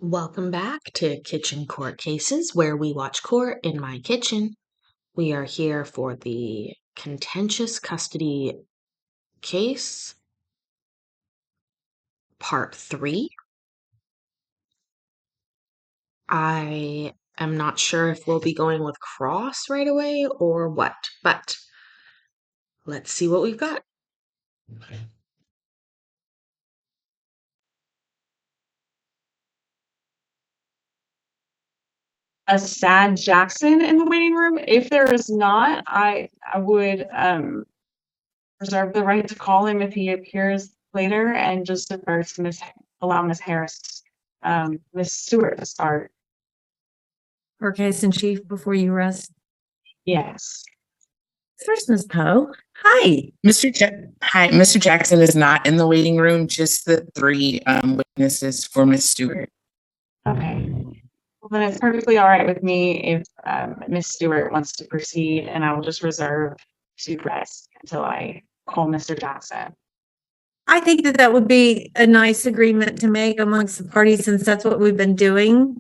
Welcome back to Kitchen Court Cases, where we watch court in my kitchen. We are here for the contentious custody case, part 3. I am not sure if we'll be going with cross right away or what, but let's see what we've got. A sad Jackson in the waiting room. If there is not, I would reserve the right to call him if he appears later and just defer to allow Miss Harris, Miss Stewart to start. Or case in chief before you rest. Yes. First, Ms. Poe. Hi. Mr. Jackson is not in the waiting room, just the 3 witnesses for Miss Stewart. Okay. Well, then it's perfectly all right with me if Miss Stewart wants to proceed, and I will just reserve to rest until I call Mr. Jackson. I think that would be a nice agreement to make amongst the parties since that's what we've been doing.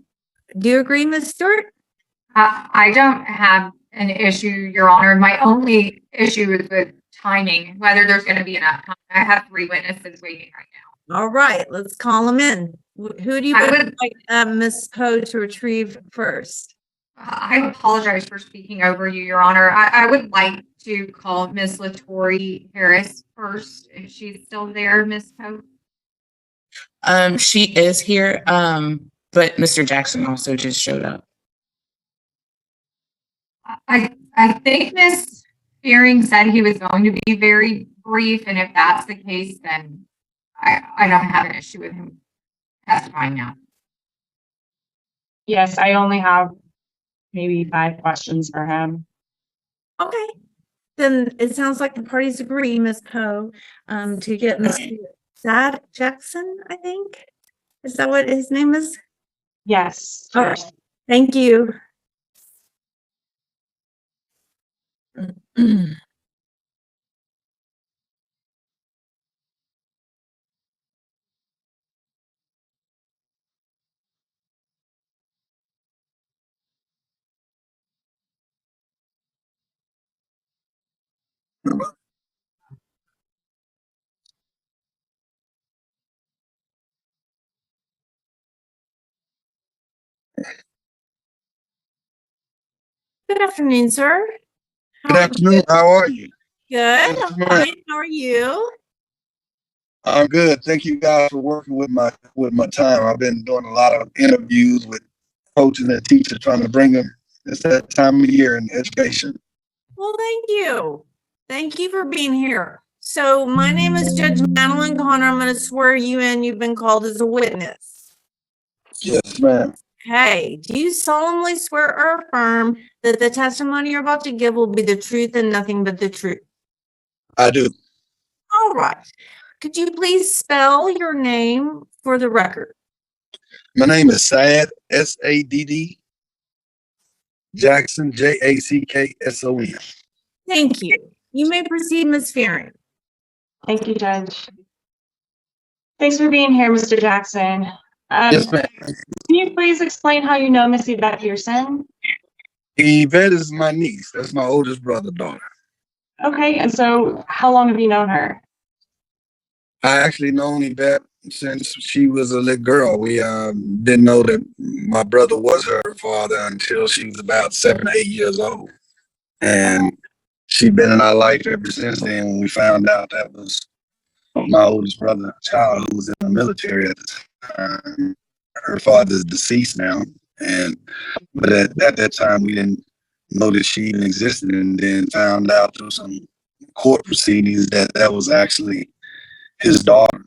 Do you agree, Ms. Stewart? I don't have an issue, Your Honor. My only issue is with timing, whether there's going to be enough time. I have 3 witnesses waiting right now. All right, let's call them in. Who do you like Ms. Poe to retrieve first? I apologize for speaking over you, Your Honor. I would like to call Miss LaTorre Harris first, if she's still there, Miss Poe. She is here, but Mr. Jackson also just showed up. I think Miss Fearing said he was going to be very brief, and if that's the case, then I don't have an issue with him testifying now. Yes, I only have maybe 5 questions for him. Okay. Then it sounds like the parties agree, Ms. Poe, to get Mr. Sad Jackson, I think. Is that what his name is? Yes. All right. Thank you. Good afternoon, sir. Good afternoon. How are you? Good. I'm fine. How are you? I'm good. Thank you guys for working with my time. I've been doing a lot of interviews with coaches and teachers, trying to bring them. It's that time of year in education. Well, thank you. Thank you for being here. So my name is Judge Madeline Connor. I'm going to swear you in. You've been called as a witness. Yes, ma'am. Okay. Do you solemnly swear or affirm that the testimony you're about to give will be the truth and nothing but the truth? I do. All right. Could you please spell your name for the record? My name is Sad, S-A-D-D, Jackson, J-A-C-K-S-O-N. Thank you. You may proceed, Ms. Fearing. Thank you, Judge. Thanks for being here, Mr. Jackson. Yes, ma'am. Can you please explain how you know Miss Yvette Pearson? Yvette is my niece. That's my oldest brother's daughter. Okay, and so how long have you known her? I actually known Yvette since she was a little girl. We didn't know that my brother was her father until she was about 7 or 8 years old. And she's been in our life ever since then. When we found out that was my oldest brother's child who was in the military at the time. Her father's deceased now. But at that time, we didn't know that she even existed, and then found out through some court proceedings that was actually his daughter.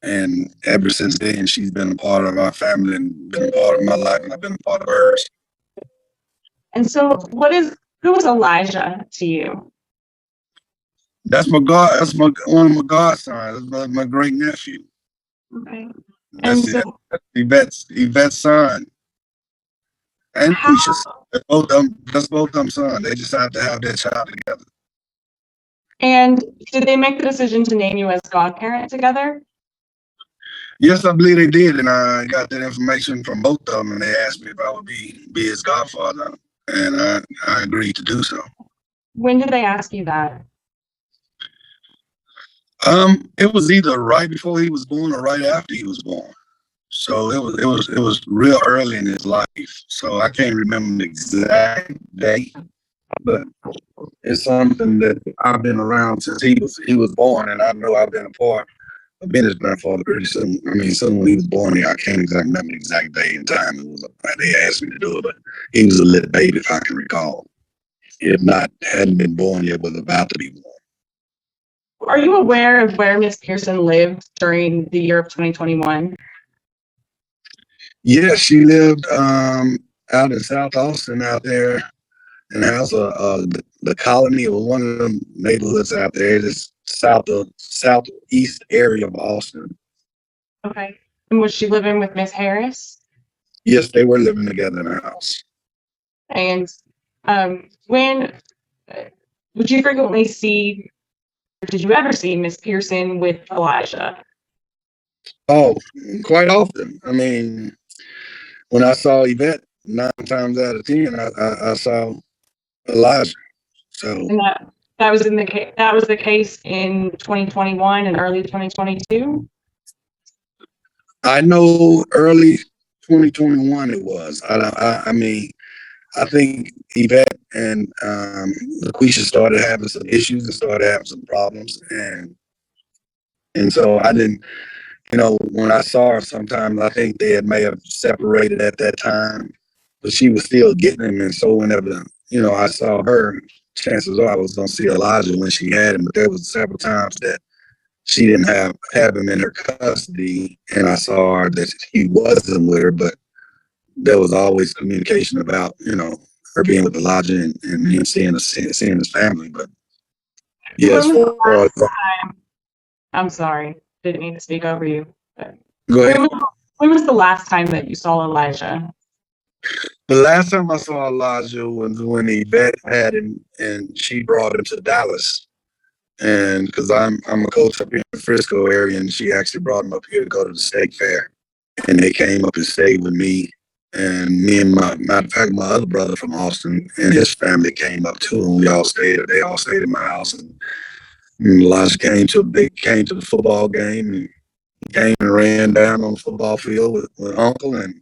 And ever since then, she's been a part of our family and been a part of my life, and I've been a part of hers. And so who is Elijah to you? That's one of my godsons. That's my great nephew. Okay. That's Yvette's son. And Keisha's. That's both them sons. They decided to have their child together. And did they make the decision to name you as godparent together? Yes, I believe they did, and I got that information from both of them, and they asked me if I would be his godfather, and I agreed to do so. When did they ask you that? It was either right before he was born or right after he was born. So it was real early in his life. So I can't remember the exact date, but it's something that I've been around since he was born, and I know I've been a part of being his grandfather pretty soon. I mean, soon when he was born, I can't exactly remember the exact day and time it was they asked me to do it, but he was a little baby if I can recall. If not, hadn't been born yet, was about to be born. Are you aware of where Miss Pearson lived during the year of 2021? Yeah, she lived out in South Austin out there in the house of the colony. It was one of them neighborhoods out there, just southeast area of Austin. Okay. And was she living with Miss Harris? Yes, they were living together in a house. And when would you frequently see, or did you ever see Miss Pearson with Elijah? Oh, quite often. I mean, when I saw Yvette, 9 times out of 10, I saw Elijah. So And that was the case in 2021 and early 2022. I know early 2021 it was. I mean, I think Yvette and LaQuisha started having some issues and started having some problems, and so I didn't. When I saw her, sometimes I think they may have separated at that time, but she was still getting him. And so whenever I saw her, chances are I was gonna see Elijah when she had him. But there was several times that she didn't have him in her custody, and I saw her that he wasn't with her, but there was always communication about her being with Elijah and him seeing his family. But yes, When was the last time? I'm sorry, didn't mean to speak over you. But go ahead. when was the last time that you saw Elijah? The last time I saw Elijah was when Yvette had him and she brought him to Dallas. And because I'm a coach up here in the Frisco area, and she actually brought him up here to go to the state fair. And they came up and stayed with me. And me and matter of fact, my other brother from Austin and his family came up too, and they all stayed in my house. And Elijah came to the football game, and he came and ran down on the football field with Uncle, and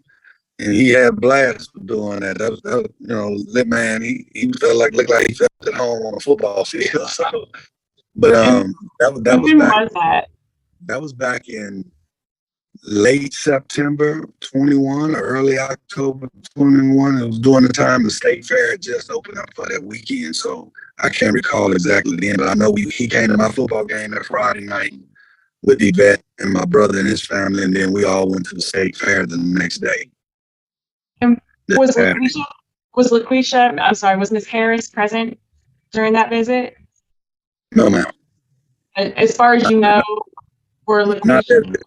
he had blast for doing that. That was lit man. He looked like he felt at home on a football field. So, but that was When back. was that? That was back in late September 21 or early October 21. It was during the time the state fair had just opened up for that weekend. So I can't recall exactly then, but I know he came to my football game that Friday night with Yvette and my brother and his family, and then we all went to the state fair the next day. And was LaQuisha, I'm sorry, was Miss Harris present during that visit? No, ma'am. As far as you know, were Not LaQuisha, that.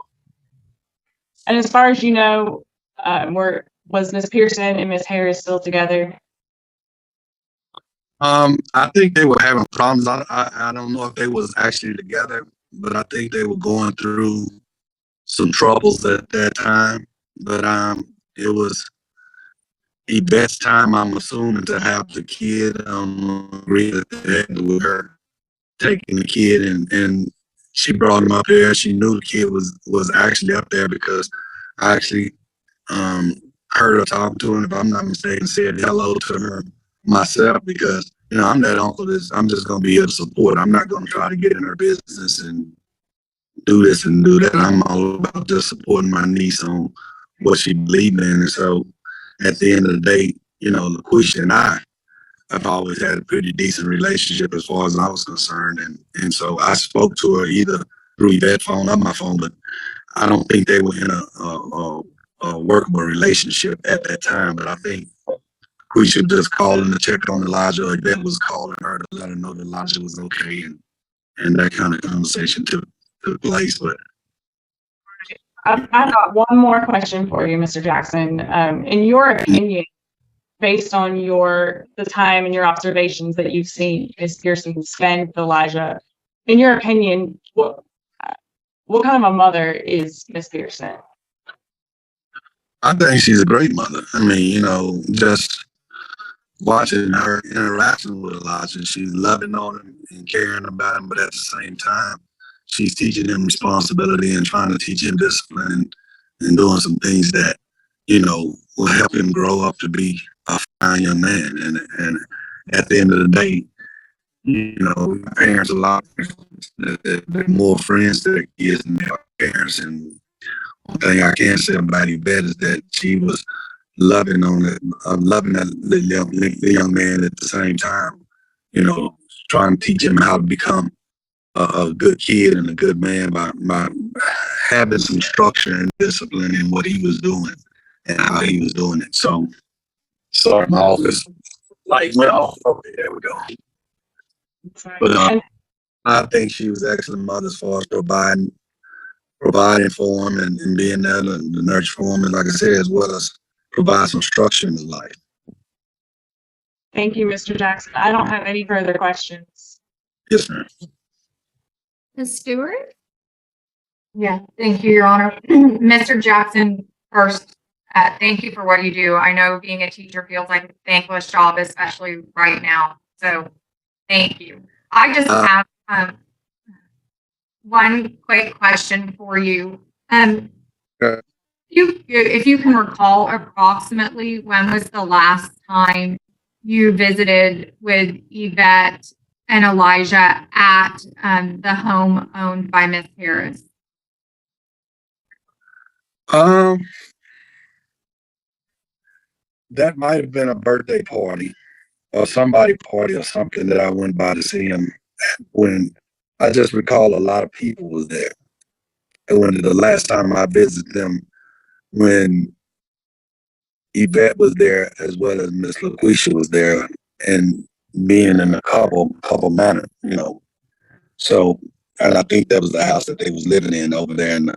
and as far as you know, was Miss Pearson and Miss Harris still together? I think they were having problems. I don't know if they was actually together, but I think they were going through some troubles at that time. But it was Yvette's time, I'm assuming, to have the kid. Agree that they had with her taking the kid, and she brought him up there. She knew the kid was actually up there because I actually heard her talking to him. If I'm not mistaken, said hello to her myself because I'm that uncle. I'm just gonna be here to support. I'm not gonna try to get in her business and do this and do that. I'm all about just supporting my niece on what she believed in. And so at the end of the day, LaQuisha and I've always had a pretty decent relationship as far as I was concerned. And so I spoke to her either through Yvette's phone or my phone, but I don't think they were in a workable relationship at that time. But I think we should just call in to check on Elijah. Yvette was calling her to let her know that Elijah was okay, and that kind of conversation took place. But I've got one more question for you, Mr. Jackson. In your opinion, based on the time and your observations that you've seen Ms. Pearson spend with Elijah, in your opinion, what kind of a mother is Miss Pearson? I think she's a great mother. I mean, just watching her interaction with Elijah, she's loving on him and caring about him, but at the same time, she's teaching him responsibility and trying to teach him discipline and doing some things that, will help him grow up to be a fine young man. And at the end of the day, parents a lot, they're more friends to their kids than their parents. And one thing I can say about Yvette is that she was loving on it, loving the young man at the same time, trying to teach him how to become a good kid and a good man by having some structure and discipline in what he was doing and how he was doing it. So, sorry, my office light went off. Okay, there we go. But I think she was an excellent mother as far as providing for him and being there to nurture for him, and like I said, as well as provide some structure in his life. Thank you, Mr. Jackson. I don't have any further questions. Yes, ma'am. Ms. Stewart? Yeah, thank you, Your Honor. Mr. Jackson, first, thank you for what you do. I know being a teacher feels like a thankless job, especially right now. So thank you. I just have one quick question for you. Okay. If you can recall approximately when was the last time you visited with Yvette and Elijah at the home owned by Miss Harris? That might have been a birthday party or somebody party or something that I went by to see him when I just recall a lot of people was there. And when the last time I visited them, when Yvette was there as well as Miss LaQuisha was there and being in a couple manner, So, and I think that was the house that they was living in over there in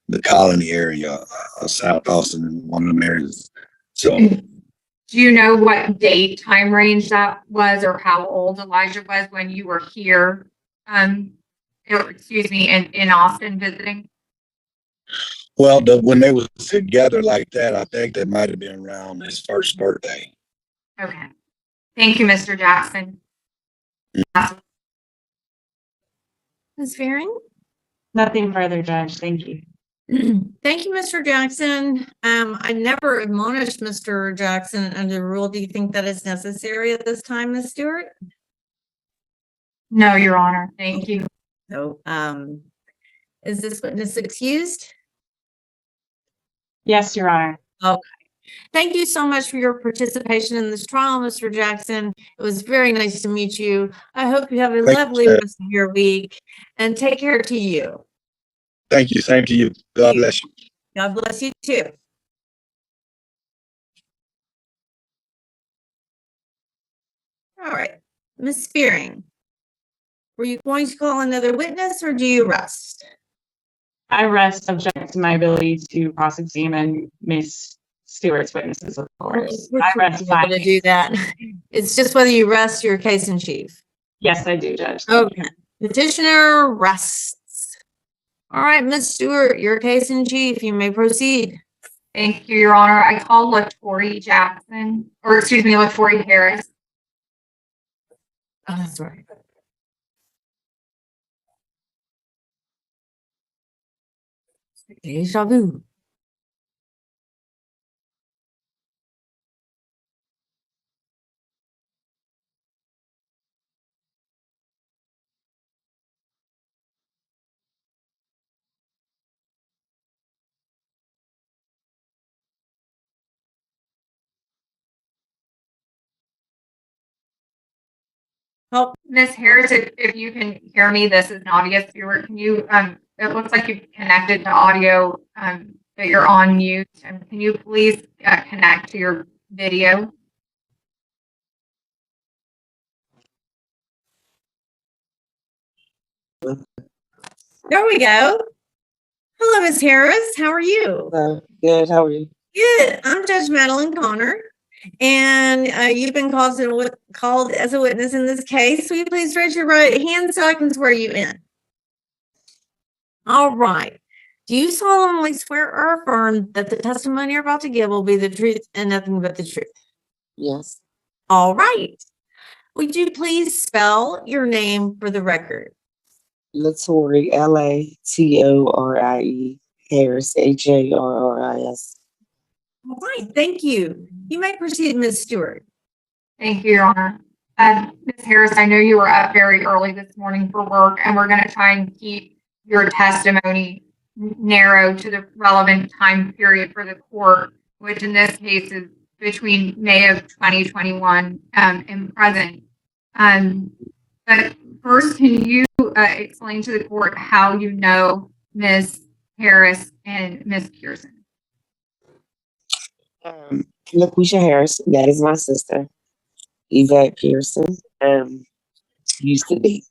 the Colony area, South Austin, in one of them areas. So, do you know what date time range that was, or how old Elijah was when you were here? Excuse me, in Austin visiting. well, when they was together like that, I think that might have been around his first birthday. Okay. Thank you, Mr. Jackson. Ms. Fearing? Nothing further, Judge. Thank you. Thank you, Mr. Jackson. I never admonished Mr. Jackson under the rule. Do you think that is necessary at this time, Ms. Stewart? No, Your Honor. Thank you. So, is this witness excused? Yes, Your Honor. Okay. Thank you so much for your participation in this trial, Mr. Jackson. It was very nice to meet you. I hope you have a lovely rest of your week, and take care to you. Thank you. Same to you. God bless you. God bless you too. All right, Ms. Fearing, were you going to call another witness or do you rest? I rest subject to my ability to cross-examine Miss Stewart's witnesses, of course. I rest able to do that. It's just whether you rest your case in chief. Yes, I do, Judge. Okay. Petitioner rests. All right, Ms. Stewart, your case in chief. You may proceed. Thank you, Your Honor. I call LaTory Jackson, or excuse me, LaTory Harris. Oh, that's right. Deja vu. Oh, Ms. Harris, if you can hear me, this is Nadia Stewart. Can you, it looks like you've connected to audio, but you're on mute. And can you please connect to your video? There we go. Hello, Ms. Harris. How are you? Good. How are you? Good. I'm Judge Madeline Connor, and you've been called as a witness in this case. Will you please raise your right hand so I can swear you in? All right. Do you solemnly swear or affirm that the testimony you're about to give will be the truth and nothing but the truth? Yes. All right. Would you please spell your name for the record? Latorie, Latorie, Harris, Harris. All right. Thank you. You may proceed, Ms. Stewart. Thank you, Your Honor. Ms. Harris, I know you were up very early this morning for work, and we're going to try and keep your testimony narrow to the relevant time period for the court, which in this case is between May of 2021 and present. But first, can you explain to the court how you know Ms. Harris and Ms. Pearson? LaQuisha Harris, that is my sister. Yvette Pearson, used to be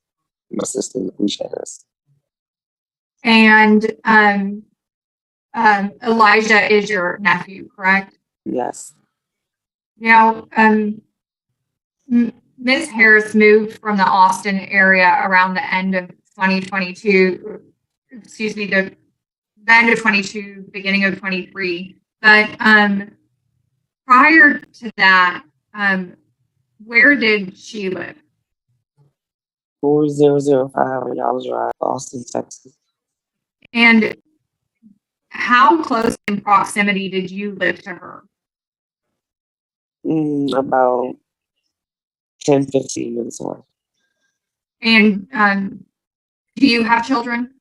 my sister LaQuisha Harris. And Elijah is your nephew, correct? Yes. Now, Ms. Harris moved from the Austin area around the end of 2022, excuse me, the end of 22, beginning of 23. But prior to that, where did she live? 4005 Y'all Drive, Austin, Texas. And how close in proximity did you live to her? About 10-15 minutes away. And do you have children?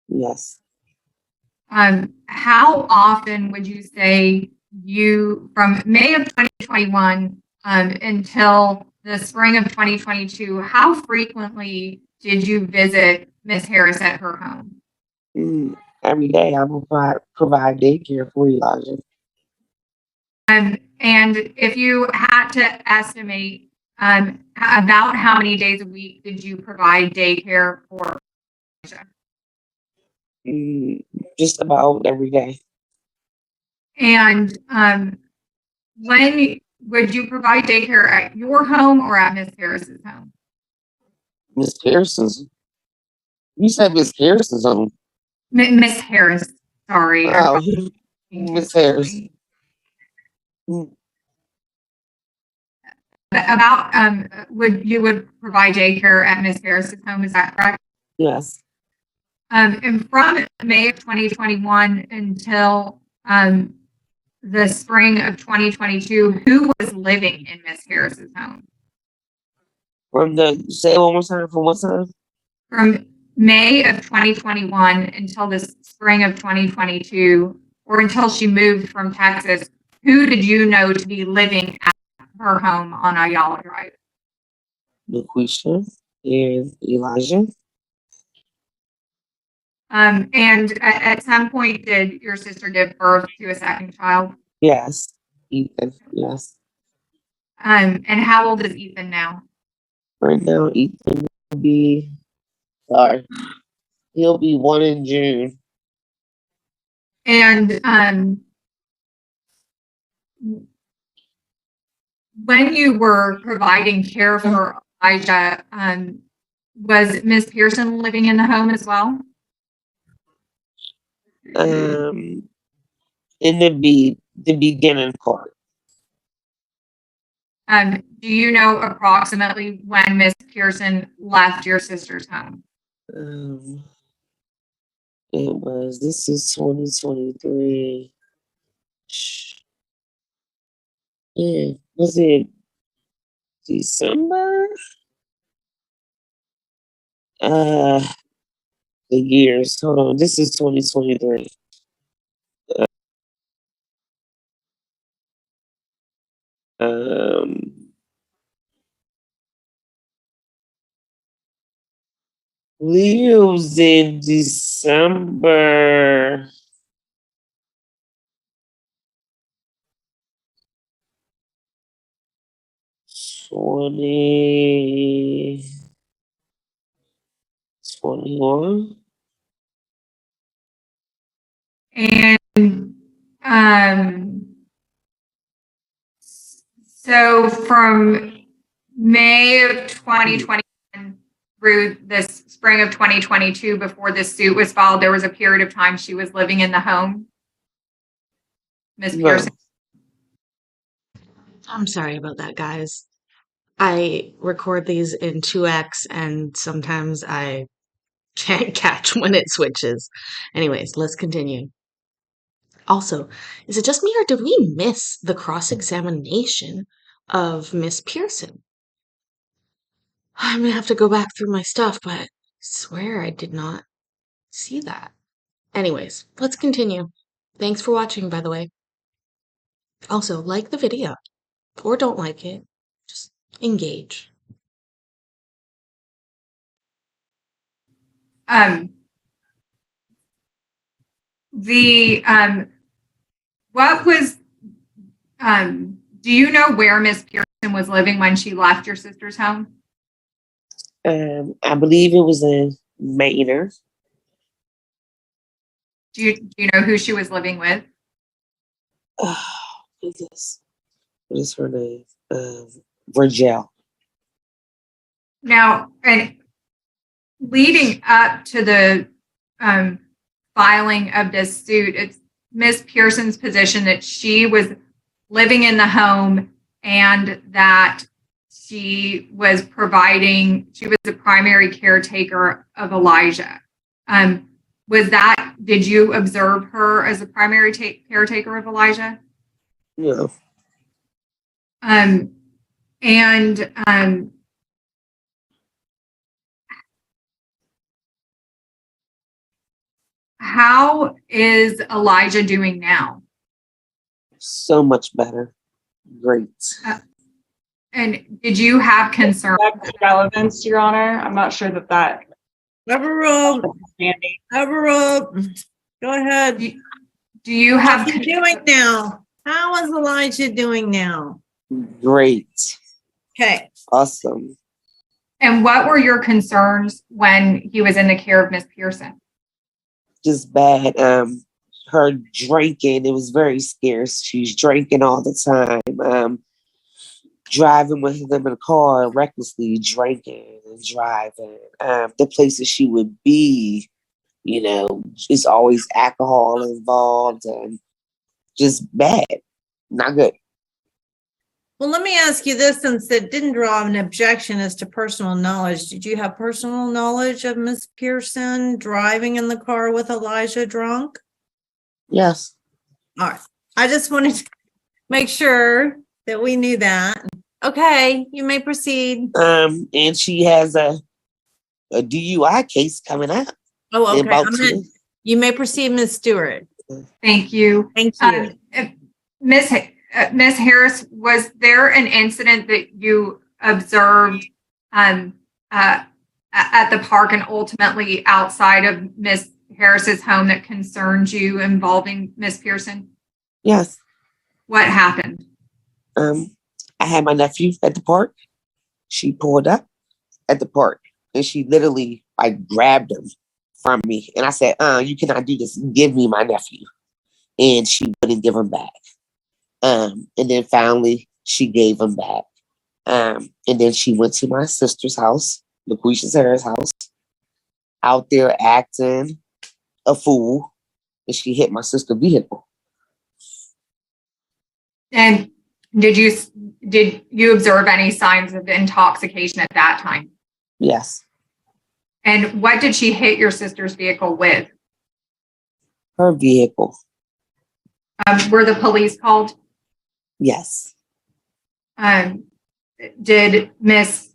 Yes. How often would you say you, from May of 2021 until the spring of 2022, how frequently did you visit Ms. Harris at her home? Every day I will provide daycare for Elijah. And if you had to estimate about how many days a week did you provide daycare for Elijah? Just about every day. And when would you provide daycare at your home or at Ms. Harris's home? Miss Pearson's. You said Miss Pearson's home. Miss Harris, sorry. Oh, Miss Harris. About would provide daycare at Miss Harris's home, is that correct? Yes. And from May of 2021 until the spring of 2022, who was living in Miss Harris's home? Say it one more time, from what time? From May of 2021 until the spring of 2022, or until she moved from Texas, who did you know to be living at her home on Ayala Drive? LaQuisha and Elijah. And at some point, did your sister give birth to a second child? Yes. Ethan. Yes. And how old is Ethan now? Right now, Ethan will be, he'll be 1 in June. And when you were providing care for Elijah, was Ms. Pearson living in the home as well? In the beginning part. Do you know approximately when Ms. Pearson left your sister's home? This is 2023. Yeah, was it December? The years. Hold on. This is 2023. Leaves in December. Twenty 21. And so from May of 2021 through this spring of 2022, before this suit was filed, there was a period of time she was living in the home? Ms. No. Pearson? I'm sorry about that, guys. I record these in 2x and sometimes I can't catch when it switches. Anyways, let's continue. Also, is it just me or did we miss the cross-examination of Miss Pearson? I'm gonna have to go back through my stuff, but I swear I did not see that. Anyways, let's continue. Thanks for watching, by the way. Also, like the video, or don't like it. Just engage. What was, do you know where Miss Pearson was living when she left your sister's home? I believe it was in Maynard. Do you know who she was living with? What is her name? Virgil. Now, and leading up to the filing of this suit, it's Miss Pearson's position that she was living in the home and that she was the primary caretaker of Elijah. Did you observe her as a primary caretaker of Elijah? No. How is Elijah doing now? So much better. Great. And did you have concern? That's relevance, Your Honor. I'm not sure that. Overruled. Understanding. Overruled. Go ahead. Do you have How's he doing now? How is Elijah doing now? Great. Okay. Awesome. And what were your concerns when he was in the care of Miss Pearson? Just bad. Her drinking, it was very scarce. She's drinking all the time. Driving with them in a car, recklessly drinking and driving. The places she would be, is always alcohol involved and just bad. Not good. Well, let me ask you this, since it didn't draw an objection as to personal knowledge. Did you have personal knowledge of Miss Pearson driving in the car with Elijah drunk? Yes. All right. I just wanted to make sure that we knew that. Okay, you may proceed. And she has a DUI case coming up. Oh, in okay. about You may proceed, Ms. Stewart. Thank you. Thank you. Miss Harris, was there an incident that you observed at the park and ultimately outside of Miss Harris's home that concerned you involving Miss Pearson? Yes. What happened? I had my nephew at the park. She pulled up at the park and she literally grabbed him from me. And I said, you cannot do this. Give me my nephew. And she wouldn't give him back. And then finally she gave him back. And then she went to my sister's house, LaQuisha Sarah's house, out there acting a fool. And she hit my sister's vehicle. And did you observe any signs of intoxication at that time? Yes. And what did she hit your sister's vehicle with? Her vehicle. Were the police called? Yes. Did Miss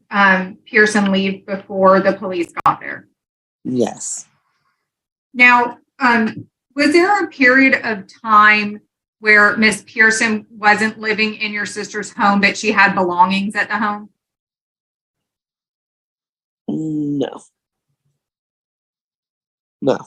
Pearson leave before the police got there? Yes. Now, was there a period of time where Miss Pearson wasn't living in your sister's home, but she had belongings at the home? No. No.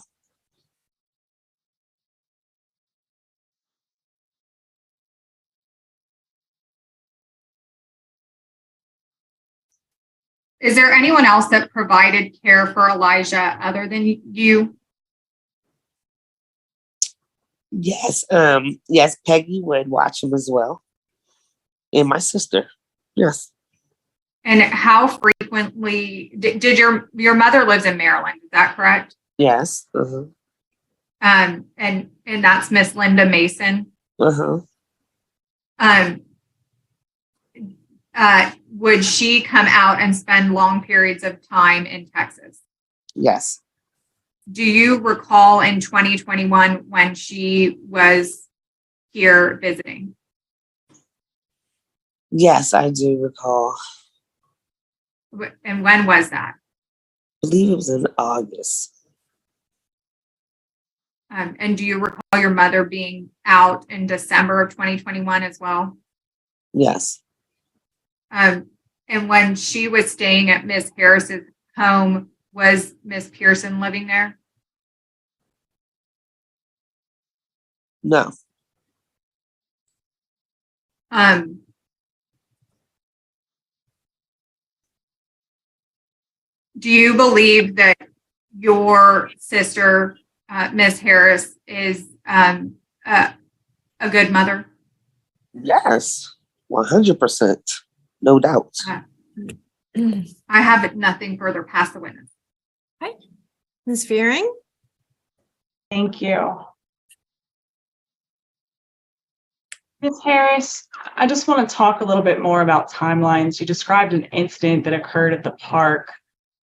Is there anyone else that provided care for Elijah other than you? Yes. Yes, Peggy would watch him as well. And my sister. Yes. And how frequently subsequently, did your mother lives in Maryland? Is that correct? Yes. Uh-huh. And that's Miss Linda Mason. Uh-huh. Would she come out and spend long periods of time in Texas? Yes. Do you recall in 2021 when she was here visiting? Yes, I do recall. And when was that? I believe it was in August. And do you recall your mother being out in December of 2021 as well? Yes. And when she was staying at Miss Harris's home, was Miss Pearson living there? No. Do you believe that your sister, Miss Harris, is a good mother? Yes. 100%. No doubt. I have nothing further past the witness. Okay. Ms. Fearing? Thank you. Ms. Harris, I just want to talk a little bit more about timelines. You described an incident that occurred at the park.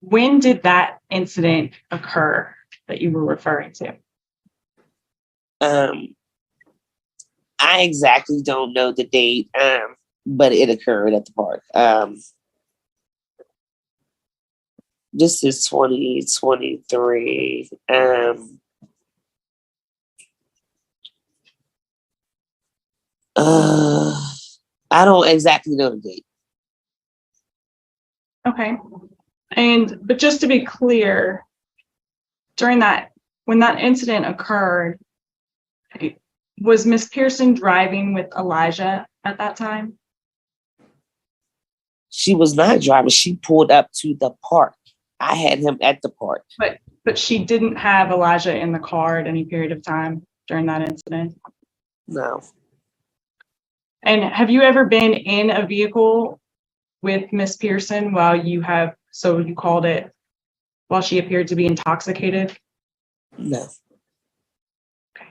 When did that incident occur that you were referring to? I exactly don't know the date, but it occurred at the park. This is 2023. I don't exactly know the date. Okay. But just to be clear, when that incident occurred, was Miss Pearson driving with Elijah at that time? She was not driving. She pulled up to the park. I had him at the park. But she didn't have Elijah in the car at any period of time during that incident? No. And have you ever been in a vehicle with Miss Pearson while you called it, while she appeared to be intoxicated? No. Okay.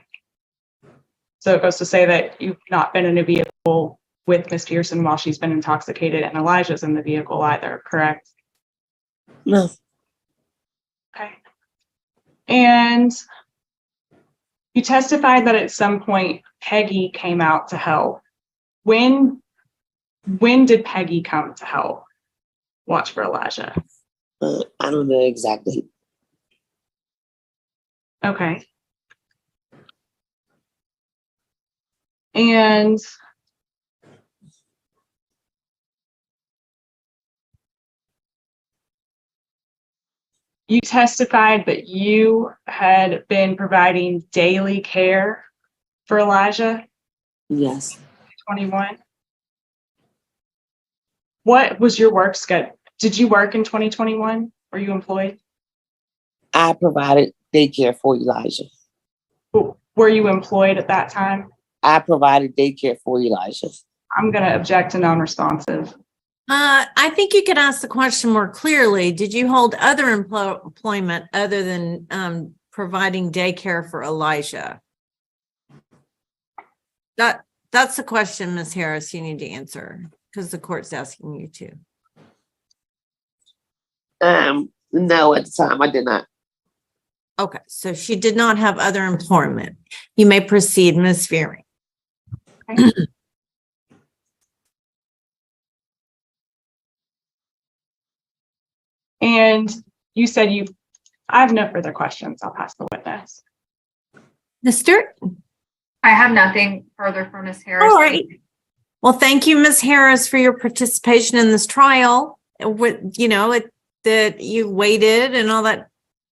So it goes to say that you've not been in a vehicle with Miss Pearson while she's been intoxicated, and Elijah's in the vehicle either, correct? No. Okay. And you testified that at some point Peggy came out to help. When did Peggy come to help watch for Elijah? I don't know exactly. Okay. And you testified that you had been providing daily care for Elijah? Yes. 21. What was your work schedule? Did you work in 2021? Were you employed? I provided daycare for Elijah. Were you employed at that time? I provided daycare for Elijah. I'm going to object to non-responsive. I think you could ask the question more clearly. Did you hold other employment other than providing daycare for Elijah? That's the question, Ms. Harris, you need to answer because the court's asking you to. No, at the time I did not. Okay, so she did not have other employment. You may proceed, Ms. Fearing. Okay. And you said I have no further questions. I'll pass the witness. Mr. I have nothing further for Miss Harris. All right. Well, thank you, Ms. Harris, for your participation in this trial. That you waited and all that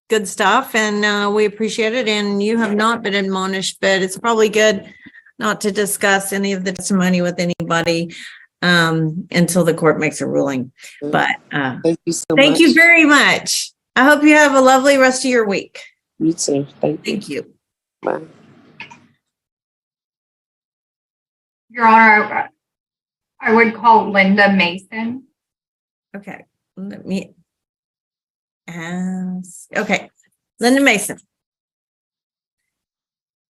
good stuff, and we appreciate it. And you have not been admonished, but it's probably good not to discuss any of the testimony with anybody until the court makes a ruling. But thank you so much. Thank you very much. I hope you have a lovely rest of your week. You too. Thank you. Bye. Your Honor, I would call Linda Mason. Okay. let me ask. Okay, Linda Mason.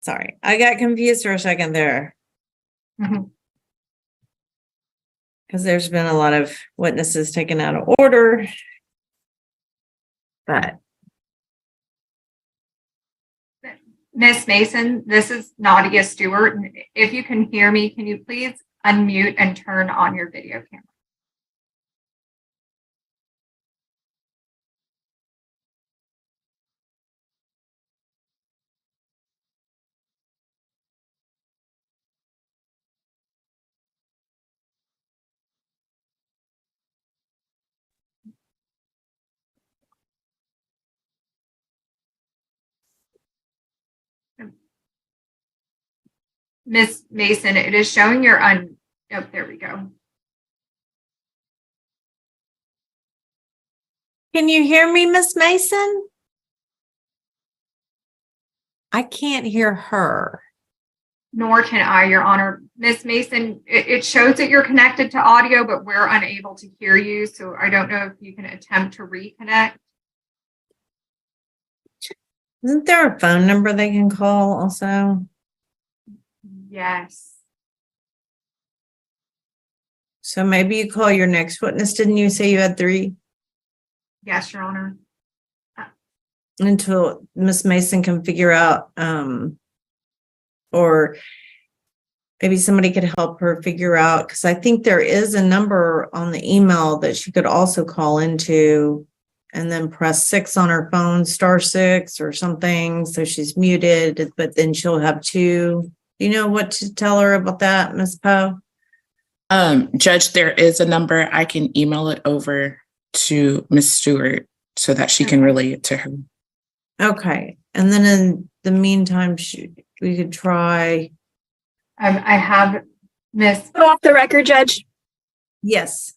Sorry, I got confused for a second there. Mhm. Because there's been a lot of witnesses taken out of order. But Miss Mason, this is Nadia Stewart. If you can hear me, can you please unmute and turn on your video camera? Miss Mason, it is showing your oh, there we go. can you hear me, Miss Mason? I can't hear her. Nor can I, Your Honor. Miss Mason, it shows that you're connected to audio, but we're unable to hear you. So I don't know if you can attempt to reconnect. Isn't there a phone number they can call also? Yes. So maybe you call your next witness. Didn't you say you had 3? Yes, Your Honor. Until Miss Mason can figure out, or maybe somebody could help her figure out, because I think there is a number on the email that she could also call into and then press 6 on her phone, *6 or something. So she's muted, but then she'll have 2. Do you know what to tell her about that, Miss Poe? Judge, there is a number. I can email it over to Miss Stewart so that she can relay it to her. Okay. And then in the meantime, we could try. I have Miss. Off the record, Judge. Yes.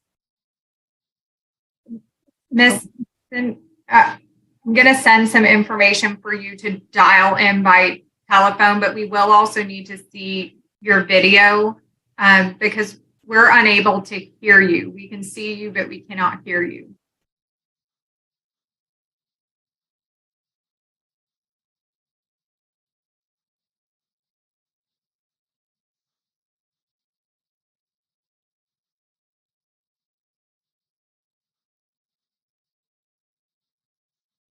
Miss, I'm going to send some information for you to dial in by telephone, but we will also need to see your video because we're unable to hear you. We can see you, but we cannot hear you.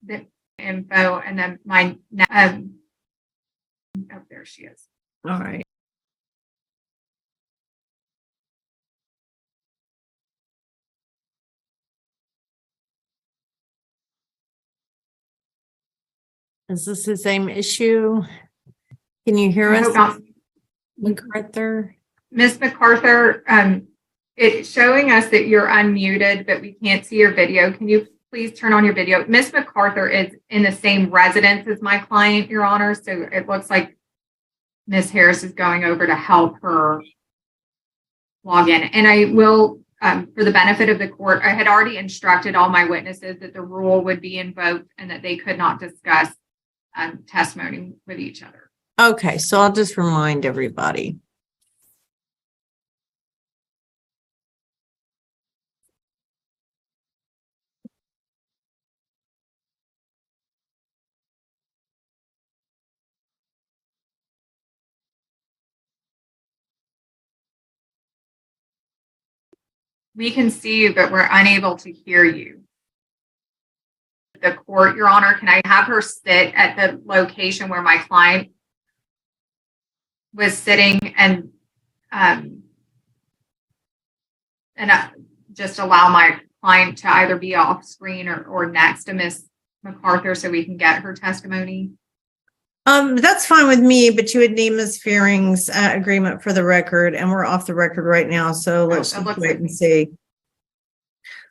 The info and then my oh, there she is. All right. Is this the same issue? Can you hear I us, hope not. MacArthur? Miss MacArthur, it's showing us that you're unmuted, but we can't see your video. Can you please turn on your video? Miss MacArthur is in the same residence as my client, Your Honor. So it looks like Miss Harris is going over to help her log in. And I will, for the benefit of the court, I had already instructed all my witnesses that the rule would be invoked and that they could not discuss testimony with each other. Okay, so I'll just remind everybody. We can see you, but we're unable to hear you. The court, Your Honor, can I have her sit at the location where my client was sitting and just allow my client to either be off screen or next to Miss MacArthur so we can get her testimony? That's fine with me, but you would need Ms. Fearing's agreement for the record, and we're off the record right now, so let's just wait and see.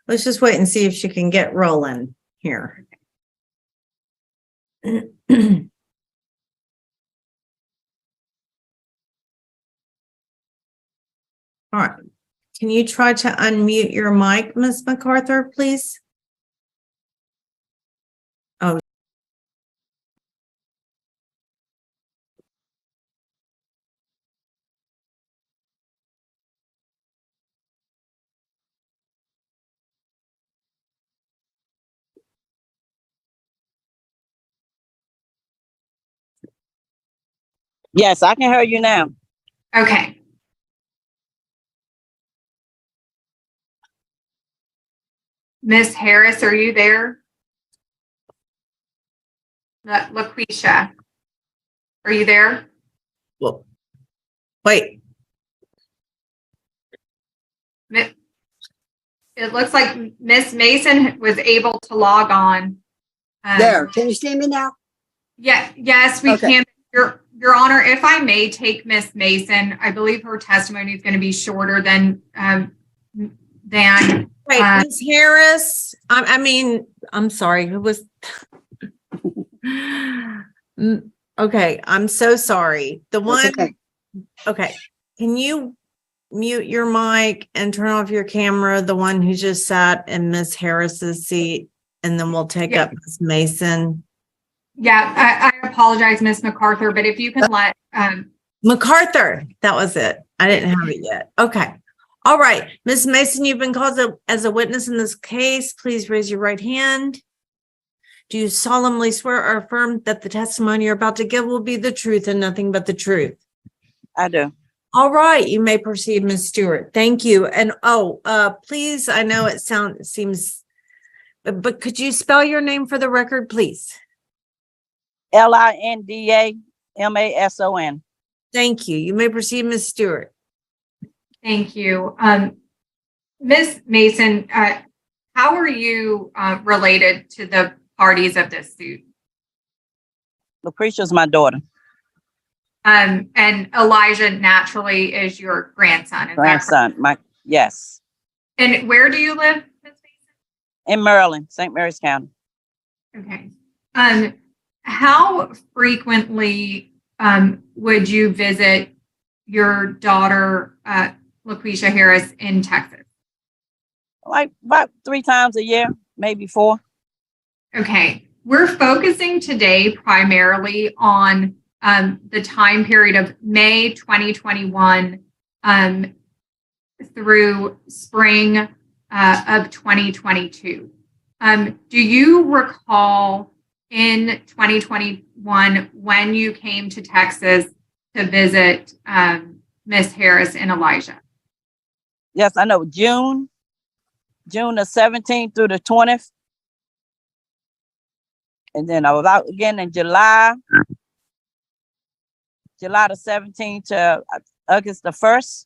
Let's just wait and see if she can get rolling here. All right. Can you try to unmute your mic, Ms. MacArthur, please? Oh. Yes, I can hear you now. Okay. Miss Harris, are you there? LaQuisha, are you there? Well, wait. It looks like Miss Mason was able to log on. There, can you see me now? Yeah, yes, we Okay. can. Your Honor, if I may take Miss Mason, I believe her testimony is going to be shorter than Wait, Ms. Harris, I mean, I'm sorry, who was? Okay, I'm so sorry. The one, okay. Okay, can you mute your mic and turn off your camera, the one who just sat in Miss Harris's seat, and then we'll take up Miss Mason. Yeah, I apologize, Miss MacArthur, but if you can let MacArthur, that was it. I didn't have it yet. Okay. All right. Ms. Mason, you've been called as a witness in this case. Please raise your right hand. Do you solemnly swear or affirm that the testimony you're about to give will be the truth and nothing but the truth? I do. All right. You may proceed, Ms. Stewart. Thank you. And please, I know it seems, but could you spell your name for the record, please? Lindamason. Thank you. You may proceed, Ms. Stewart. thank you. Miss Mason, how are you related to the parties of this suit? Lucretia's my daughter. And Elijah naturally is your grandson. Is Grandson. Yes. And where do you live, Miss Mason? In Maryland, St. Mary's County. Okay. How frequently would you visit your daughter, LaQuisha Harris, in Texas? Like about 3 times a year, maybe 4. Okay. We're focusing today primarily on the time period of May 2021 through spring of 2022. Do you recall in 2021 when you came to Texas to visit Miss Harris and Elijah? Yes, I know. June the 17th through the 20th. And then I was out again in July the 17th to August the 1st.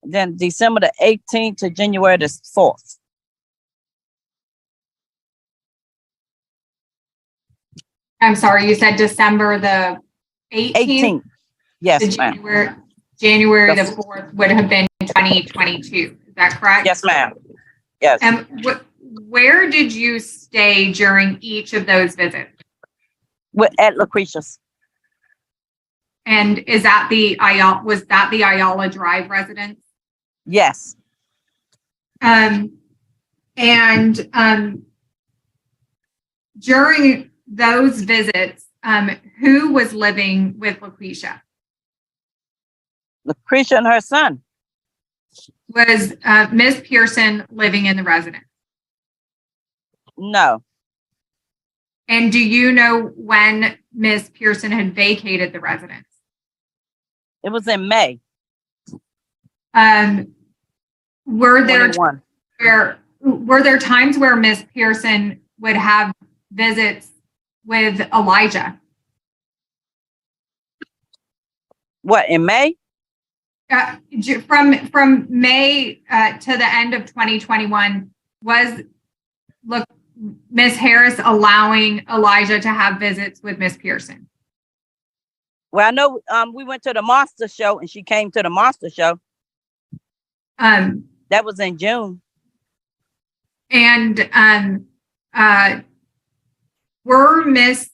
Then December the 18th to January the 4th. I'm sorry, you said December the 18th? Yes, ma'am. January the 4th would have been 2022. Is that correct? Yes, ma'am. Yes. Where did you stay during each of those visits? At Lucretia's. And was that the Ayala Drive residence? Yes. During those visits, who was living with LaQuisha? Lucretia and her son. Was Miss Pearson living in the residence? No. And do you know when Miss Pearson had vacated the residence? It was in May. Were there 21. were there times where Miss Pearson would have visits with Elijah? What, in May? From May to the end of 2021, was Miss Harris allowing Elijah to have visits with Miss Pearson? Well, I know we went to the monster show and she came to the monster show. That was in June. And were Miss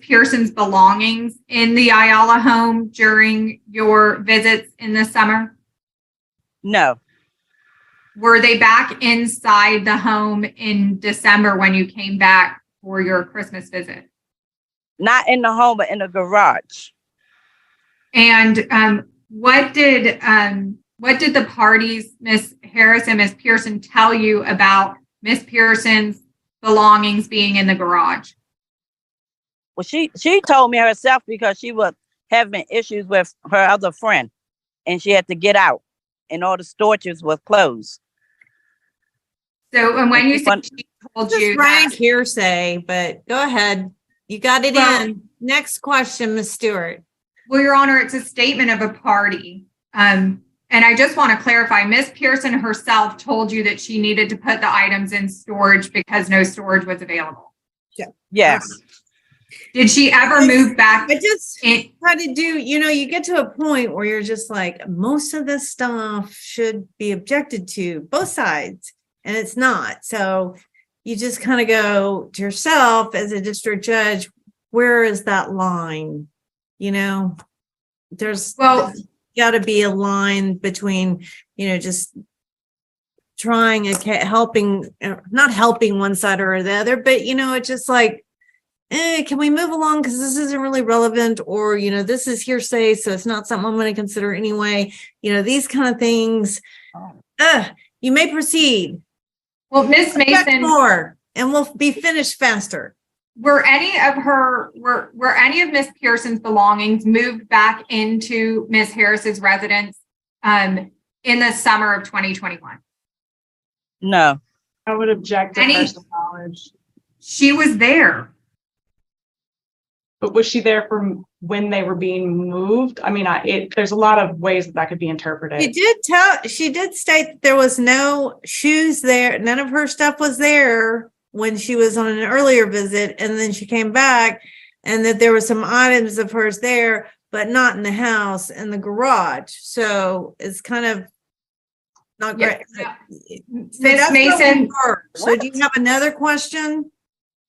Pearson's belongings in the Ayala home during your visits in the summer? No. Were they back inside the home in December when you came back for your Christmas visit? Not in the home, but in the garage. And what did the parties, Miss Harris and Miss Pearson, tell you about Miss Pearson's belongings being in the garage? Well, she told me herself because she was having issues with her other friend, and she had to get out, and all the storages was closed. So, and when you say she told Just you rank that, hearsay, but go ahead. You got it Well- in. Next question, Ms. Stewart. well, Your Honor, it's a statement of a party. And I just want to clarify, Ms. Pearson herself told you that she needed to put the items in storage because no storage was available. Yes. Did she ever move back? I just in- try to do, you get to a point where you're just like, most of this stuff should be objected to, both sides, and it's not. So you just kind of go to yourself as a district judge, where is that line? There's got to be a line between, just trying, helping, not helping one side or the other, but, it's just like, can we move along? Because this isn't really relevant, or, this is hearsay, so it's not something I'm going to consider anyway. These kind of things. You may proceed. Well, Ms. Object Mason, more, and we'll be finished faster. were any of Ms. Pearson's belongings moved back into Ms. Harris's residence in the summer of 2021? No. I would object to Any- personal knowledge. She was there. But was she there from when they were being moved? I mean, there's a lot of ways that could be interpreted. She did state that there was no shoes there. None of her stuff was there when she was on an earlier visit, and then she came back, and that there were some items of hers there, but not in the house, in the garage. So it's kind of not great. Yeah. So Ms. that's where we Mason. were. So do you have another question?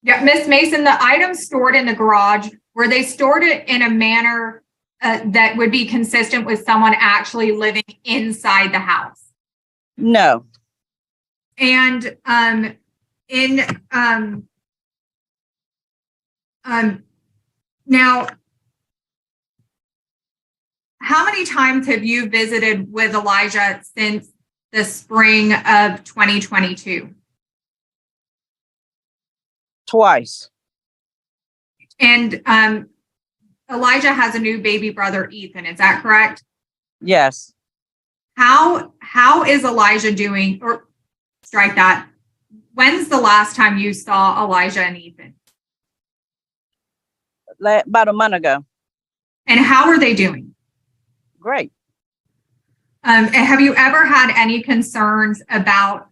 Yeah, Ms. Mason, the items stored in the garage, were they stored it in a manner that would be consistent with someone actually living inside the house? No. And now, how many times have you visited with Elijah since the spring of 2022? Twice. And Elijah has a new baby brother, Ethan. Is that correct? Yes. How is Elijah doing? Or strike that. When's the last time you saw Elijah and Ethan? About a month ago. And how are they doing? Great. And have you ever had any concerns about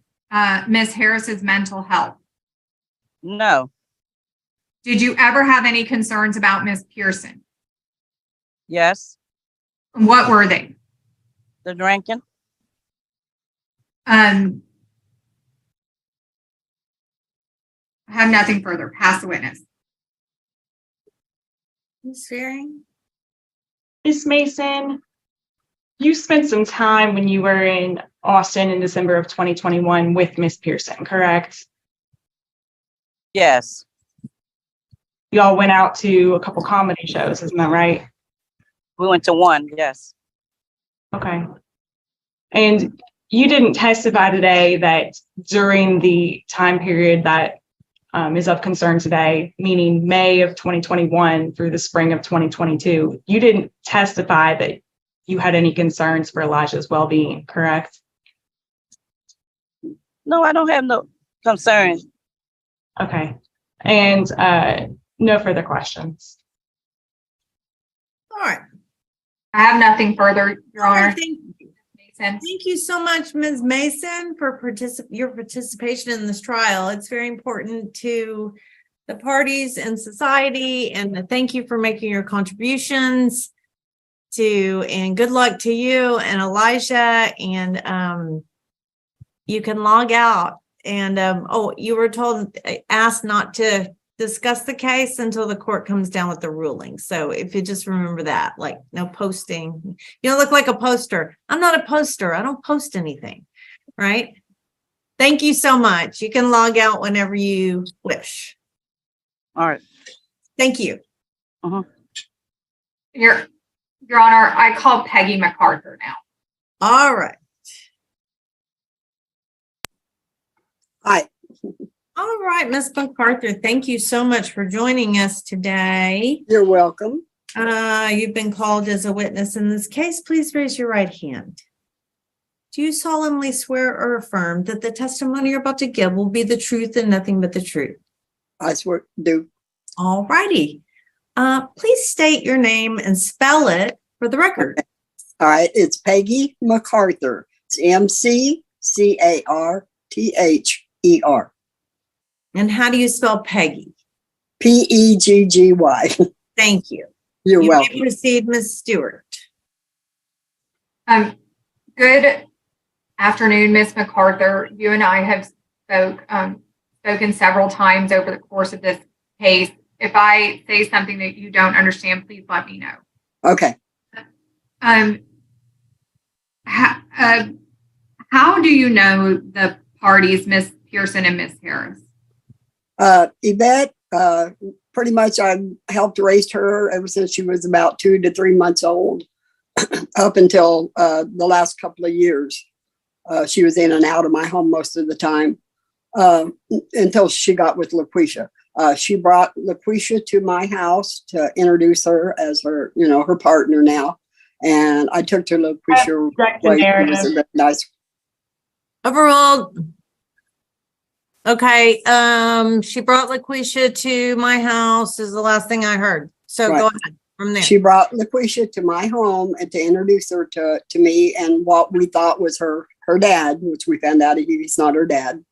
Ms. Harris's mental health? No. Did you ever have any concerns about Ms. Pearson? Yes. What were they? The drinking. I have nothing further. Pass the witness. Ms. Fearing? Ms. Mason, you spent some time when you were in Austin in December of 2021 with Ms. Pearson, correct? Yes. Y'all went out to a couple comedy shows, isn't that right? We went to one. Yes. Okay. And you didn't testify today that during the time period that is of concern today, meaning May of 2021 through the spring of 2022, you didn't testify that you had any concerns for Elijah's well-being, correct? No, I don't have no concerns. Okay. And no further questions. All right. I have nothing further, Your Honor. Thank you. Mason. Thank you so much, Ms. Mason, for your participation in this trial. It's very important to the parties and society, and thank you for making your contributions and good luck to you and Elijah, and you can log out. And you were asked not to discuss the case until the court comes down with the ruling. So if you just remember that, like no posting, you don't look like a poster. I'm not a poster. I don't post anything, right? Thank you so much. You can log out whenever you wish. All right. Thank you. Your Honor, I call Peggy MacArthur now. All right. Hi. All right, Ms. MacArthur, thank you so much for joining us today. You're welcome. You've been called as a witness in this case. Please raise your right hand. Do you solemnly swear or affirm that the testimony you're about to give will be the truth and nothing but the truth? I swear, do. All righty. Please state your name and spell it for the record. All right. It's Peggy MacArthur. It's McCarther. And how do you spell Peggy? Peggy. Thank you. You're You welcome. may proceed, Ms. Stewart. Good afternoon, Miss MacArthur. You and I have spoken several times over the course of this case. If I say something that you don't understand, please let me know. Okay. How do you know the parties, Miss Pearson and Miss Harris? Yvette, pretty much I helped raise her ever since she was about 2 to 3 months old up until the last couple of years. She was in and out of my home most of the time until she got with LaQuisha. She brought LaQuisha to my house to introduce her as her, her partner now. And I took to LaQuisha. It was a very nice. Overruled. Okay. She brought LaQuisha to my house is the last thing I heard. So Right. go ahead from there. She brought LaQuisha to my home and to introduce her to me and what we thought was her dad, which we found out he's not her dad.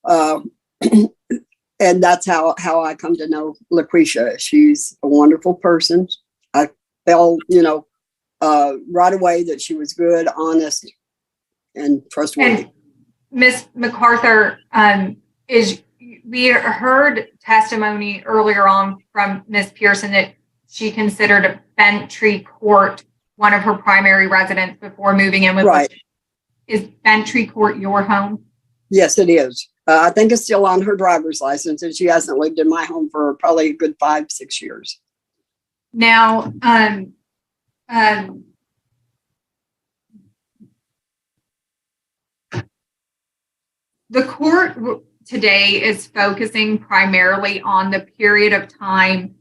And that's how I come to know LaQuisha. She's a wonderful person. I felt, right away that she was good, honest, and trustworthy. And Miss MacArthur, we heard testimony earlier on from Miss Pearson that she considered Bentry Court one of her primary residents before moving in with Right. Is Bentry Court your home? Yes, it is. I think it's still on her driver's license, and she hasn't lived in my home for probably a good 5-6 years. Now, the court today is focusing primarily on the period of time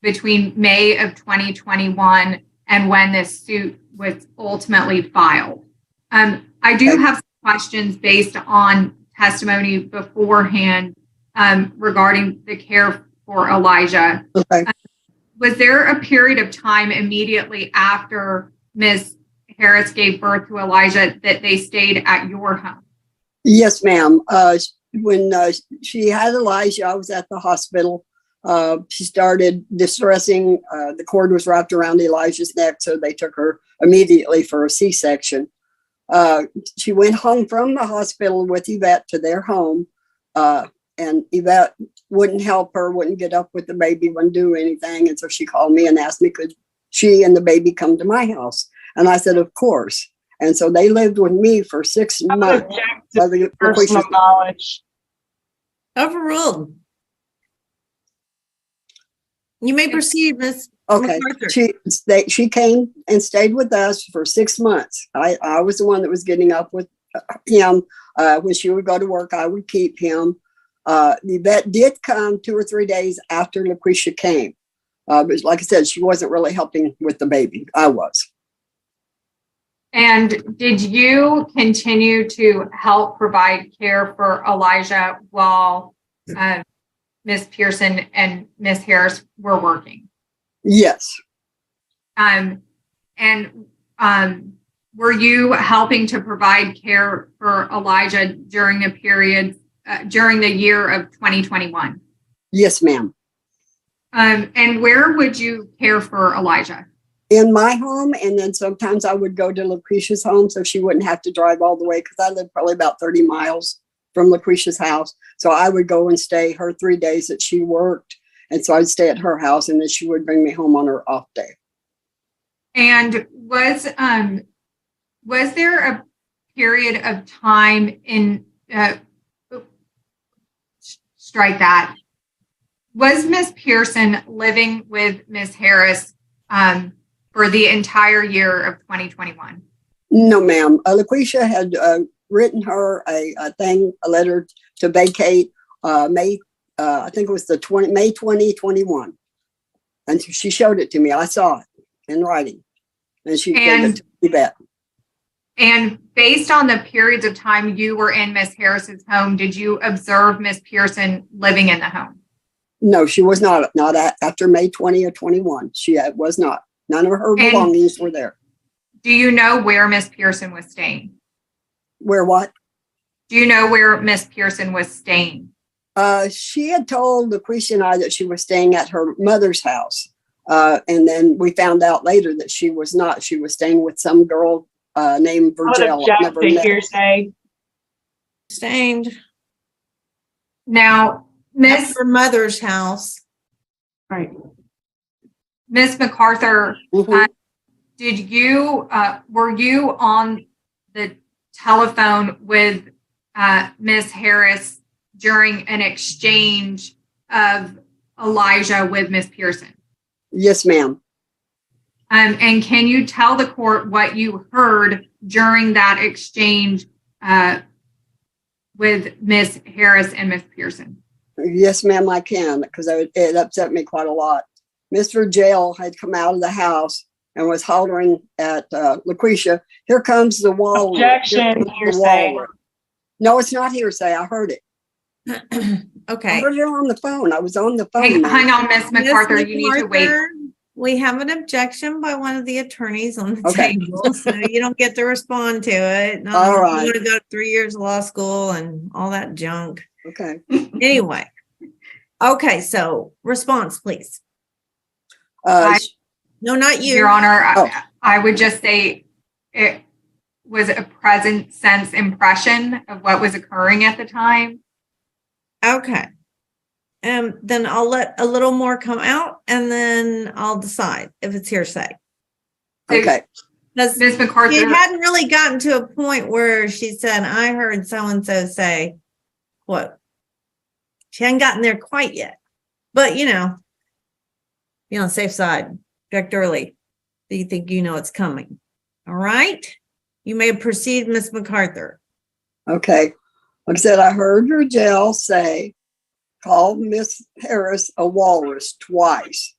between May of 2021 and when this suit was ultimately filed. I do have some questions based on testimony beforehand regarding the care for Elijah. Okay. Was there a period of time immediately after Ms. Harris gave birth to Elijah that they stayed at your home? Yes, ma'am. When she had Elijah, I was at the hospital. She started distressing. The cord was wrapped around Elijah's neck, so they took her immediately for a C-section. She went home from the hospital with Yvette to their home, and Yvette wouldn't help her, wouldn't get up with the baby, wouldn't do anything. And so she called me and asked me, could she and the baby come to my house? And I said, of course. And so they lived with me for 6 months. Personal knowledge. Overruled. You may proceed, Ms. Okay. MacArthur. She came and stayed with us for 6 months. I was the one that was getting up with him. When she would go to work, I would keep him. The vet did come 2 or 3 days after LaQuisha came. But like I said, she wasn't really helping with the baby. I was. And did you continue to help provide care for Elijah while Ms. Pearson and Ms. Harris were working? Yes. Were you helping to provide care for Elijah during the period, during the year of 2021? Yes, ma'am. And where would you care for Elijah? In my home, and then sometimes I would go to LaQuisha's home so she wouldn't have to drive all the way, because I live probably about 30 miles from LaQuisha's house. So I would go and stay her 3 days that she worked. And so I'd stay at her house, and then she would bring me home on her off day. And was there a period of time in strike that? Was Miss Pearson living with Miss Harris for the entire year of 2021? No, ma'am. LaQuisha had written her a letter to vacate I think it was May 2021. And she showed it to me. I saw it in writing. And she gave it to Yvette. And based on the periods of time you were in Miss Harris's home, did you observe Miss Pearson living in the home? No, she was not after May 20 or 21. She was not. None of her belongings were there. Do you know where Miss Pearson was staying? Where what? Do you know where Miss Pearson was staying? She had told LaQuisha and I that she was staying at her mother's house. And then we found out later that she was not. She was staying with some girl named Virgil. I would object to hearsay. Sustained. Now, That's her mother's house. Right. Miss MacArthur, Mhm. did you were you on the telephone with Miss Harris during an exchange of Elijah with Miss Pearson? Yes, ma'am. And can you tell the court what you heard during that exchange with Miss Harris and Miss Pearson? Yes, ma'am, I can, because it upset me quite a lot. Mr. Jail had come out of the house and was hollering at LaQuisha, "Here comes the walrus." Objection, hearsay. No, it's not hearsay. I heard it. Okay. I heard it on the phone. I was on the phone. Hang on, Miss MacArthur. You need to wait. We have an objection by one of the attorneys on the Okay. table, so you don't get to respond to it. No, All you right. want to go to 3 years of law school and all that junk. Okay. Anyway. Okay, so response, please. Uh, No, not you. Your Honor, Oh. I would just say it was a present sense impression of what was occurring at the time. Okay. Then I'll let a little more come out and then I'll decide if it's hearsay. okay. Because Ms. MacArthur, she hadn't really gotten to a point where she said, I heard so-and-so say, quote. She hadn't gotten there quite yet. But, be on the safe side. Object early. Do you think you know it's coming? All right. You may proceed, Miss MacArthur. Okay. Like I said, I heard Virgil say, call Miss Harris a walrus twice.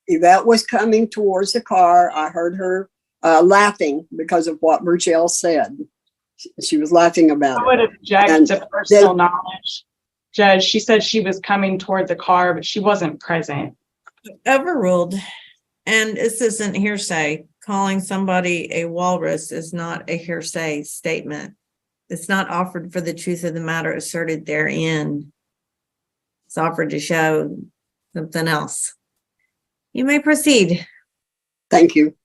Yvette was coming towards the car. I heard her laughing because of what Virgil said. She was laughing about I would it. object to personal knowledge. Judge, she said she was coming toward the car, but she wasn't present. Overruled. And this isn't hearsay. Calling somebody a walrus is not a hearsay statement. It's not offered for the truth of the matter asserted therein. It's offered to show something else. You may proceed. Thank you.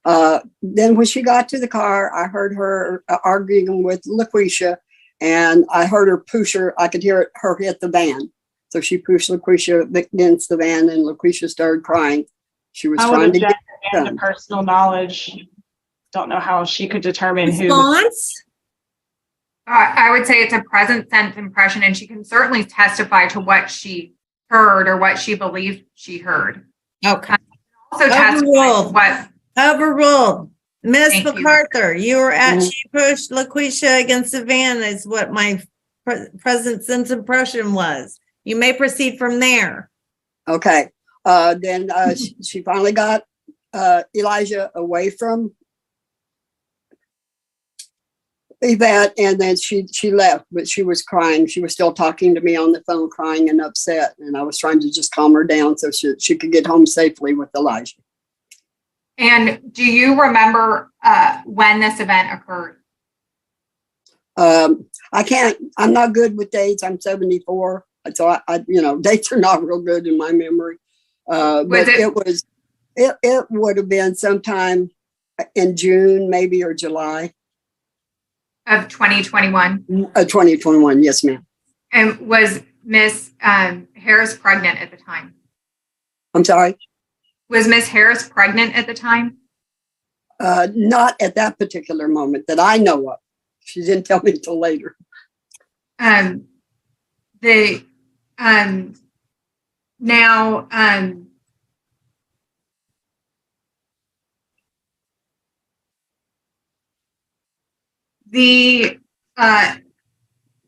Then when she got to the car, I heard her arguing with LaQuisha, and I heard her push her. I could hear her hit the van. So she pushed LaQuisha against the van, and LaQuisha started crying. She was trying to get to personal knowledge. Don't know how she could determine Response? I would say it's a present sense impression, and she can certainly testify to what she heard or what she believed she heard. Okay. Also testify to what. Overruled. Miss Thank you. MacArthur, you were at, she pushed LaQuisha against the van is what my present sense impression was. You may proceed from there. Okay. Then she finally got Elijah away from Yvette, and then she left, but she was crying. She was still talking to me on the phone, crying and upset. And I was trying to just calm her down so she could get home safely with Elijah. And do you remember when this event occurred? I'm not good with dates. I'm 74. So I dates are not real good in my memory. But it would have been sometime in June, maybe, or July. Of 2021? 2021, yes, ma'am. And was Miss Harris pregnant at the time? I'm sorry? Was Miss Harris pregnant at the time? Not at that particular moment that I know of. She didn't tell me until later.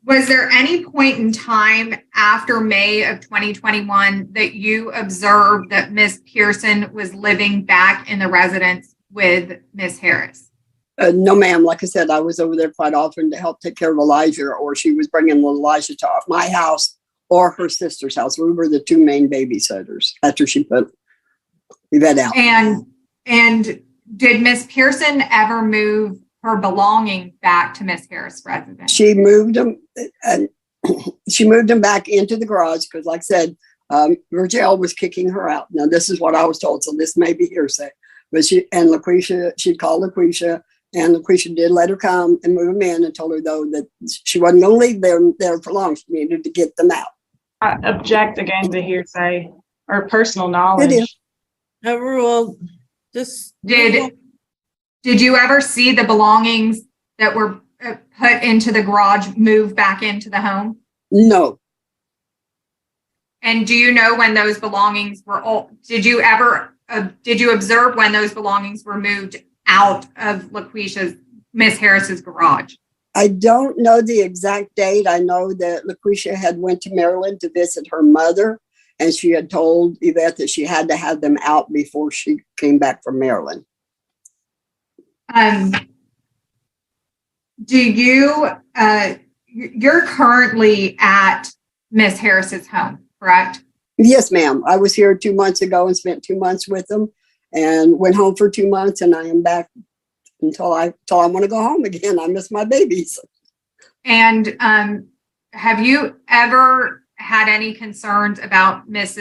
Was there any point in time after May of 2021 that you observed that Miss Pearson was living back in the residence with Miss Harris? No, ma'am. Like I said, I was over there quite often to help take care of Elijah, or she was bringing Elijah to my house or her sister's house. We were the two main babysitters after she put Yvette out. And did Miss Pearson ever move her belongings back to Miss Harris' residence? She moved them, and she moved them back into the garage because, like I said, Virgil was kicking her out. Now, this is what I was told, so this may be hearsay. But she called LaQuisha, and LaQuisha did let her come and move them in, and told her though that she wasn't going to leave them there for long. She needed to get them out. I object again to hearsay or personal knowledge. It is. Overruled. Just Did you ever see the belongings that were put into the garage move back into the home? No. And do you know when those belongings were? Did you observe when those belongings were moved out of Miss Harris's garage? I don't know the exact date. I know that LaQuisha had went to Maryland to visit her mother, and she had told Yvette that she had to have them out before she came back from Maryland. You're currently at Miss Harris's home, correct? Yes, ma'am. I was here 2 months ago and spent 2 months with them, and went home for 2 months, and I am back until I want to go home again. I miss my babies. And have you ever had any concerns about Miss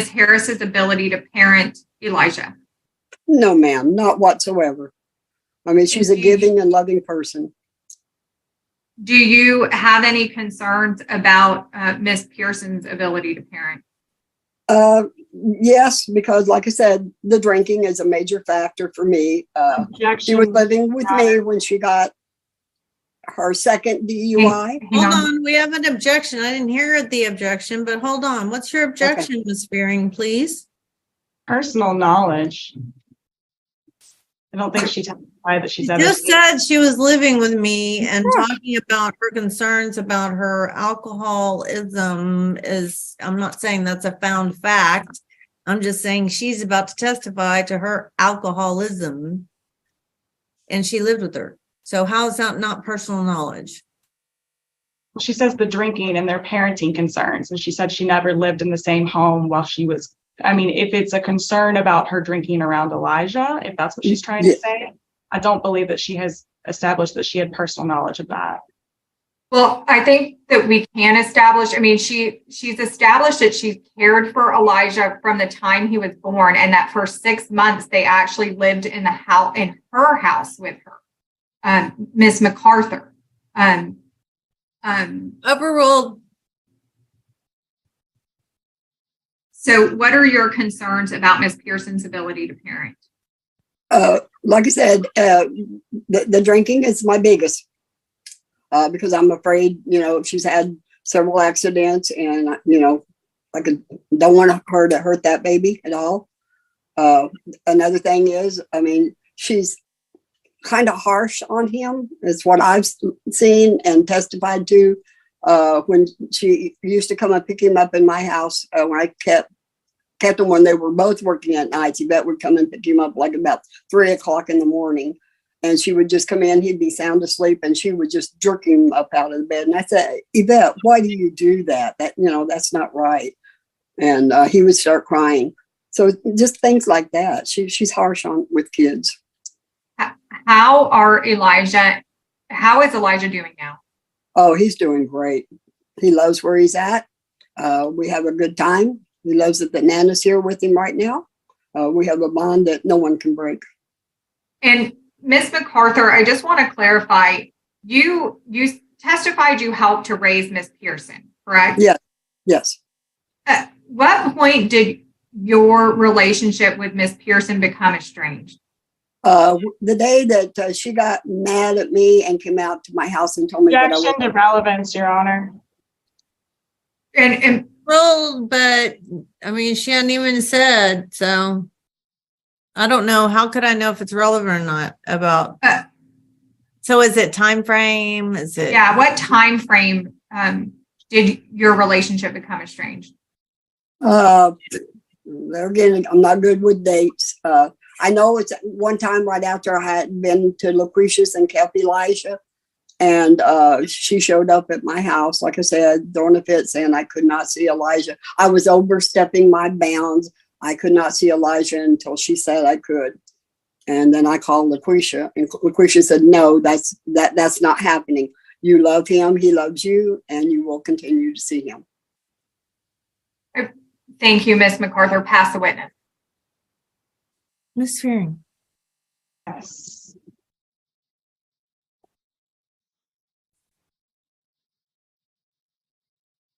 Harris's ability to parent Elijah? No, ma'am, not whatsoever. I mean, she's a giving and loving person. Do you have any concerns about Miss Pearson's ability to parent? Yes, because like I said, the drinking is a major factor for me. She was living with me when she got her second DUI. Hold on, we have an objection. I didn't hear the objection, but hold on. What's your objection, Ms. Fearing, please? Personal knowledge. I don't think she testified that she's ever Just said she was living with me and talking about her concerns about her alcoholism is, I'm not saying that's a found fact. I'm just saying she's about to testify to her alcoholism and she lived with her. So how is that not personal knowledge? She says the drinking and their parenting concerns. And she said she never lived in the same home while she was, I mean, if it's a concern about her drinking around Elijah, if that's what she's trying to say, I don't believe that she has established that she had personal knowledge of that. Well, I think that we can establish, I mean, she's established that she cared for Elijah from the time he was born, and that for 6 months they actually lived in the house, in her house with her, Miss MacArthur. Overruled. So what are your concerns about Miss Pearson's ability to parent? Like I said, the drinking is my biggest, because I'm afraid, she's had several accidents, and, I don't want her to hurt that baby at all. Another thing is, I mean, she's kind of harsh on him. It's what I've seen and testified to. When she used to come and pick him up in my house, when I kept them when they were both working at nights, Yvette would come and pick him up like about 3 o'clock in the morning. And she would just come in, he'd be sound asleep, and she would just jerk him up out of the bed. And I said, Yvette, why do you do that? That's not right. And he would start crying. So just things like that. She's harsh with kids. How is Elijah doing now? Oh, he's doing great. He loves where he's at. We have a good time. He loves that the Nana's here with him right now. We have a bond that no one can break. And Miss MacArthur, I just want to clarify, you testified you helped to raise Miss Pearson, correct? Yes. At what point did your relationship with Miss Pearson become estranged? The day that she got mad at me and came out to my house and told me that I was... Objection to relevance, Your Honor. Well, but I mean, she hadn't even said, so I don't know. How could I know if it's relevant or not about? So is it time frame? Is it? Yeah. What time frame did your relationship become estranged? There again, I'm not good with dates. I know it's one time right after I had been to Lucretius and kept Elijah, and she showed up at my house, like I said, throwing a fit, saying I could not see Elijah. I was overstepping my bounds. I could not see Elijah until she said I could. And then I called Lucretia, and Lucretia said, "No, that's not happening. You love him, he loves you, and you will continue to see him." Thank you, Ms. MacArthur. Pass the witness. Ms. Fearing. Yes.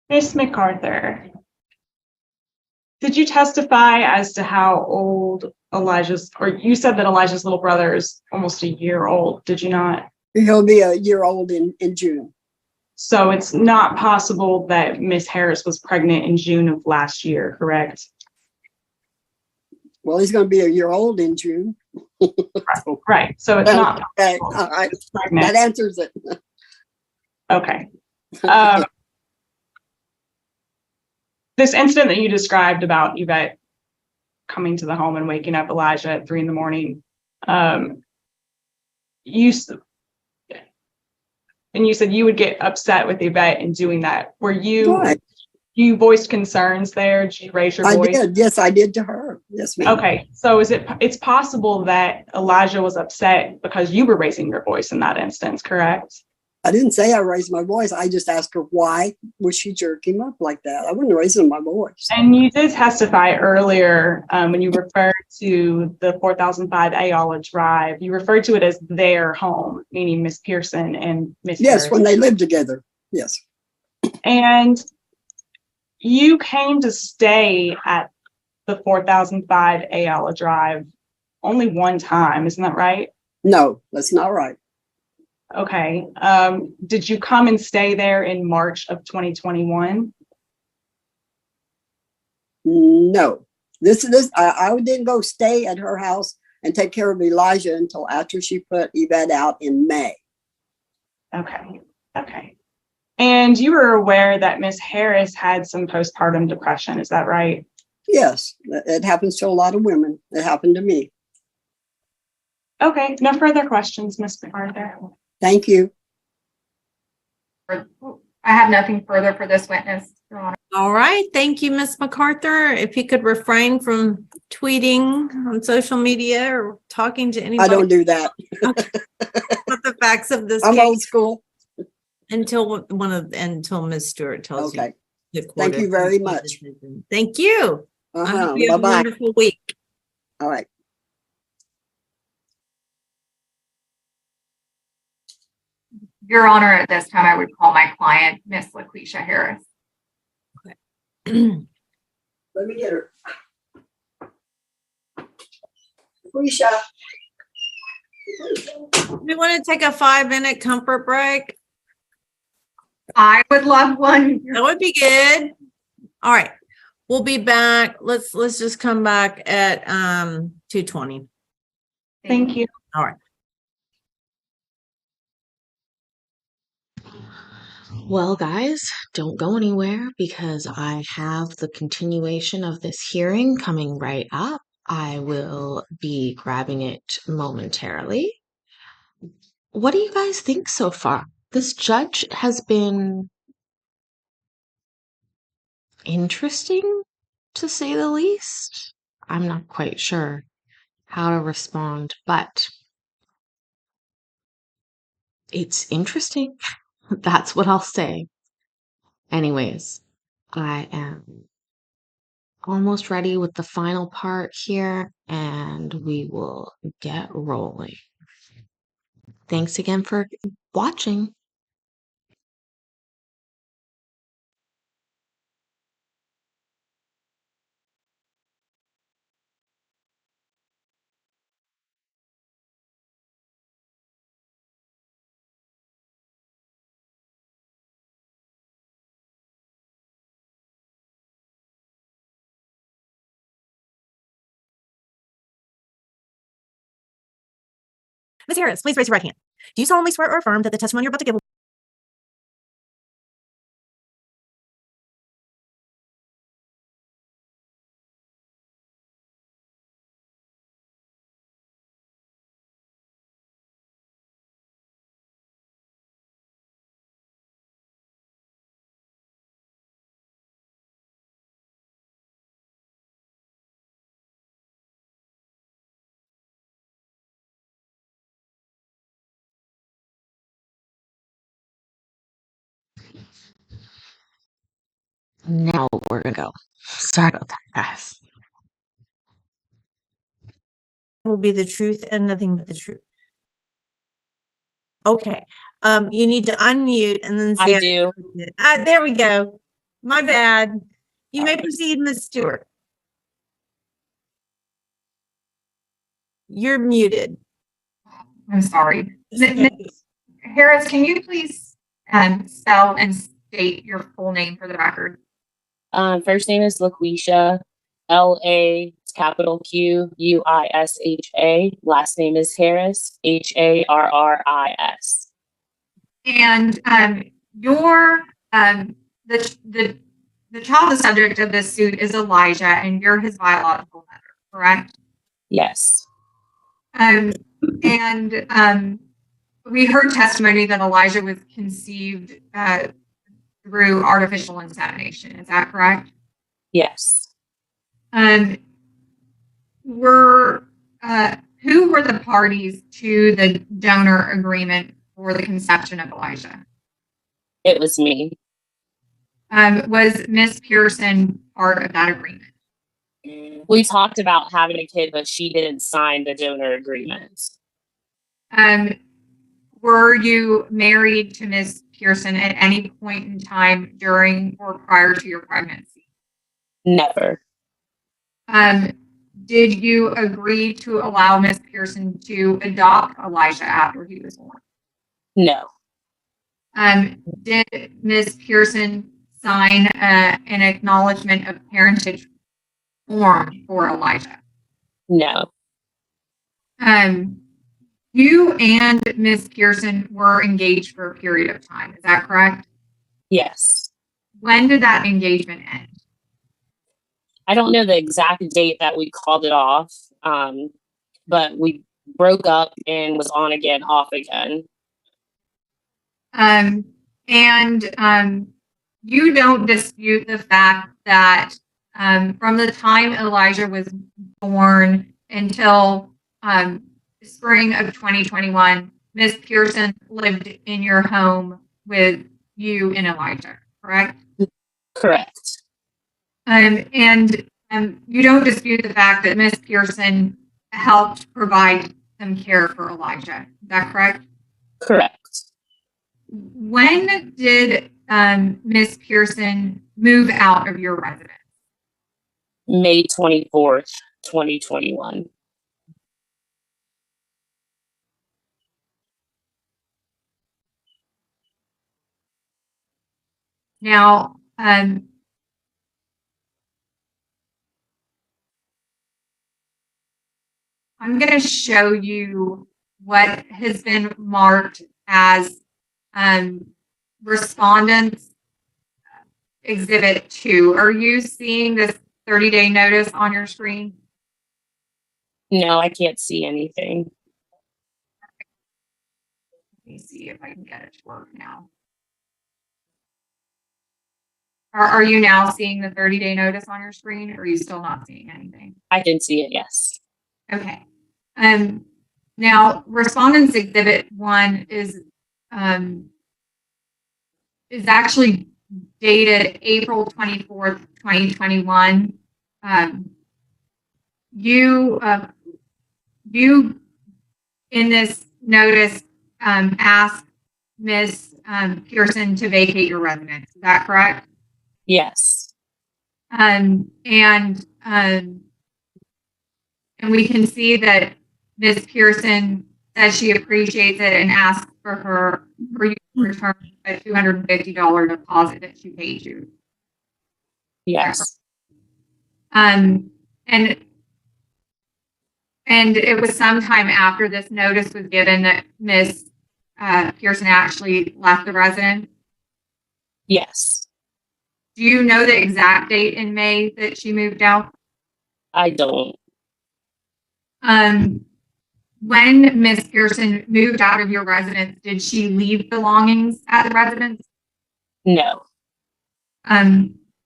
Miss MacArthur, did you testify as to how old Elijah's, or you said that Elijah's little brother is almost a year old, did you not? He'll be a year old in June. So it's not possible that Miss Harris was pregnant in June of last year, correct? Well, he's going to be a year old in June. Right. So it's not Okay. possible. All right. Pregnant. That answers it. Okay. This incident that you described about Yvette coming to the home and waking up Elijah at 3 a.m, you said you would get upset with Yvette in doing that. Were you? Right. You voiced concerns there? Did you raise your I voice? did. Yes, I did to her. Yes, ma'am. Okay, so it's possible that Elijah was upset because you were raising your voice in that instance, correct? I didn't say I raised my voice. I just asked her why would she jerk him up like that. I wouldn't raise my voice. And you did testify earlier when you referred to the 4005 Ayala Drive. You referred to it as their home, meaning Miss Pearson and Miss Yes, Harris. when they lived together. Yes. And you came to stay at the 4005 Ayala Drive only one time, isn't that right? No, that's not right. Okay. Did you come and stay there in March of 2021? No. I didn't go stay at her house and take care of Elijah until after she put Yvette out in May. Okay. Okay. And you were aware that Miss Harris had some postpartum depression, is that right? Yes, it happens to a lot of women. It happened to me. Okay. No further questions, Miss MacArthur. Thank you. I have nothing further for this witness, Your Honor. All right. Thank you, Ms. MacArthur. If you could refrain from tweeting on social media or talking to anybody. I don't do that. About the facts of this I'm case old school. until Ms. Stewart tells Okay. you. The court Thank you has very made a much. decision. Thank you. I hope you have a Bye-bye. wonderful week. All right. Your Honor, at this time, I would call my client, Miss LaQuisha Harris. Let me get her. Felicia. We want to take a 5-minute comfort break. I would love one. That would be good. All right. We'll be back. Let's just come back at 2:20. Thank you. All right. Well, guys, don't go anywhere because I have the continuation of this hearing coming right up. I will be grabbing it momentarily. What do you guys think so far? This judge has been interesting, to say the least. I'm not quite sure how to respond, but it's interesting. That's what I'll say. Anyways, I am almost ready with the final part here, and we will get rolling. Thanks again for watching. Ms. Harris, please raise your right hand. Do you solemnly swear or affirm that the testimony you're about to give will Now we're gonna go. Sorry about that, guys. be the truth and nothing but the truth? Okay. You need to unmute and then say I do. There we go. My bad. You may proceed, Ms. Stewart. You're muted. I'm sorry. Ms. Harris, can you please spell and state your full name for the record? First name is LaQuisha, L-A capital Q-U-I-S-H-A. Last name is Harris, Harris. And your the child, the subject of this suit is Elijah, and you're his biological mother, correct? Yes. And we heard testimony that Elijah was conceived through artificial insemination. Is that correct? Yes. Who were the parties to the donor agreement for the conception of Elijah? It was me. Was Miss Pearson part of that agreement? We talked about having a kid, but she didn't sign the donor agreement. Were you married to Miss Pearson at any point in time during or prior to your pregnancy? Never. Did you agree to allow Miss Pearson to adopt Elijah after he was born? No. Did Miss Pearson sign an acknowledgement of parentage form for Elijah? No. You and Miss Pearson were engaged for a period of time. Is that correct? Yes. When did that engagement end? I don't know the exact date that we called it off, but we broke up and was on again, off again. You don't dispute the fact that from the time Elijah was born until spring of 2021, Miss Pearson lived in your home with you and Elijah, correct? Correct. And you don't dispute the fact that Miss Pearson helped provide some care for Elijah. Is that correct? Correct. When did Miss Pearson move out of your residence? May 24th, 2021. Now, I'm going to show you what has been marked as Respondents Exhibit 2. Are you seeing this 30-day notice on your screen? No, I can't see anything. Let me see if I can get it to work now. Are you now seeing the 30-day notice on your screen, or are you still not seeing anything? I can see it, yes. Okay. Now, Respondents Exhibit 1 is actually dated April 24th, 2021. You in this notice asked Miss Pearson to vacate your residence. Is that correct? Yes. And we can see that Miss Pearson says she appreciates it and asks for you to return a $250 deposit that she paid you. Yes. And it was sometime after this notice was given that Miss Pearson actually left the residence? Yes, Do you know the exact date in May that she moved out? I don't. When Miss Pearson moved out of your residence, did she leave belongings at the residence? No.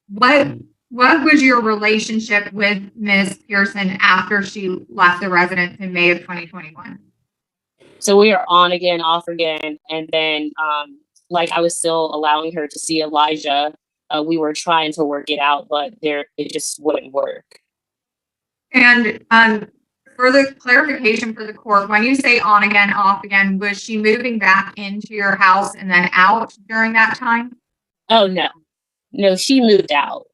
What was your relationship with Miss Pearson after she left the residence in May of 2021? So we are on again, off again, and then like I was still allowing her to see Elijah. We were trying to work it out, but it just wouldn't work. And for the clarification for the court, when you say on again, off again, was she moving back into your house and then out during that time? Oh no, she moved out.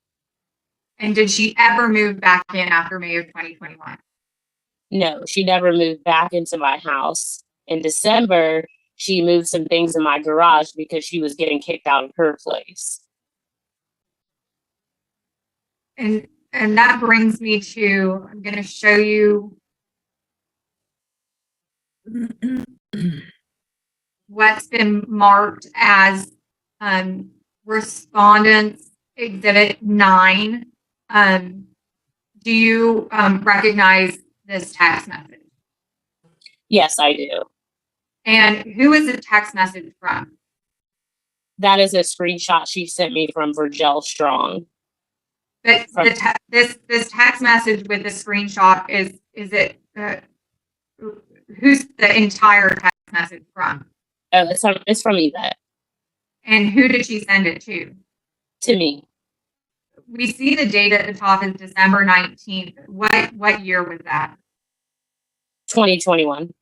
And did she ever move back in after May of 2021? No, she never moved back into my house. In December, she moved some things in my garage because she was getting kicked out of her place. And that brings me to, I'm going to show you what's been marked as Respondents Exhibit 9. Do you recognize this text message? Yes, I do. And who is the text message from? That is a screenshot she sent me from Virgil Strong. But this text message with the screenshot is it who's the entire text message from? Oh, it's from Yvette. And who did she send it to? To me. We see the date at the top is December 19th. What year was that? 2021.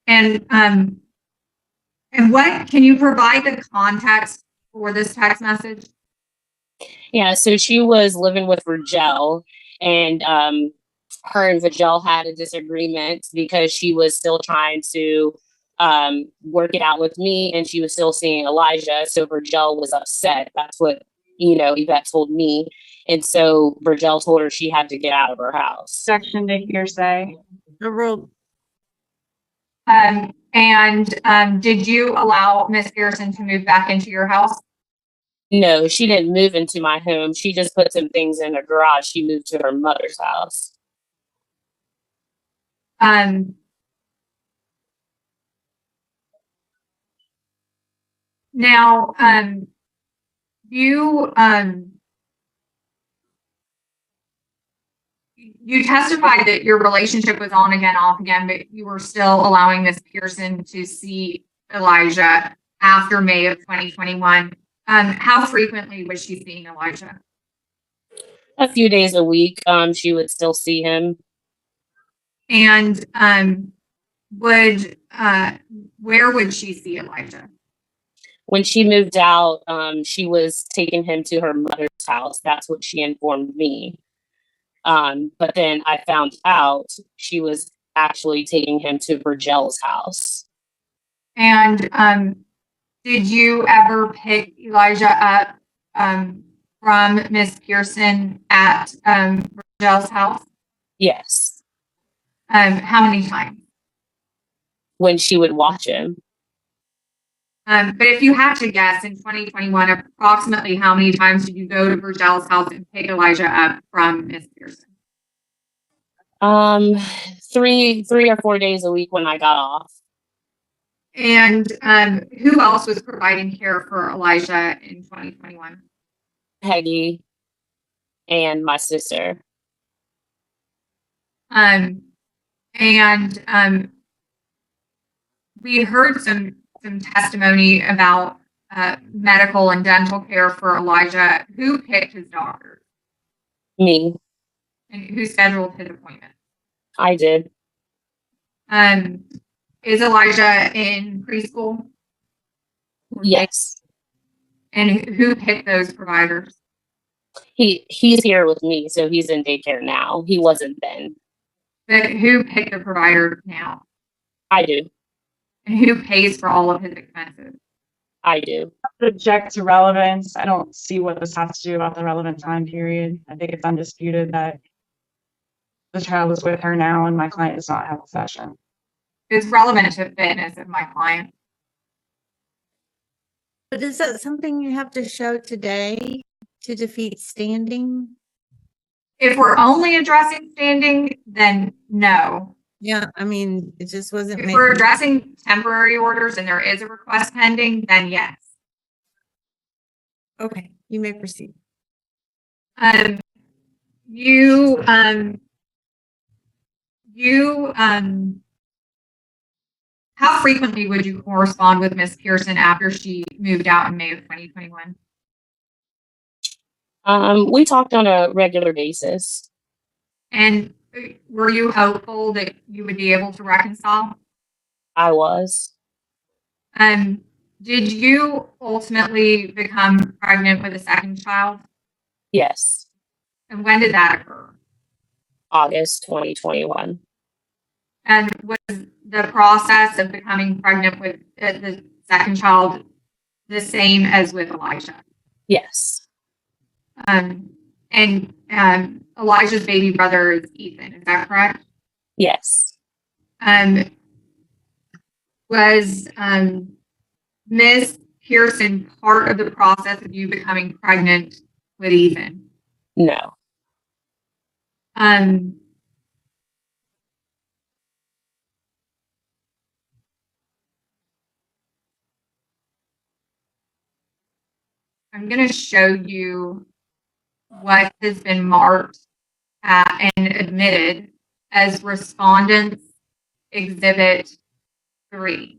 And what can you provide the context for this text message? Yeah, so she was living with Virgil, and her and Virgil had a disagreement because she was still trying to work it out with me, and she was still seeing Elijah. So Virgil was upset. That's what Yvette told me, and so Virgil told her she had to get out of her house. Section to hearsay. Did you allow Miss Pearson to move back into your house? No, she didn't move into my home. She just put some things in her garage. She moved to her mother's house. Now, you testified that your relationship was on again, off again, but you were still allowing Miss Pearson to see Elijah after May of 2021. How frequently was she seeing Elijah? A few days a week, she would still see him. And where would she see Elijah? When she moved out, she was taking him to her mother's house. That's what she informed me. But then I found out she was actually taking him to Virgil's house. And did you ever pick Elijah up from Miss Pearson at Virgil's house? Yes. How many times? When she would watch him. But if you had to guess, in 2021, approximately how many times did you go to Virgil's house and pick Elijah up from Miss Pearson? 3 or 4 days a week when I got off. And who else was providing care for Elijah in 2021? Peggy and my sister. We heard some testimony about medical and dental care for Elijah. Who picked his doctors? Me. And who scheduled his appointment? I did. Is Elijah in preschool? Yes. And who picked those providers? He's here with me, so he's in daycare now. He wasn't then. But who picked the provider now? I do. And who pays for all of his expenses? I do. Object to relevance. I don't see what this has to do about the relevant time period. I think it's undisputed that the child is with her now and my client does not have a session. It's relevant to fitness of my client. But is that something you have to show today to defeat standing? If we're only addressing standing, then no. Yeah, I mean, it just wasn't If made. we're addressing temporary orders and there is a request pending, then yes. Okay, you may proceed. Um, you, how frequently would you correspond with Miss Pearson after she moved out in May of 2021? We talked on a regular basis. And were you hopeful that you would be able to reconcile? I was. Did you ultimately become pregnant with a second child? Yes. And when did that occur? August 2021. And was the process of becoming pregnant with the second child the same as with Elijah? Yes. And Elijah's baby brother is Ethan, is that correct? Yes. Was Miss Pearson part of the process of you becoming pregnant with Ethan? No. I'm going to show you what has been marked and admitted as Respondents Exhibit 3.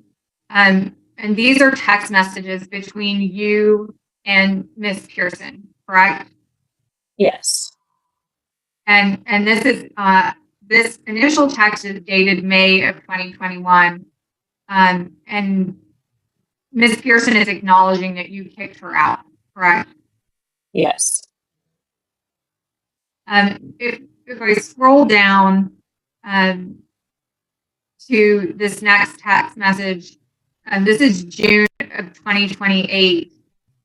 And these are text messages between you and Miss Pearson, correct? Yes. And this is this initial text is dated May of 2021. And Miss Pearson is acknowledging that you kicked her out, correct? Yes. If I scroll down to this next text message, this is June of 2028,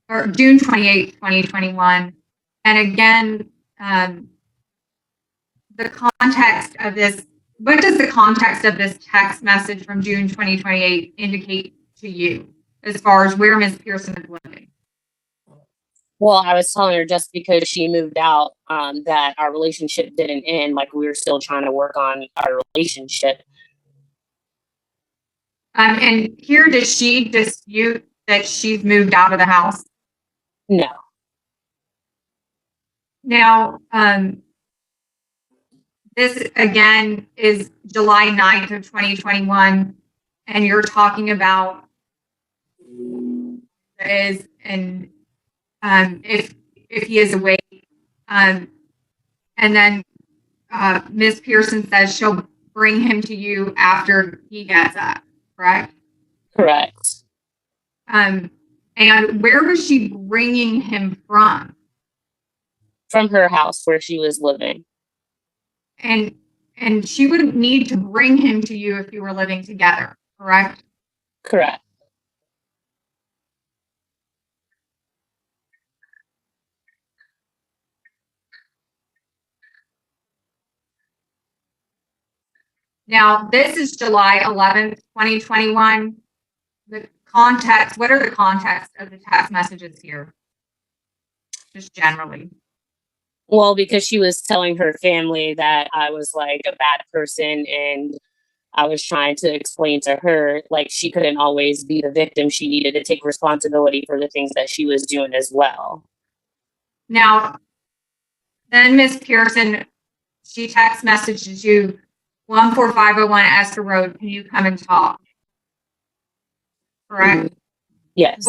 or June 28th, 2021. And again, the context of this, what does the context of this text message from June 2028 indicate to you as far as where Ms. Pearson is living? Well, I was telling her just because she moved out, that our relationship didn't end. Like, we were still trying to work on our relationship. And here, does she dispute that she's moved out of the house? No. Now, this again is July 9th of 2021, and you're talking about is and if he is awake, and then Ms. Pearson says she'll bring him to you after he gets up, correct? Correct. And where was she bringing him from? From her house where she was living. And she wouldn't need to bring him to you if you were living together, correct? Correct. Now, this is July 11th, 2021. The context, what are the context of the text messages here? Just generally. Well, because she was telling her family that I was like a bad person, and I was trying to explain to her, like, she couldn't always be the victim. She needed to take responsibility for the things that she was doing as well. Now, then Ms. Pearson, she text messages you 14501 Esther Road. Can you come and talk? Correct? Yes.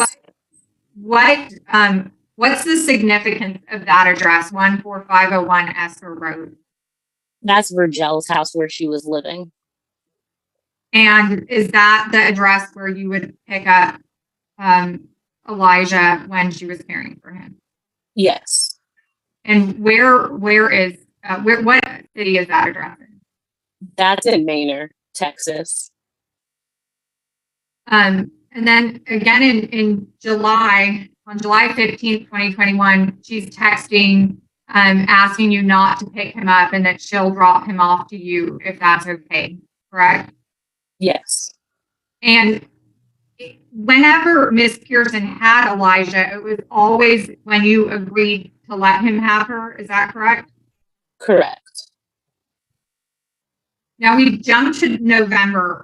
What's the significance of that address, 14501 Esther Road? That's Virgel's house where she was living. And is that the address where you would pick up Elijah when she was caring for him? Yes. And what city is that address in? That's in Manor, Texas. And then again in July, on July 15th, 2021, she's texting asking you not to pick him up and that she'll drop him off to you if that's okay, correct? Yes. And whenever Miss Pearson had Elijah, it was always when you agreed to let him have her. Is that correct? Correct. Now we jump to November.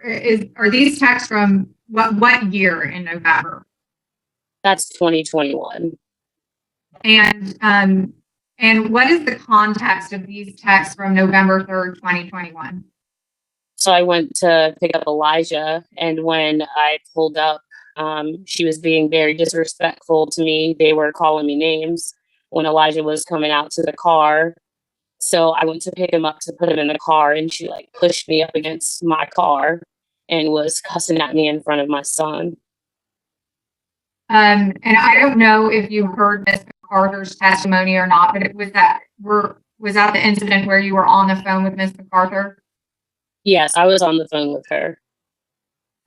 Are these texts from what year in November? That's 2021. And what is the context of these texts from November 3rd, 2021? So I went to pick up Elijah, and when I pulled up, she was being very disrespectful to me. They were calling me names when Elijah was coming out to the car. So I went to pick him up to put him in the car, and she like pushed me up against my car and was cussing at me in front of my son. And I don't know if you heard Miss MacArthur's testimony or not, but was that the incident where you were on the phone with Miss MacArthur? Yes, I was on the phone with her.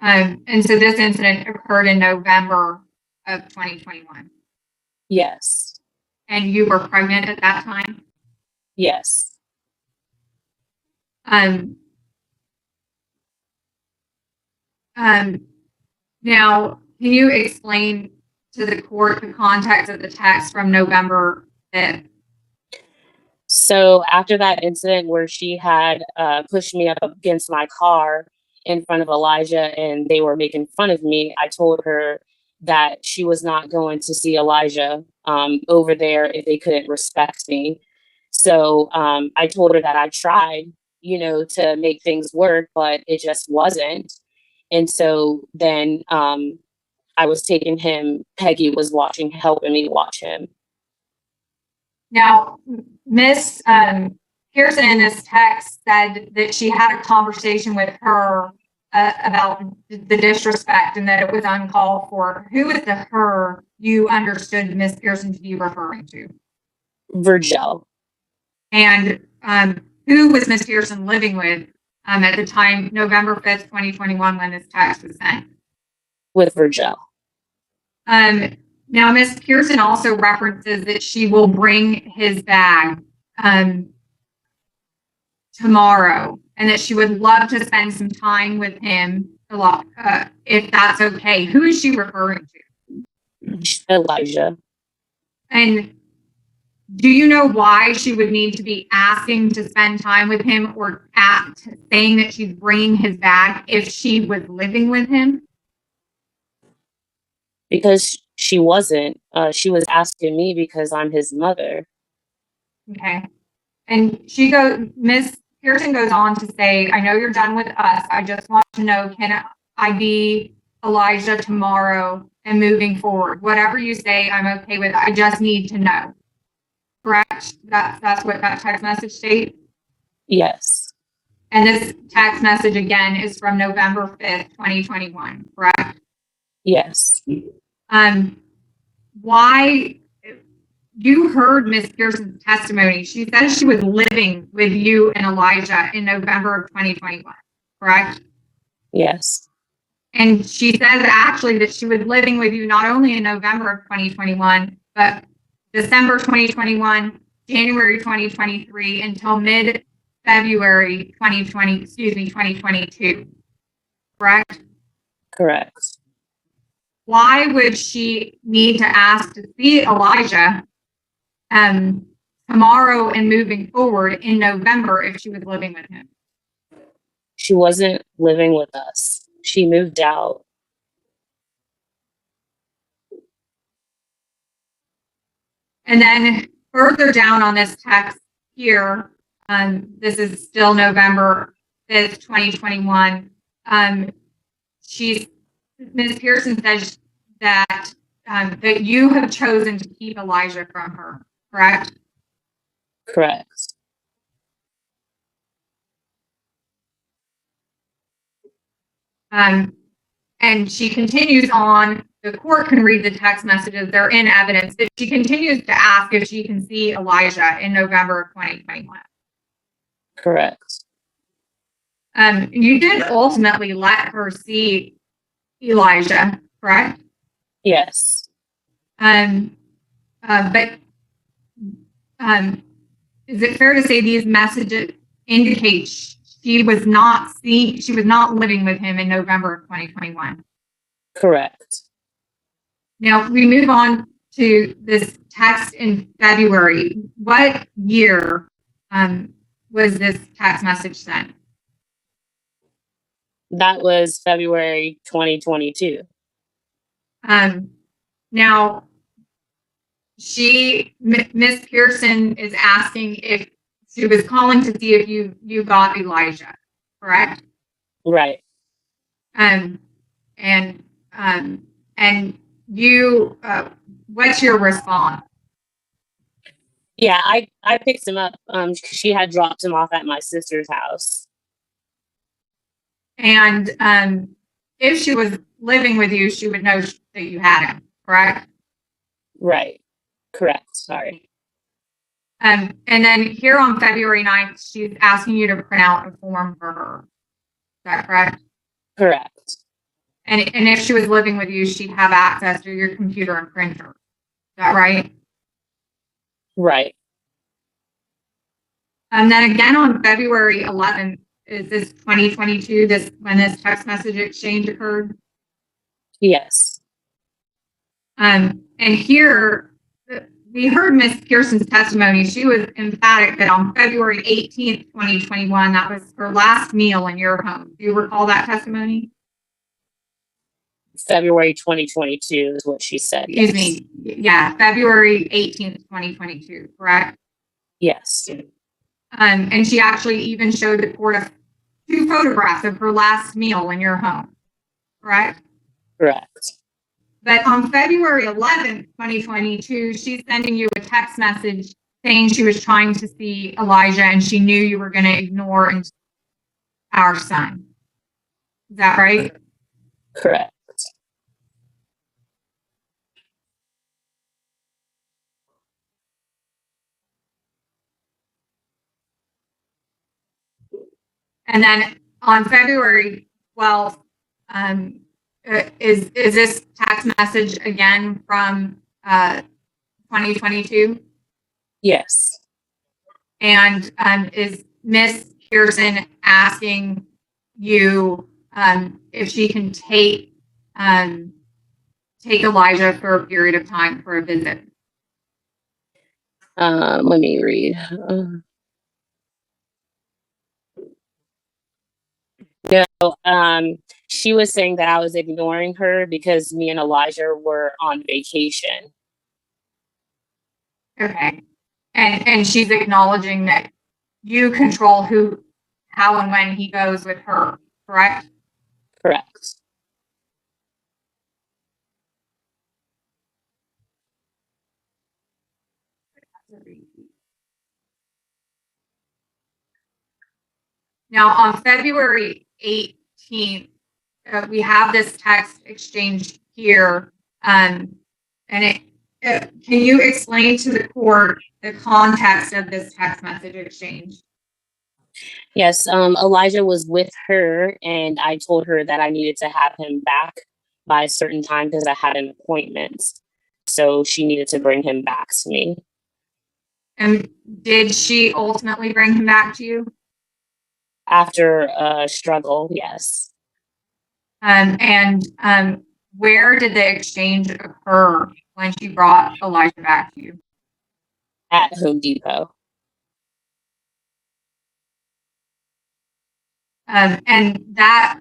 And so this incident occurred in November of 2021. Yes. And you were pregnant at that time? Yes. Now, can you explain to the court the context of the text from November 5th? So after that incident where she had pushed me up against my car in front of Elijah and they were making fun of me, I told her that she was not going to see Elijah over there if they couldn't respect me. So I told her that I tried, to make things work, but it just wasn't. And so then I was taking him, Peggy was helping me watch him. Now, Miss Pearson in this text said that she had a conversation with her about the disrespect and that it was uncalled for. Who is the her you understood Miss Pearson to be referring to? Virgil. And who was Miss Pearson living with at the time, November 5th, 2021, when this text was sent? With Virgil. Now, Miss Pearson also references that she will bring his bag tomorrow and that she would love to spend some time with him if that's okay. Who is she referring to? Elijah. And do you know why she would need to be asking to spend time with him or saying that she's bringing his bag if she was living with him? Because she wasn't. She was asking me because I'm his mother. Okay. And Miss Pearson goes on to say, I know you're done with us. I just want to know, can I be Elijah tomorrow and moving forward? Whatever you say, I'm okay with. I just need to know. Correct? That's what that text message states? Yes. And this text message again is from November 5th, 2021, correct? Yes. Why you heard Miss Pearson's testimony. She says she was living with you and Elijah in November of 2021, correct? Yes. And she says actually that she was living with you not only in November of 2021, but December 2021, January 2023, until mid-February 2022, correct? Correct. Why would she need to ask to see Elijah tomorrow and moving forward in November if she was living with him? She wasn't living with us. She moved out. And then further down on this text here, this is still November 5th, 2021. Ms. Pearson says that you have chosen to keep Elijah from her, correct? Correct. And she continues on. The court can read the text messages. They're in evidence. But she continues to ask if she can see Elijah in November of 2021. Correct. You did ultimately let her see Elijah, correct? Yes. But is it fair to say these messages indicate she was not living with him in November of 2021? Correct. Now we move on to this text in February. What year was this text message sent? That was February 2022. Now, Miss Pearson is asking if she was calling to see if you got Elijah, correct? Right. And you, what's your response? Yeah, I picked him up. She had dropped him off at my sister's house. And if she was living with you, she would know that you had him, correct? Right. Correct. Sorry. And then here on February 9th, she's asking you to print out a form for her. Is that correct? Correct. And if she was living with you, she'd have access to your computer and printer. Is that right? Right. And then again on February 11th, is this 2022, when this text message exchange occurred? Yes. And here, we heard Miss Pearson's testimony. She was emphatic that on February 18th, 2021, that was her last meal in your home. Do you recall that testimony? February 2022 is what she said. Excuse me. Yeah, February 18th, 2022, correct? Yes. And she actually even showed the court 2 photographs of her last meal in your home, correct? Correct. But on February 11th, 2022, she's sending you a text message saying she was trying to see Elijah and she knew you were going to ignore our son. Is that right? Correct. And then on February 12th, is this text message again from 2022? Yes. And is Miss Pearson asking you if she can take Elijah for a period of time for a visit? Let me read. No, she was saying that I was ignoring her because me and Elijah were on vacation. Okay. And she's acknowledging that you control how and when he goes with her, correct? Correct. Now, on February 18th, we have this text exchange here. And can you explain to the court the context of this text message exchange? Yes, Elijah was with her, and I told her that I needed to have him back by a certain time because I had an appointment. So she needed to bring him back to me. And did she ultimately bring him back to you? After a struggle, yes. And where did the exchange occur when she brought Elijah back to you? At Home Depot. And that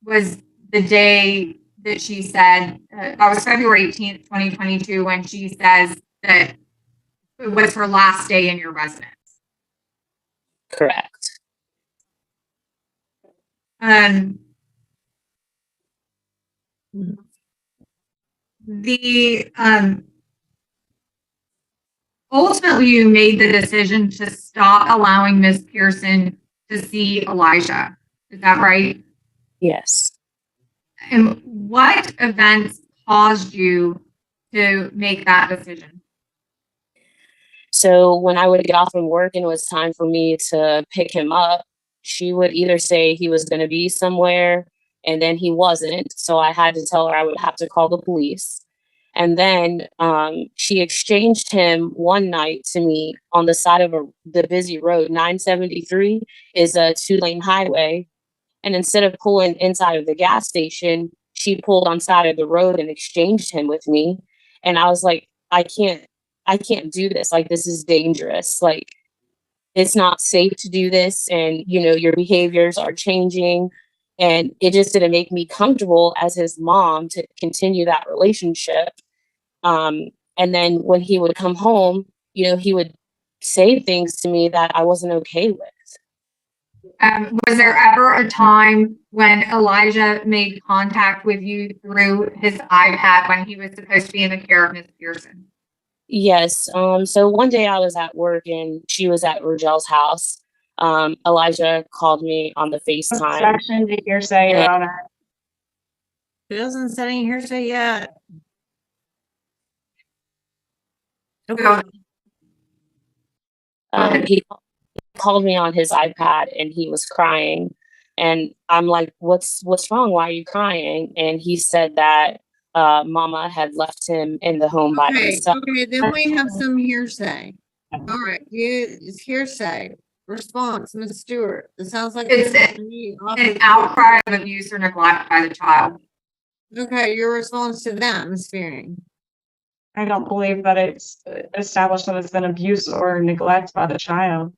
was the day that she said, that was February 18th, 2022, when she says that it was her last day in your residence. Correct. Ultimately, you made the decision to stop allowing Miss Pearson to see Elijah. Is that right? Yes. And what events caused you to make that decision? So when I would get off from work and it was time for me to pick him up, she would either say he was going to be somewhere and then he wasn't. So I had to tell her I would have to call the police. And then she exchanged him one night to me on the side of the busy road. 973 is a 2-lane highway. And instead of pulling inside of the gas station, she pulled on side of the road and exchanged him with me. And I was like, I can't do this. Like, this is dangerous. Like, it's not safe to do this. And, you know, your behaviors are changing. And it just didn't make me comfortable as his mom to continue that relationship. And then when he would come home, you know, he would say things to me that I wasn't okay with. Was there ever a time when Elijah made contact with you through his iPad when he was supposed to be in the care of Miss Pearson? Yes. So one day I was at work and she was at Rogel's house. Elijah called me on the FaceTime. Objection to hearsay, Your Honor. He doesn't say any hearsay yet. Okay. He called me on his iPad and he was crying. And I'm like, what's wrong? Why are you crying? And he said that Mama had left him in the home by himself. Okay, then we have some hearsay. All right, it's hearsay. Response, Ms. Stewart. It sounds like It's an outcry of abuse or neglect by the child. Okay, your response to that, Ms. Fearing. I don't believe that it's established that it's been abuse or neglect by the child.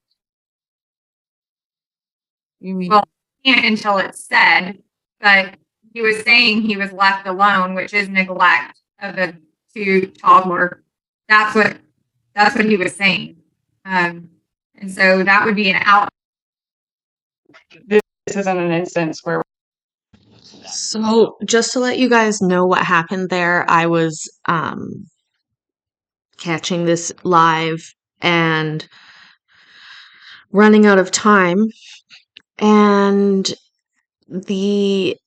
You mean? Well, can't until it's said, but he was saying he was left alone, which is neglect of a toddler. That's what he was saying. And so that would be an out. This isn't an instance where. So just to let you guys know what happened there, I was catching this live and running out of time, and the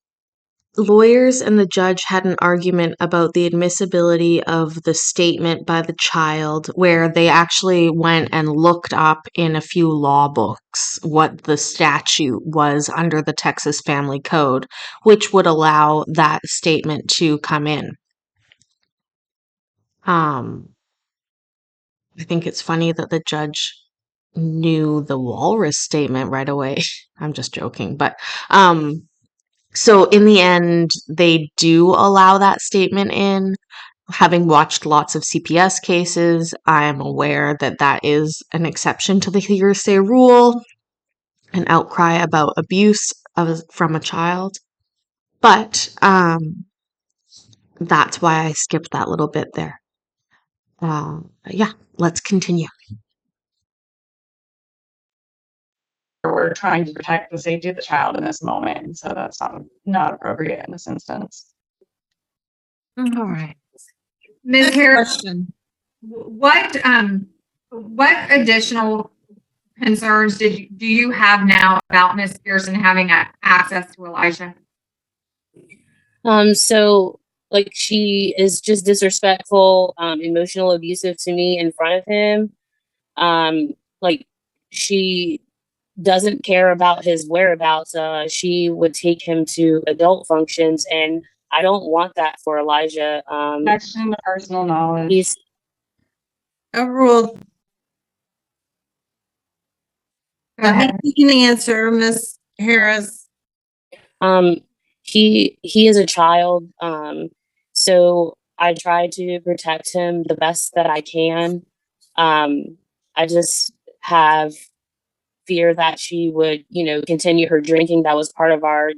lawyers and the judge had an argument about the admissibility of the statement by the child, where they actually went and looked up in a few law books what the statute was under the Texas Family Code, which would allow that statement to come in. I think it's funny that the judge knew the walrus statement right away. I'm just joking, but so in the end, they do allow that statement in. Having watched lots of CPS cases, I'm aware that that is an exception to the hearsay rule, an outcry about abuse from a child. But that's why I skipped that little bit there. Yeah, let's continue. We're trying to protect the safety of the child in this moment, so that's not appropriate in this instance. All right. Ms. Harris, Question. what additional concerns do you have now about Miss Pearson having access to Elijah? So like she is just disrespectful, emotional abusive to me in front of him. Like she doesn't care about his whereabouts. She would take him to adult functions, and I don't want that for Elijah. Connection to personal knowledge. He's Overruled. Go ahead. You can answer, Ms. Harris. he is a child. So I try to protect him the best that I can. I just have fear that she would, you know, continue her drinking. That was part of our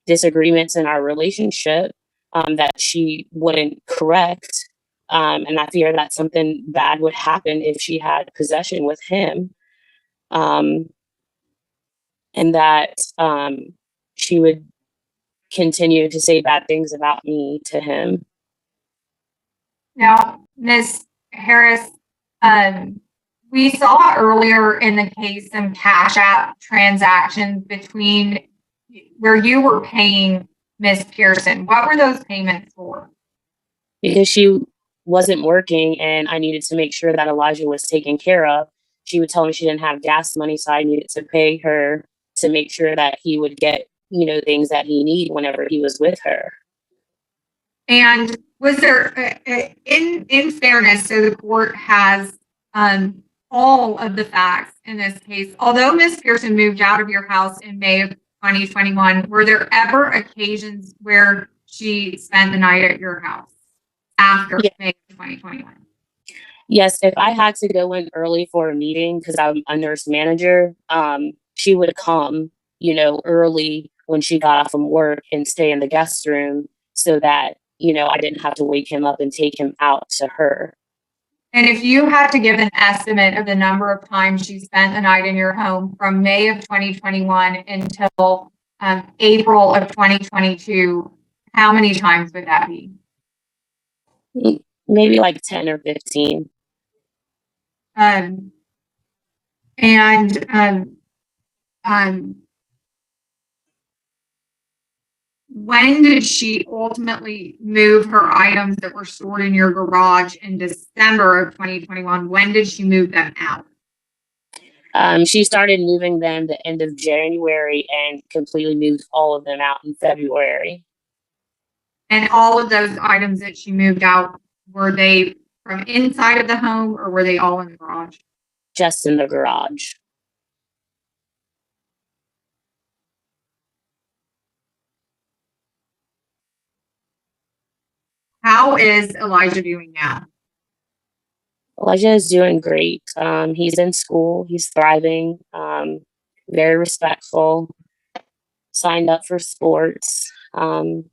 disagreements in our relationship, that she wouldn't correct. And I fear that something bad would happen if she had possession with him. And that she would continue to say bad things about me to him. Now, Ms. Harris, we saw earlier in the case some Cash App transactions between where you were paying Miss Pearson. What were those payments for? Because she wasn't working and I needed to make sure that Elijah was taken care of. She would tell me she didn't have gas money, so I needed to pay her to make sure that he would get, you know, things that he needed whenever he was with her. And was there, in fairness, so the court has all of the facts in this case, although Miss Pearson moved out of your house in May of 2021, were there ever occasions where she spent the night at your house after Yeah. May of 2021? Yes, if I had to go in early for a meeting because I'm a nurse manager, she would come, early when she got off from work and stay in the guest room so that, I didn't have to wake him up and take him out to her. And if you had to give an estimate of the number of times she spent the night in your home from May of 2021 until April of 2022, how many times would that be? Maybe like 10 or 15. Um, and when did she ultimately move her items that were stored in your garage in December of 2021? When did she move them out? She started moving them the end of January and completely moved all of them out in February. And all of those items that she moved out, were they from inside of the home or were they all in the garage? Just in the garage. How is Elijah doing now? Elijah is doing great. He's in school. He's thriving. Very respectful. Signed up for sports.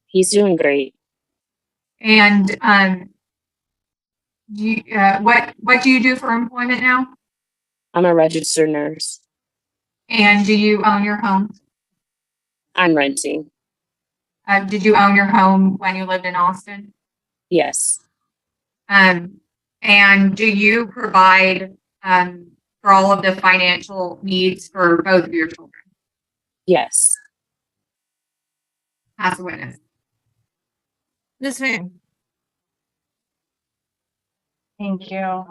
He's doing great. And what do you do for employment now? I'm a registered nurse. And do you own your home? I'm renting. Did you own your home when you lived in Austin? Yes. And do you provide for all of the financial needs for both of your children? Yes. As a witness. This man. Thank you.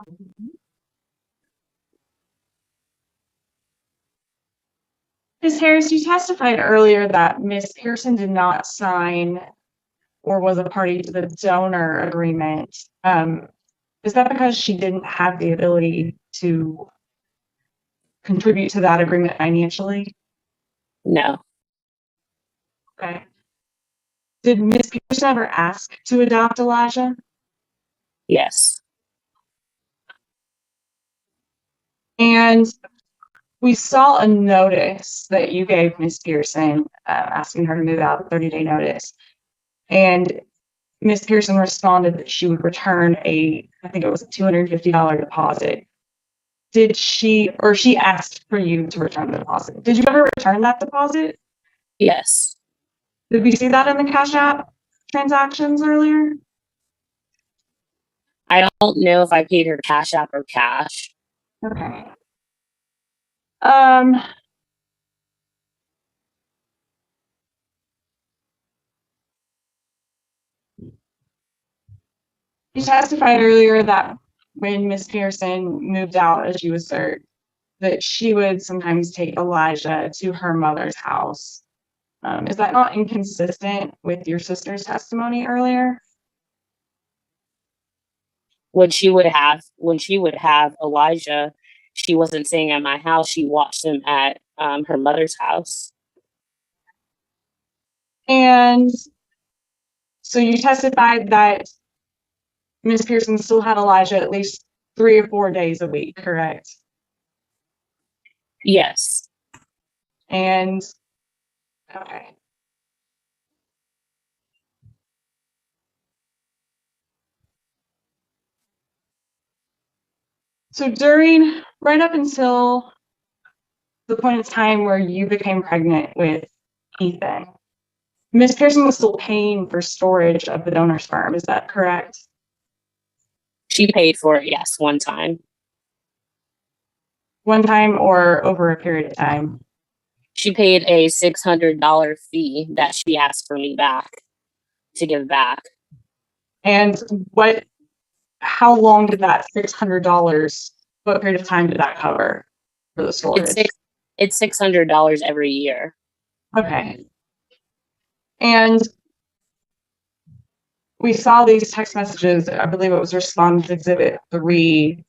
Ms. Harris, you testified earlier that Ms. Pearson did not sign or was a party to the donor agreement. Is that because she didn't have the ability to contribute to that agreement financially? No. Okay. Did Ms. Pearson ever ask to adopt Elijah? Yes. And we saw a notice that you gave Ms. Pearson asking her to move out, a 30-day notice. And Ms. Pearson responded that she would return I think it was a $250 deposit. Did she asked for you to return the deposit? Did you ever return that deposit? Yes. Did we see that in the Cash App transactions earlier? I don't know if I paid her Cash App or cash. Okay. You testified earlier that when Miss Pearson moved out, as you assert, that she would sometimes take Elijah to her mother's house. Is that not inconsistent with your sister's testimony earlier? When she would have Elijah, she wasn't staying at my house. She watched him at her mother's house. And so you testified that Miss Pearson still had Elijah at least 3 or 4 days a week, correct? Yes. And okay. So right up until the point of time where you became pregnant with Ethan, Miss Pearson was still paying for storage of the donor sperm. Is that correct? She paid for it, yes, one time. One time or over a period of time? She paid a $600 fee that she asked for me back to give back. And how long did that $600, what period of time did that cover for the storage? It's $600 every year. Okay. And we saw these text messages, I believe it was Respondent Exhibit 3,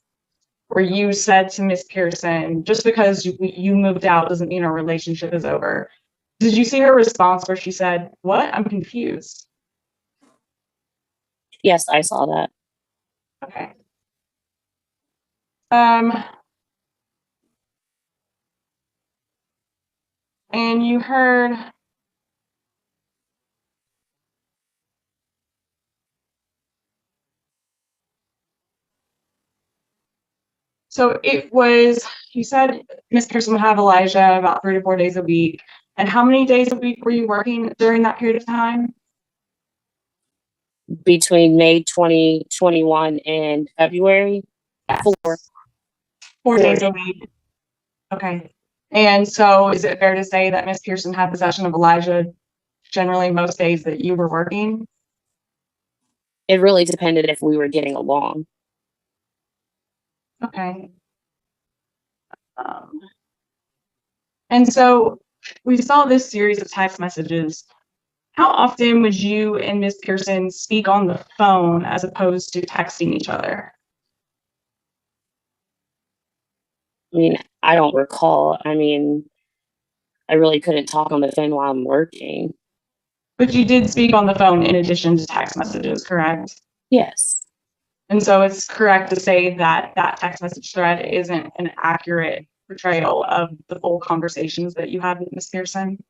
where you said to Miss Pearson, just because you moved out doesn't mean our relationship is over. Did you see her response where she said, "What? I'm confused." Yes, I saw that. Okay. And you heard so it was, you said Miss Pearson would have Elijah about 3 to 4 days a week. And how many days a week were you working during that period of time? Between May 2021 and February, Yes. 4. 4 days a week. Okay. And so is it fair to say that Miss Pearson had possession of Elijah generally most days that you were working? It really depended if we were getting along. Okay. And so we saw this series of text messages. How often would you and Miss Pearson speak on the phone as opposed to texting each other? I mean, I don't recall. I mean, I really couldn't talk on the phone while I'm working. But you did speak on the phone in addition to text messages, correct? Yes. And so it's correct to say that that text message thread isn't an accurate portrayal of the full conversations that you had with Miss Pearson.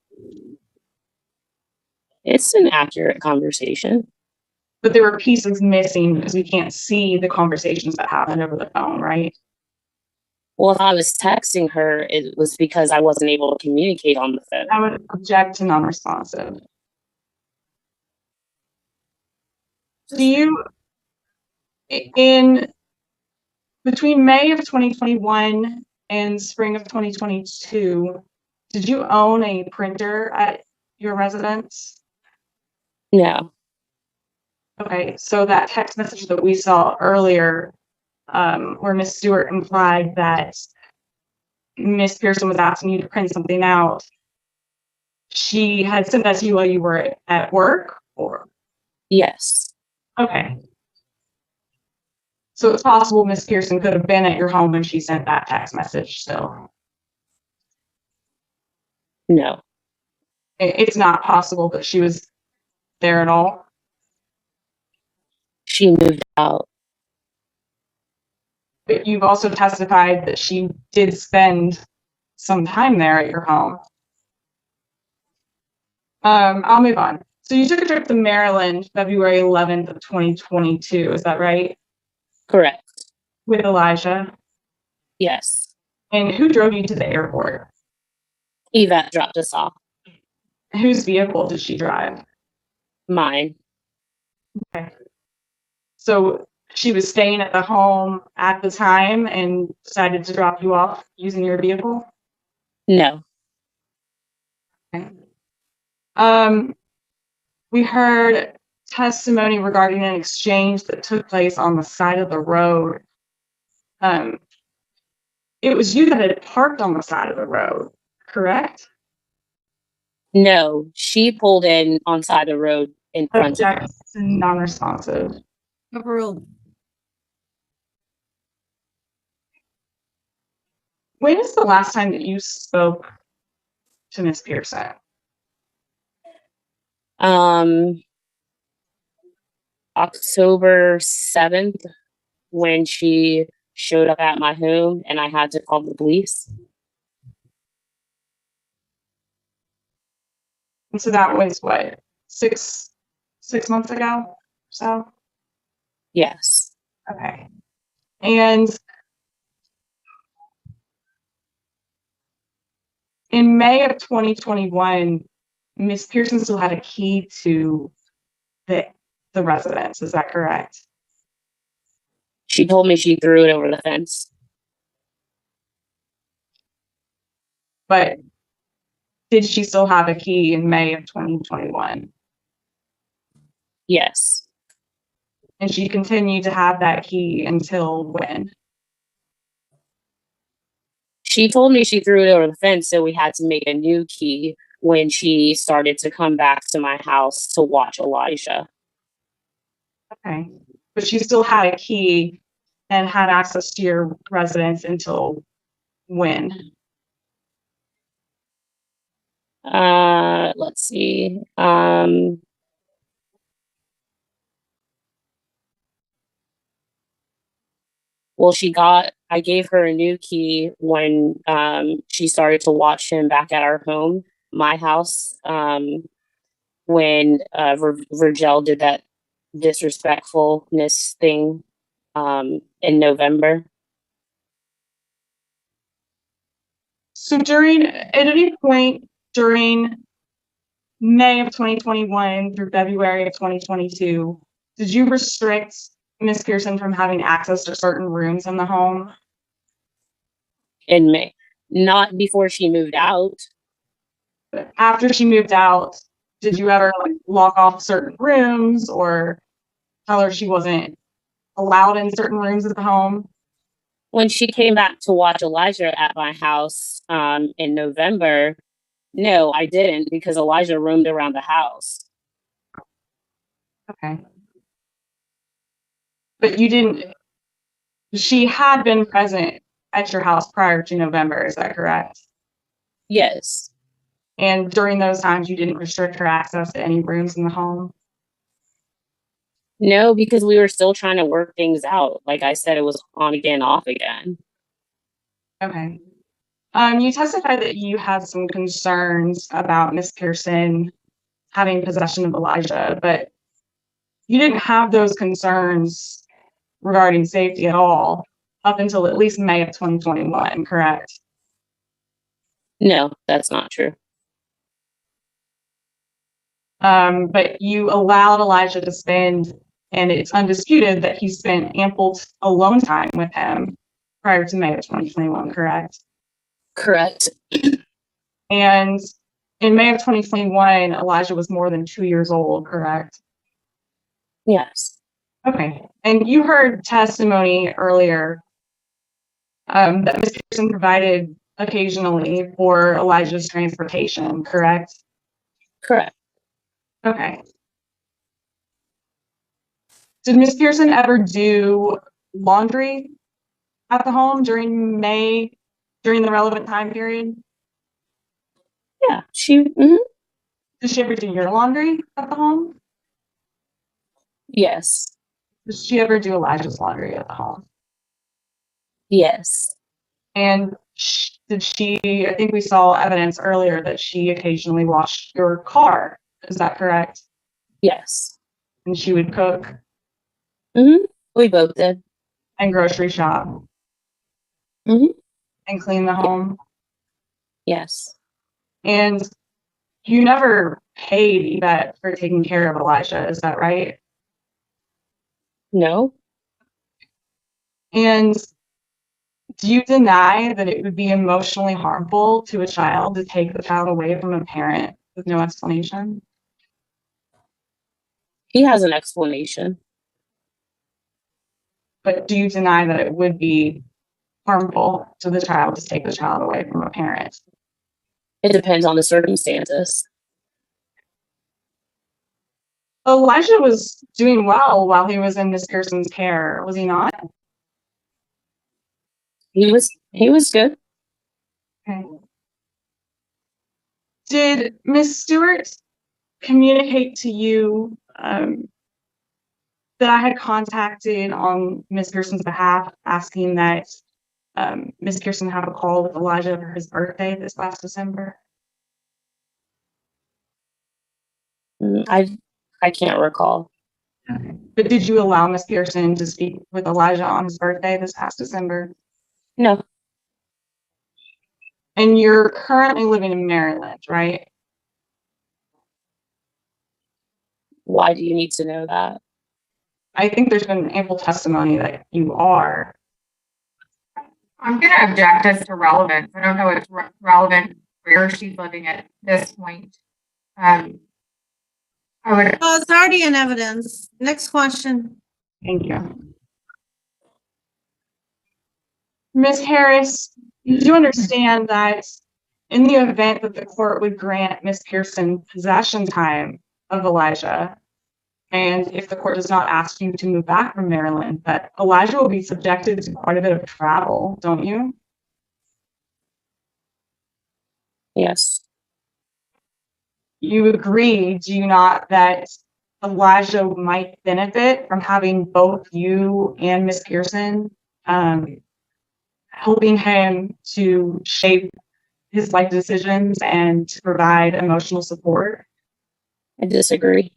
It's an accurate conversation. But there were pieces missing because we can't see the conversations that happened over the phone, right? Well, if I was texting her, it was because I wasn't able to communicate on the phone. I would object to non-responsive. Do you, in between May of 2021 and spring of 2022, did you own a printer at your residence? No. Okay, so that text message that we saw earlier, where Miss Stewart implied that Miss Pearson was asking you to print something out, she had sent that to you while you were at work, or? Yes. Okay. So it's possible Miss Pearson could have been at your home when she sent that text message still. No. It's not possible that she was there at all. She moved out. But you've also testified that she did spend some time there at your home. I'll move on. So you took a trip to Maryland February 11th of 2022, is that right? Correct. With Elijah? Yes. And who drove you to the airport? Yvette dropped us off. Whose vehicle did she drive? Mine. Okay. So she was staying at the home at the time and decided to drop you off using your vehicle? No. Okay. We heard testimony regarding an exchange that took place on the side of the road. It was you that had parked on the side of the road, correct? No. She pulled in on side of the road in front of me. Non-responsive. Overruled. When is the last time that you spoke to Miss Pearson? October 7th, when she showed up at my home and I had to call the police. And so that was what, six months ago? So? Yes. Okay. And in May of 2021, Miss Pearson still had a key to the residence, is that correct? She told me she threw it over the fence. But did she still have a key in May of 2021? Yes. And she continued to have that key until when? She told me she threw it over the fence, so we had to make a new key when she started to come back to my house to watch Elijah. Okay. But she still had a key and had access to your residence until when? Let's see. Well, I gave her a new key when she started to watch him back at our home, my house, when Virgil did that disrespectfulness thing in November. So at any point during May of 2021 through February of 2022, did you restrict Miss Pearson from having access to certain rooms in the home? In May. Not before she moved out. But after she moved out, did you ever like lock off certain rooms or tell her she wasn't allowed in certain rooms of the home? When she came back to watch Elijah at my house in November, no, I didn't, because Elijah roamed around the house. Okay. But you didn't, she had been present at your house prior to November, is that correct? Yes. And during those times, you didn't restrict her access to any rooms in the home? No, because we were still trying to work things out. Like I said, it was on again, off again. Okay. You testified that you had some concerns about Miss Pearson having possession of Elijah, but you didn't have those concerns regarding safety at all up until at least May of 2021, correct? No, that's not true. But you allowed Elijah to spend, and it's undisputed that he spent ample alone time with him prior to May of 2021, correct? Correct. And in May of 2021, Elijah was more than 2 years old, correct? Yes. Okay. And you heard testimony earlier that Ms. Pearson provided occasionally for Elijah's transportation, correct? Correct. Okay. Did Ms. Pearson ever do laundry at the home during the relevant time period? Yeah. Did she ever do your laundry at the home? Yes. Did she ever do Elijah's laundry at the home? Yes. And I think we saw evidence earlier that she occasionally washed your car. Is that correct? Yes. And she would cook We both did. and grocery shop and clean the home. Yes. And you never paid Yvette for taking care of Elijah. Is that right? No. And do you deny that it would be emotionally harmful to a child to take the child away from a parent with no explanation? He has an explanation. But do you deny that it would be harmful to the child to take the child away from a parent? It depends on the circumstances. Elijah was doing well while he was in Miss Pearson's care, was he not? He was good. Okay. Did Miss Stewart communicate to you that I had contacted on Miss Pearson's behalf, asking that Miss Pearson have a call with Elijah for his birthday this last December? I can't recall. Okay. But did you allow Miss Pearson to speak with Elijah on his birthday this past December? No. And you're currently living in Maryland, right? Why do you need to know that? I think there's been ample testimony that you are. I'm going to object as to relevance. I don't know if it's relevant where she's living at this point. I would. Well, it's already in evidence. Next question. Thank you. Ms. Harris, you do understand that in the event that the court would grant Ms. Pearson possession time of Elijah, and if the court does not ask you to move back from Maryland, that Elijah will be subjected to quite a bit of travel, don't you? Yes. you agree, do you not, that Elijah might benefit from having both you and Miss Pearson helping him to shape his life decisions and to provide emotional support? I disagree.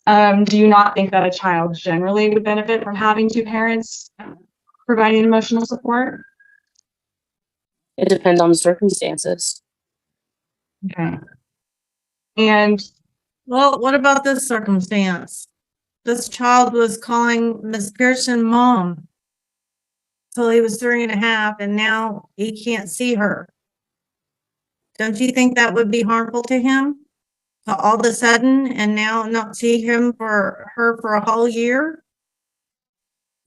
Do you not think that a child generally would benefit from having two parents providing emotional support? It depends on the circumstances. Okay. And Well, what about this circumstance? This child was calling Miss Pearson mom till he was 3.5, and now he can't see her. Don't you think that would be harmful to him? To all of a sudden, and now not see her for a whole year?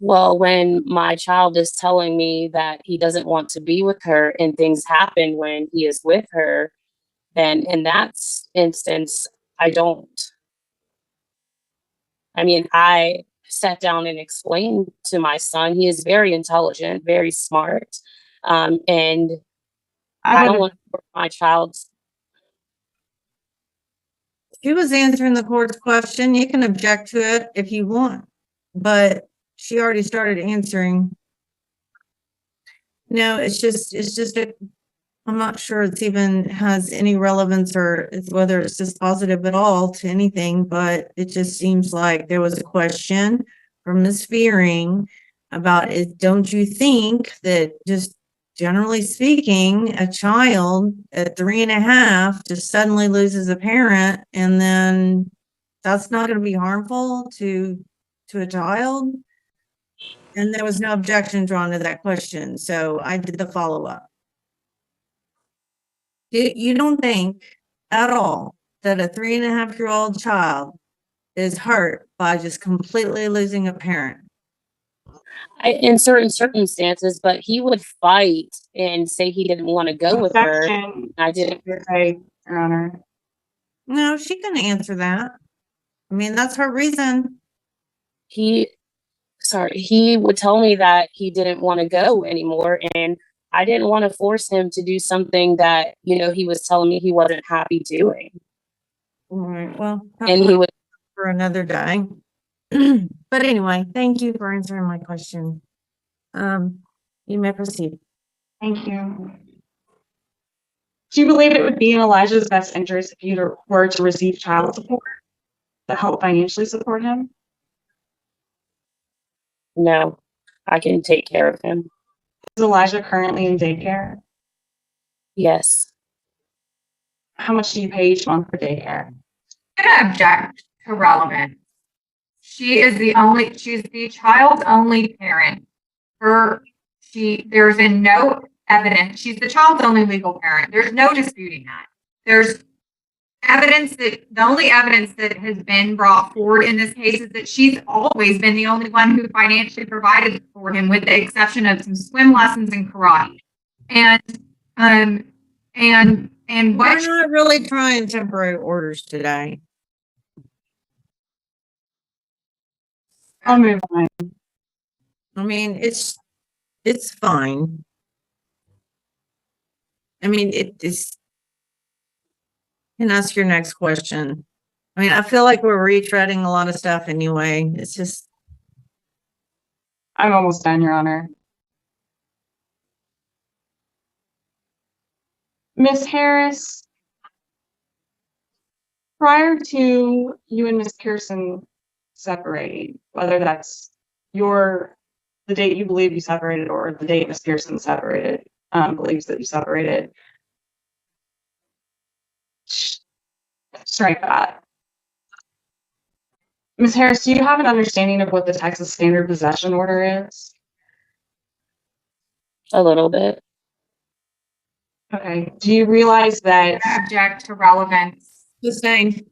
Well, when my child is telling me that he doesn't want to be with her and things happen when he is with her, then in that instance, I don't. I mean, I sat down and explained to my son, he is very intelligent, very smart. And I don't want to force my child's. She was answering the court's question. You can object to it if you want, but she already started answering. No, it's just I'm not sure it's even has any relevance or whether it's just positive at all to anything, but it just seems like there was a question from Ms. Fearing about it. Don't you think that just generally speaking, a child at 3.5 just suddenly loses a parent, and then that's not going to be harmful to a child? And there was no objection drawn to that question, so I did the follow-up. You don't think at all that a 3.5-year-old child is hurt by just completely losing a parent? In certain circumstances, but he would fight and say he didn't want to go with her. I didn't. Your Honor. No, she can answer that. I mean, that's her reason. He would tell me that he didn't want to go anymore, and I didn't want to force him to do something that, he was telling me he wasn't happy doing. All right, well, And he would for another day. But anyway, thank you for answering my question. You may proceed. Thank you. Do you believe it would be in Elijah's best interest if you were to receive child support to help financially support him? No, I can take care of him. Is Elijah currently in daycare? Yes. How much do you pay each month for daycare? I'm gonna object to relevance. She's the child's only parent. There's been no evidence. She's the child's only legal parent. There's no disputing that. There's the only evidence that has been brought forward in this case is that she's always been the only one who financially provided for him, with the exception of some swim lessons and karate. And we're not really trying temporary orders today. I'll move on. I mean, it's fine. I mean, it is. You can ask your next question. I mean, I feel like we're retreading a lot of stuff anyway. It's just. I'm almost done, Your Honor. Ms. Harris, prior to you and Ms. Pearson separating, whether that's the date you believe you separated or the date Ms. Pearson separated, believes that you separated, strike that. Ms. Harris, do you have an understanding of what the Texas Standard Possession Order is? A little bit. Okay. Do you realize that? Object to relevance. Sustained.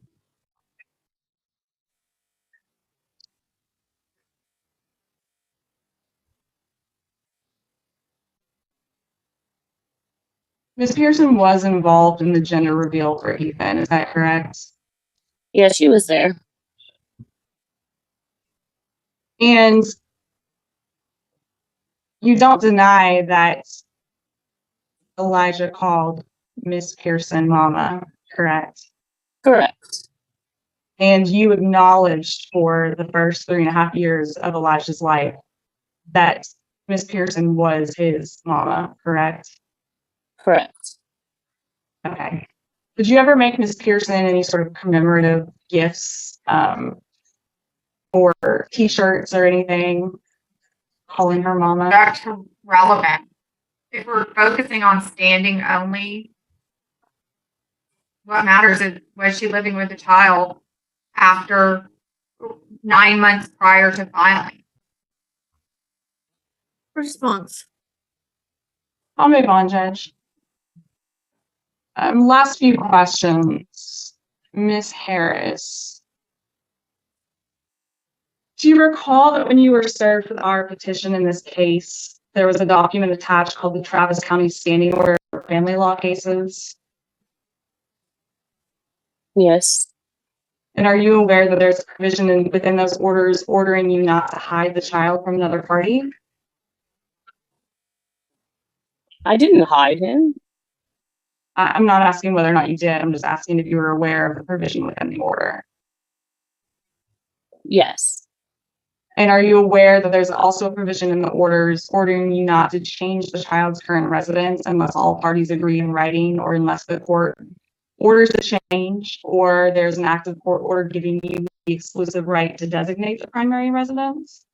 Ms. Pearson was involved in the gender reveal for Ethan, is that correct? Yeah, she was there. And you don't deny that Elijah called Miss Pearson mama, correct? Correct. And you acknowledged for the first 3.5 years of Elijah's life that Miss Pearson was his mama, correct? Correct. Okay. Did you ever make Miss Pearson any sort of commemorative gifts, or t-shirts or anything calling her mama? That's relevant. If we're focusing on standing only, what matters is, was she living with a child after 9 months prior to filing? Response. I'll move on, Judge. Last few questions. Miss Harris, do you recall that when you were served with our petition in this case, there was a document attached called the Travis County Standing Order for Family Law Cases? Yes. And are you aware that there's a provision within those orders ordering you not to hide the child from another party? I didn't hide him. I'm not asking whether or not you did. I'm just asking if you were aware of the provision within the order. Yes. And are you aware that there's also a provision in the orders ordering you not to change the child's current residence unless all parties agree in writing, or unless the court orders a change, or there's an active court order giving you the exclusive right to designate the primary residence?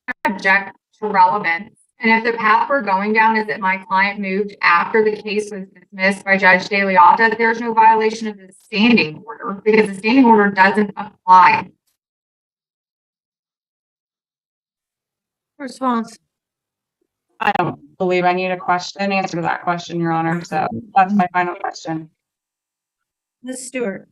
I object to relevance. And if the path we're going down is that my client moved after the case was dismissed by Judge De Liotta, there's no violation of the standing order, because the standing order doesn't apply. Response. I don't believe I need an answer to that question, Your Honor. So that's my final question. Ms. Stewart.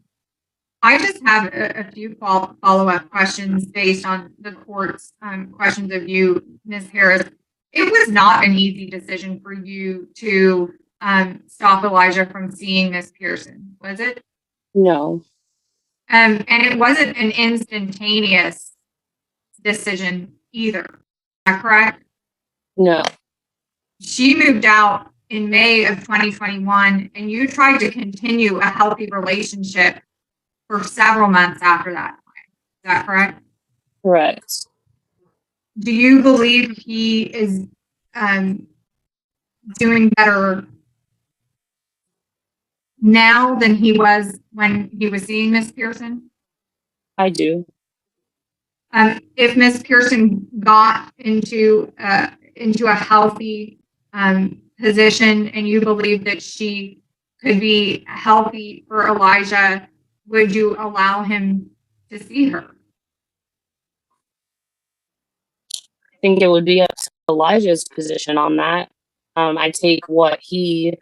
I just have a few follow-up questions based on the court's questions of you, Ms. Harris. It was not an easy decision for you to stop Elijah from seeing Miss Pearson, was it? No. And it wasn't an instantaneous decision either. Is that correct? No. She moved out in May of 2021, and you tried to continue a healthy relationship for several months after that. Is that correct? Correct. Do you believe he is doing better now than he was when he was seeing Miss Pearson? I do. If Miss Pearson got into a healthy position, and you believe that she could be healthy for Elijah, would you allow him to see her? I think it would be up to Elijah's position on that. I take what he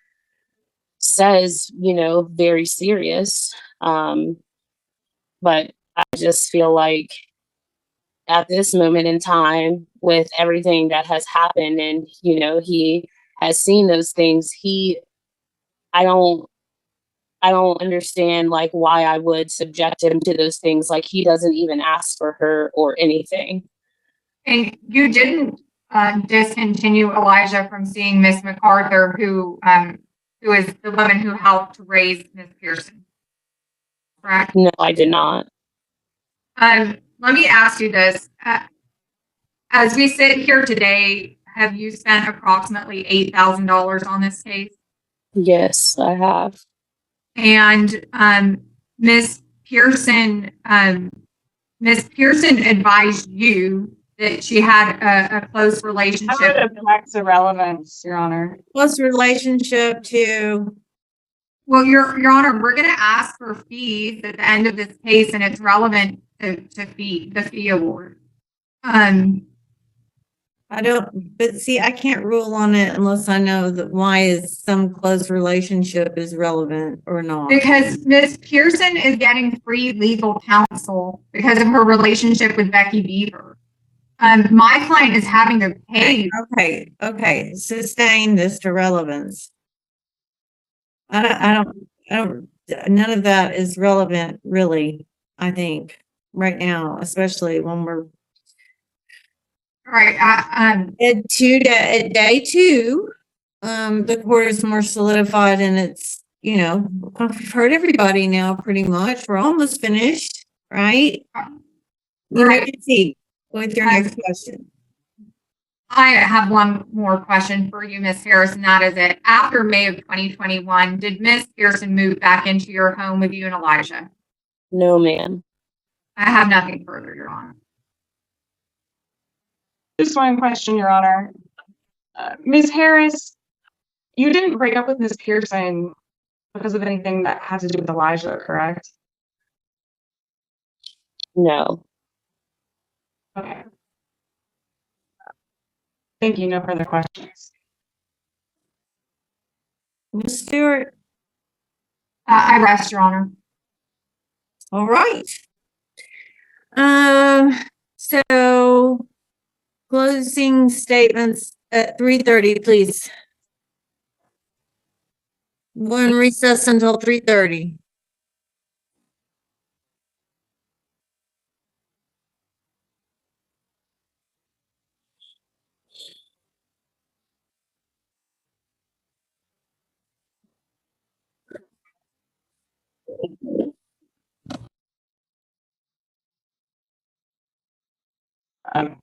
says, very serious. But I just feel like at this moment in time, with everything that has happened, and he has seen those things, I don't understand like why I would subject him to those things. Like, he doesn't even ask for her or anything. And you didn't discontinue Elijah from seeing Miss MacArthur, who is the woman who helped raise Miss Pearson, correct? No, I did not. Let me ask you this. As we sit here today, have you spent approximately $8,000 on this case? Yes, I have. And Miss Pearson advised you that she had a close I relationship. would object to relevance, Your Honor. Close relationship to. Well, Your Honor, we're going to ask for fees at the end of this case, and it's relevant to the fee award. I don't, but see, I can't rule on it unless I know that why is some close relationship is relevant or not. Because Miss Pearson is getting free legal counsel because of her relationship with Becky Beaver. My client is having to pay. Okay. Sustain this to relevance. I don't, none of that is relevant really, I think, right now, especially when we're All right. at day two, the court is more solidified in its you know, I've heard everybody now pretty much. We're almost finished, right? You may proceed with your next question. I have one more question for you, Ms. Harris, and that is it. After May of 2021, did Ms. Pearson move back into your home with you and Elijah? No, ma'am. I have nothing further, Your Honor. Just one question, Your Honor. Ms. Harris, you didn't break up with Ms. Pearson because of anything that had to do with Elijah, correct? No. Okay. Thank you. No further questions. Ms. Stewart, I rest, Your Honor. all right. So closing statements at 3:30, please. We're in recess until 3:30.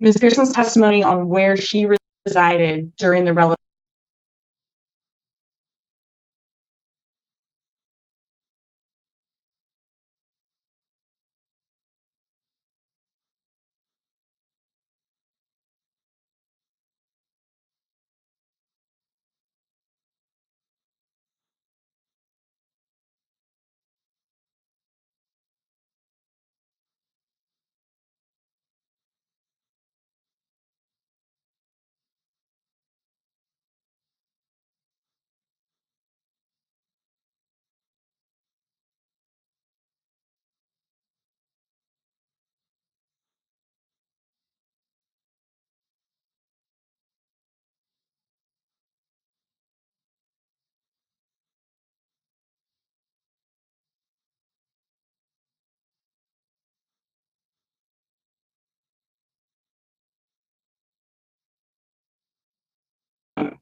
Ms. Pearson's testimony on where she resided during the relevant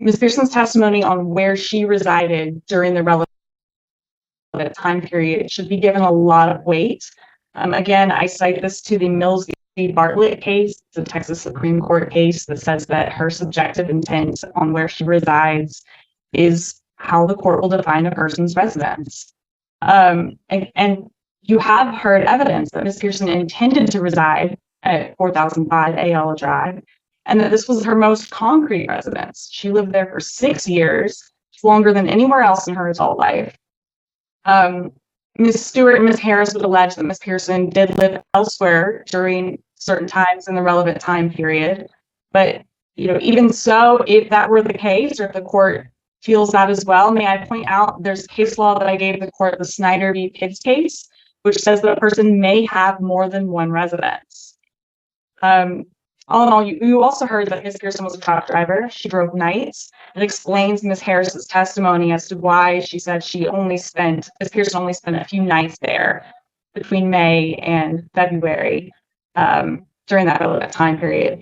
Ms. Pearson's testimony on where she resided during the relevant time period should be given a lot of weight. Again, I cite this to the Mills v. Bartlett case, the Texas Supreme Court case that says that her subjective intent on where she resides is how the court will define a person's residence. And you have heard evidence that Ms. Pearson intended to reside at 4005 AL Drive, and that this was her most concrete residence. She lived there for 6 years, longer than anywhere else in her adult life. Ms. Stewart and Ms. Harris would allege that Ms. Pearson did live elsewhere during certain times in the relevant time period. But, even so, if that were the case, or if the court feels that as well, may I point out there's case law that I gave the court, the Snyder v. Pitts case, which says that a person may have more than one residence. All in all, you also heard that Ms. Pearson was a truck driver. She drove nights. It explains Ms. Harris's testimony as to why she said Ms. Pearson only spent a few nights there between May and February during that relevant time period.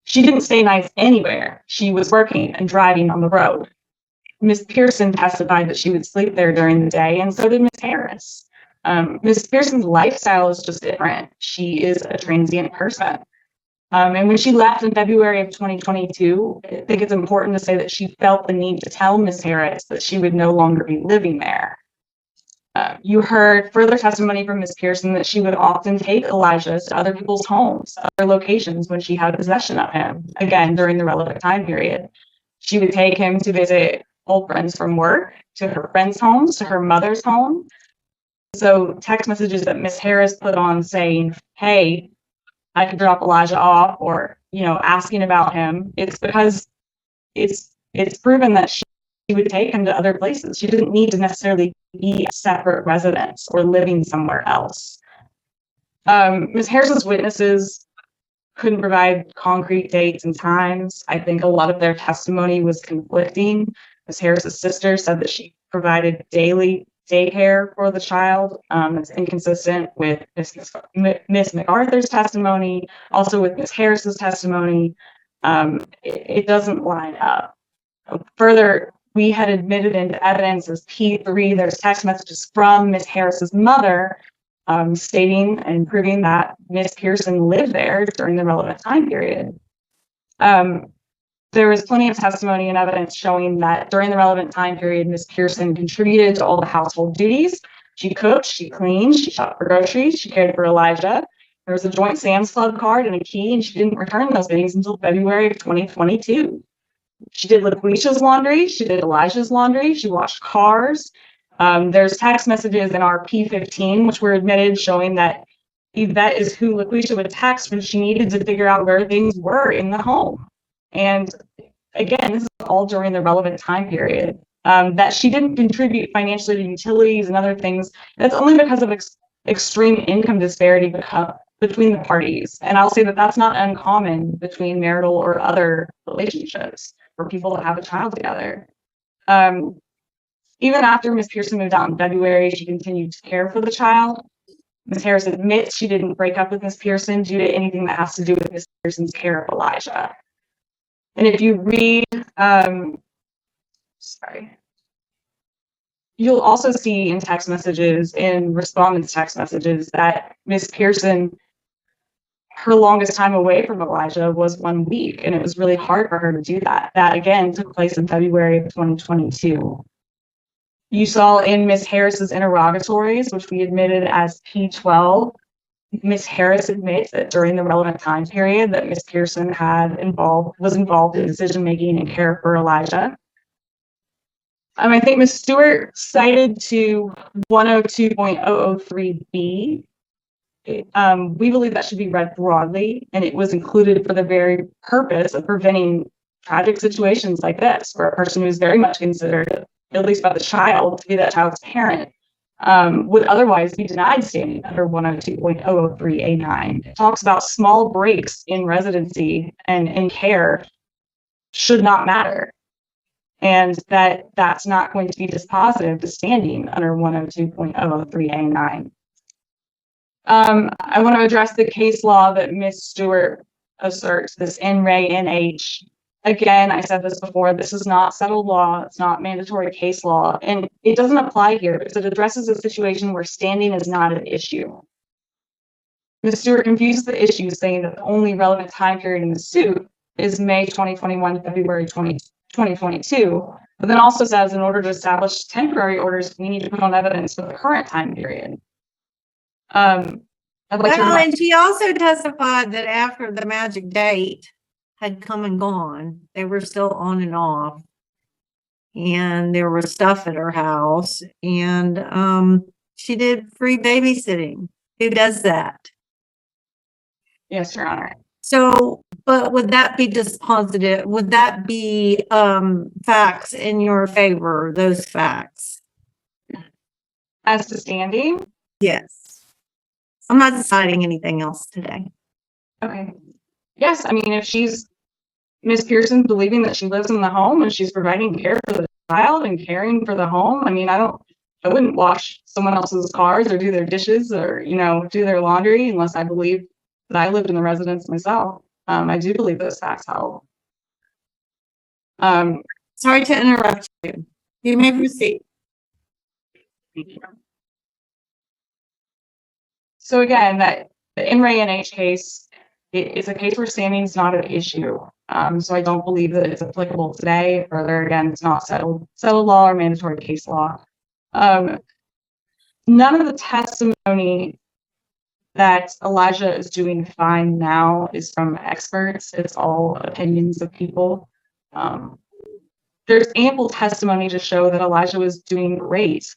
She didn't stay nights anywhere. She was working and driving on the road. Ms. Pearson testified that she would sleep there during the day, and so did Ms. Harris. Ms. Pearson's lifestyle is just different. She is a transient person. And when she left in February of 2022, I think it's important to say that she felt the need to tell Ms. Harris that she would no longer be living there. You heard further testimony from Ms. Pearson that she would often take Elijah to other people's homes, other locations when she had possession of him, again, during the relevant time period. She would take him to visit old friends from work, to her friends' homes, to her mother's home. So text messages that Ms. Harris put on saying, hey, I could drop Elijah off, or, asking about him, it's because it's proven that she would take him to other places. She didn't need to necessarily be a separate residence or living somewhere else. Ms. Harris's witnesses couldn't provide concrete dates and times. I think a lot of their testimony was conflicting. Ms. Harris's sister said that she provided daily daycare for the child. It's inconsistent with Miss MacArthur's testimony, also with Ms. Harris's testimony. It doesn't line up. Further, we had admitted into evidence as P3. There's text messages from Miss Harris's mother stating and proving that Miss Pearson lived there during the relevant time period. There was plenty of testimony and evidence showing that during the relevant time period, Miss Pearson contributed to all the household duties. She cooked, she cleaned, she shopped for groceries, she cared for Elijah. There was a joint Sam's Club card and a key, and she didn't return those things until February of 2022. She did LaQuisha's laundry, she did Elijah's laundry, she washed cars. There's text messages in our P15, which were admitted, showing that Yvette is who LaQuisha would text when she needed to figure out where things were in the home. And again, this is all during the relevant time period. That she didn't contribute financially to utilities and other things, that's only because of extreme income disparity between the parties. And I'll say that that's not uncommon between marital or other relationships for people to have a child together. Even after Miss Pearson moved out in February, she continued to care for the child. Miss Harris admits she didn't break up with Miss Pearson due to anything that has to do with Miss Pearson's care of Elijah. And if you read, you'll also see in text messages, in respondents' text messages, that Miss Pearson, her longest time away from Elijah was 1 week, and it was really hard for her to do that. That again took place in February of 2022. You saw in Miss Harris's interrogatories, which we admitted as P12, Miss Harris admits that during the relevant time period that Miss Pearson was involved in decision making and care for Elijah. I think Miss Stewart cited to 102.003B. We believe that should be read broadly, and it was included for the very purpose of preventing tragic situations like this, where a person who's very much considered, at least by the child, to be that child's parent, would otherwise be denied standing under 102.003A9. It talks about small breaks in residency and in care should not matter, and that's not going to be dispositive to standing under 102.003A9. I want to address the case law that Ms. Stewart asserts, this NRA NH. Again, I said this before, this is not settled law, it's not mandatory case law, and it doesn't apply here because it addresses a situation where standing is not an issue. Ms. Stewart confuses the issue, saying that the only relevant time period in the suit is May 2021, February 2022, but then also says in order to establish temporary orders, we need to put on evidence for the current time period. And she also testified that after the magic date had come and gone, they were still on and off, and there was stuff at her house, and she did free babysitting. Who does that? Yes, Your Honor. So, but would that be dispositive? Would that be facts in your favor, those facts? As to standing? Yes. I'm not deciding anything else today. Okay. Yes, I mean, if she's Miss Pearson believing that she lives in the home and she's providing care for the child and caring for the home, I mean, I wouldn't wash someone else's cars or do their dishes or, do their laundry unless I believe that I lived in the residence myself. I do believe those facts help. Sorry to interrupt you. You may proceed. So again, that the NRA NH case, it's a case where standing is not an issue. So I don't believe that it's applicable today. Further, again, it's not settled law or mandatory case law. None of the testimony that Elijah is doing fine now is from experts. It's all opinions of people. There's ample testimony to show that Elijah was doing great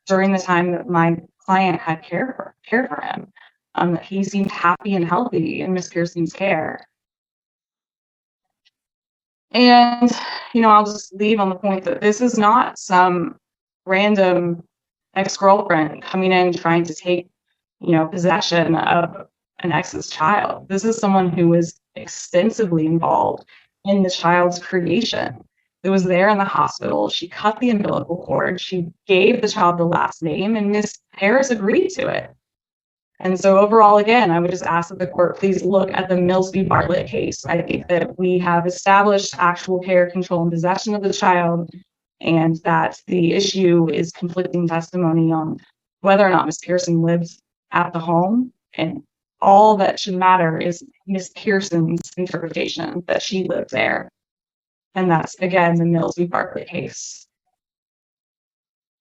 during the time that my client had care for him. He seemed happy and healthy in Miss Pearson's care. And, I'll just leave on the point that this is not some random ex-girlfriend coming in trying to take, possession of an ex's child. This is someone who was extensively involved in the child's creation. It was there in the hospital. She cut the umbilical cord. She gave the child the last name, and Miss Harris agreed to it. And so overall, again, I would just ask that the court please look at the Mills v. Bartlett case. I think that we have established actual care, control, and possession of the child, and that the issue is conflicting testimony on whether or not Ms. Pearson lives at the home. And all that should matter is Ms. Pearson's interpretation that she lived there. And that's, again, the Mills v. Bartlett case.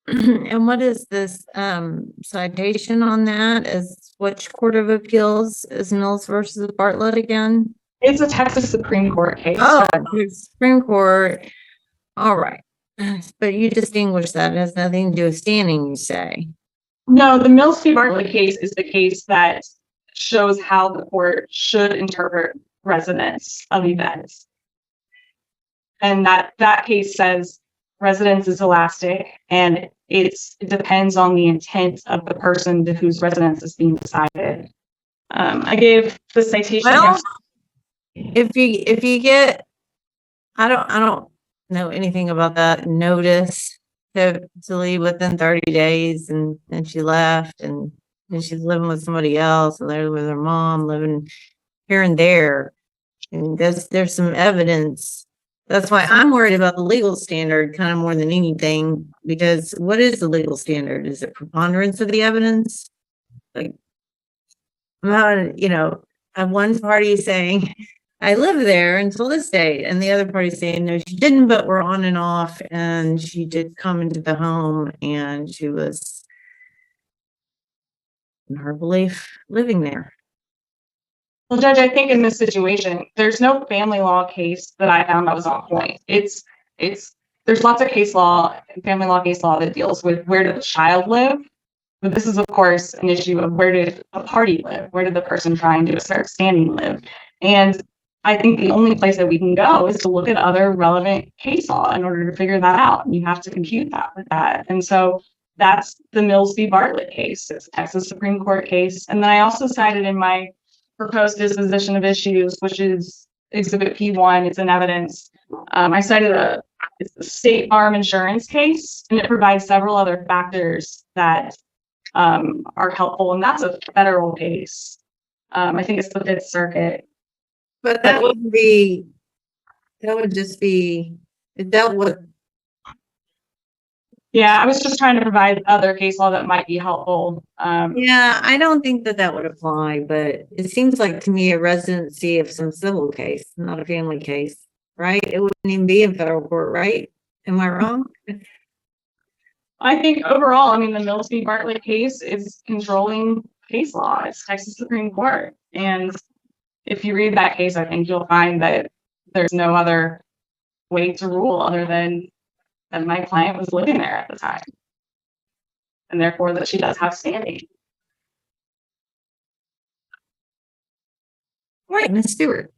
And what is this citation on that? Is which Court of Appeals is Mills versus Bartlett again? It's a Texas Supreme Court case. Oh, the Supreme Court. All right. But you distinguish that. It has nothing to do with standing, you say. No, the Mills v. Bartlett case is the case that shows how the court should interpret residence of events. And that case says residence is elastic, and it depends on the intent of the person to whose residence is being decided. I gave the citation. Well, if you get, I don't know anything about that notice to leave within 30 days, and she left, and she's living with somebody else, and they're with her mom, living here and there. And there's some evidence. That's why I'm worried about the legal standard kind of more than anything, because what is the legal standard? Is it preponderance of the evidence? Like, one party saying, I live there until this date, and the other party saying, no, she didn't, but we're on and off, and she did come into the home, and she was, in her belief, living there. Well, Judge, I think in this situation, there's no family law case that I found that was on point. There's lots of case law, family law case law that deals with where did the child live. But this is, of course, an issue of where did a party live? Where did the person trying to assert standing live? And I think the only place that we can go is to look at other relevant case law in order to figure that out. You have to compute that with that. And so that's the Mills v. Bartlett case. It's a Texas Supreme Court case. And then I also cited in my proposed disposition of issues, which is Exhibit P1. It's an evidence. I cited it's a State Farm insurance case, and it provides several other factors that are helpful. And that's a federal case. I think it's the Fifth Circuit. But that would just be, it dealt with. Yeah, I was just trying to provide other case law that might be helpful. Yeah, I don't think that would apply, but it seems like to me a residency of some civil case, not a family case, right? It wouldn't even be in federal court, right? Am I wrong? I think overall, the Mills v. Bartlett case is controlling case law. It's Texas Supreme Court. And if you read that case, I think you'll find that there's no other way to rule other than that my client was living there at the time. And therefore that she does have standing. Right, Ms. Stewart.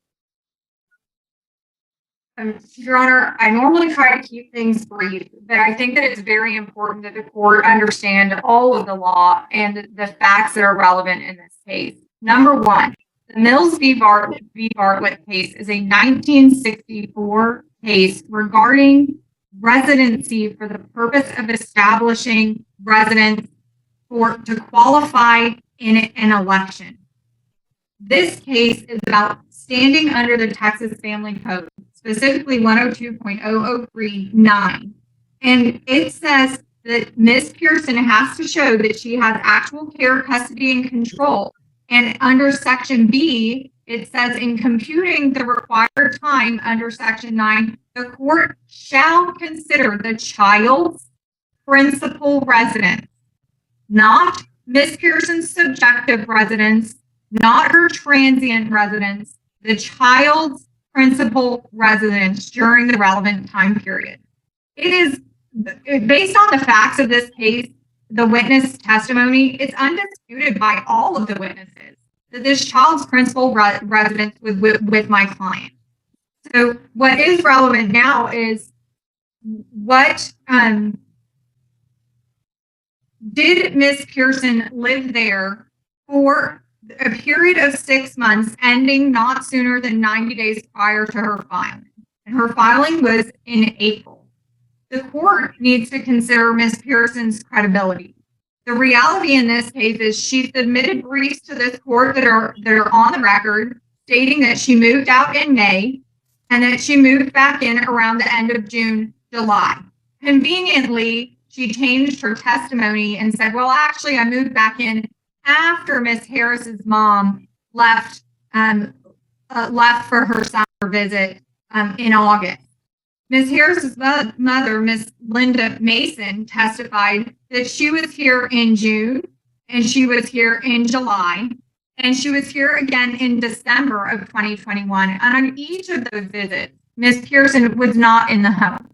Your Honor, I normally try to keep things brief, but I think that it's very important that the court understand all of the law and the facts that are relevant in this case. Number one, the Mills v. Bartlett case is a 1964 case regarding residency for the purpose of establishing residence to qualify in an election. This case is about standing under the Texas Family Code, specifically 102.0039. And it says that Ms. Pearson has to show that she has actual care, custody, and control. And under Section B, it says in computing the required time under Section 9, the court shall consider the child's principal residence, not Ms. Pearson's subjective residence, not her transient residence, the child's principal residence during the relevant time period. It is based on the facts of this case, the witness testimony, it's undisputed by all of the witnesses that this child's principal residence was with my client. So what is relevant now is what did Ms. Pearson live there for a period of 6 months, ending not sooner than 90 days prior to her filing. And her filing was in April. The court needs to consider Ms. Pearson's credibility. The reality in this case is she submitted briefs to this court that are on the record stating that she moved out in May and that she moved back in around the end of June, July. Conveniently, she changed her testimony and said, well, actually, I moved back in after Miss Harris's mom left for her summer visit in August. Miss Harris's mother, Miss Linda Mason, testified that she was here in June, and she was here in July, and she was here again in December of 2021. And on each of those visits, Miss Pearson was not in the home.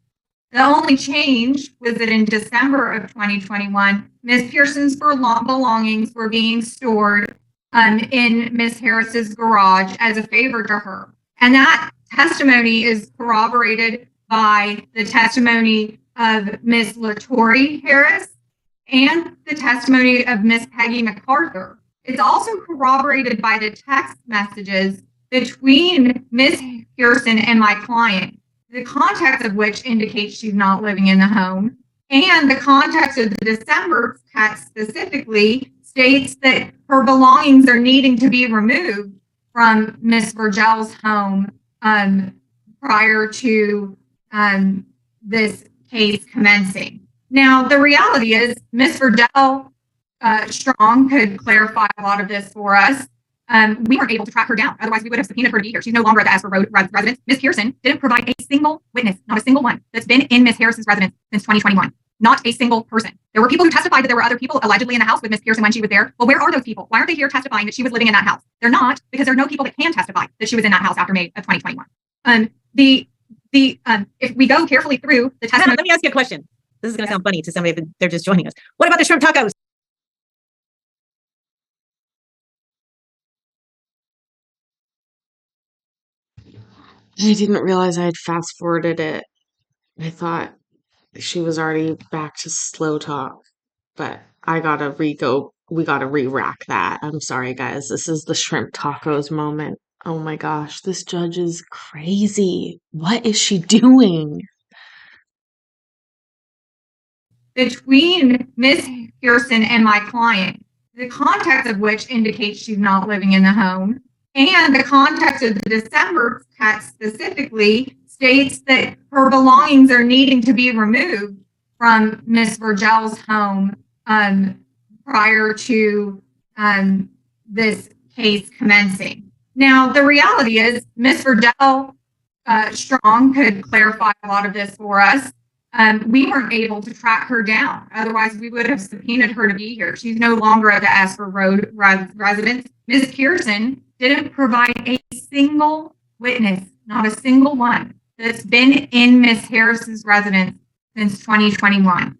The only change was that in December of 2021, Miss Pearson's belongings were being stored in Miss Harris's garage as a favor to her. And that testimony is corroborated by the testimony of Miss LaTorri Harris and the testimony of Miss Peggy MacArthur. It's also corroborated by the text messages between Miss Pearson and my client, the context of which indicates she's not living in the home, and the context of the December text specifically states that her belongings are needing to be removed from Miss Virgel's home prior to this case commencing. Now, the reality is Miss Virgel Strong could clarify a lot of this for us. We weren't able to track her down. Otherwise, we would have subpoenaed her to be here. She's no longer at the Asper Road residence. Miss Pearson didn't provide a single witness, not a single one, that's been in Miss Harris's residence since 2021. Not a single person. There were people who testified that there were other people allegedly in the house with Miss Pearson when she was there. Well, where are those people? Why aren't they here testifying that she was living in that house? They're not, because there are no people that can testify that she was in that house after May of 2021. If we go carefully through the testimony. Let me ask you a question. This is going to sound funny to somebody if they're just joining us. What about the shrimp tacos? I didn't realize I had fast forwarded it. I thought she was already back to slow talk, but we gotta re-rack that. I'm sorry, guys. This is the shrimp tacos moment. Oh my gosh, this judge is crazy. What is she doing? Between Miss Pearson and my client, the context of which indicates she's not living in the home, and the context of the December text specifically states that her belongings are needing to be removed from Miss Virgel's home prior to this case commencing. Now, the reality is Miss Virgel Strong could clarify a lot of this for us. We weren't able to track her down. Otherwise, we would have subpoenaed her to be here. She's no longer at the Asper Road residence. Ms. Pearson didn't provide a single witness, not a single one, that's been in Ms. Harris's residence since 2021.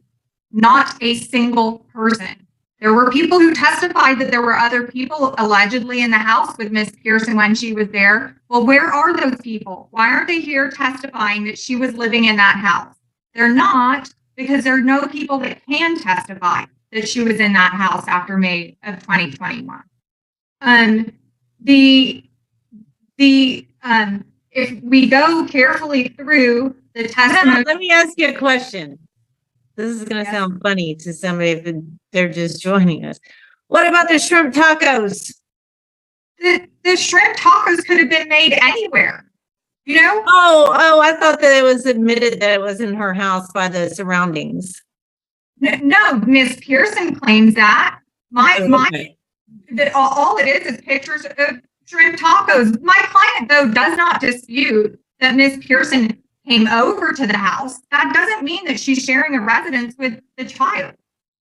Not a single person. There were people who testified that there were other people allegedly in the house with Ms. Pearson when she was there. Well, where are those people? Why aren't they here testifying that she was living in that house? They're not, because there are no people that can testify that she was in that house after May of 2021. If we go carefully through the testimony. Let me ask you a question. This is going to sound funny to somebody if they're just joining us. What about the shrimp tacos? The shrimp tacos could have been made anywhere. You know? Oh, I thought that it was admitted that it was in her house by the surroundings. No, Miss Pearson claims that. All it is pictures of shrimp tacos. My client, though, does not dispute that Miss Pearson came over to the house. That doesn't mean that she's sharing a residence with the child.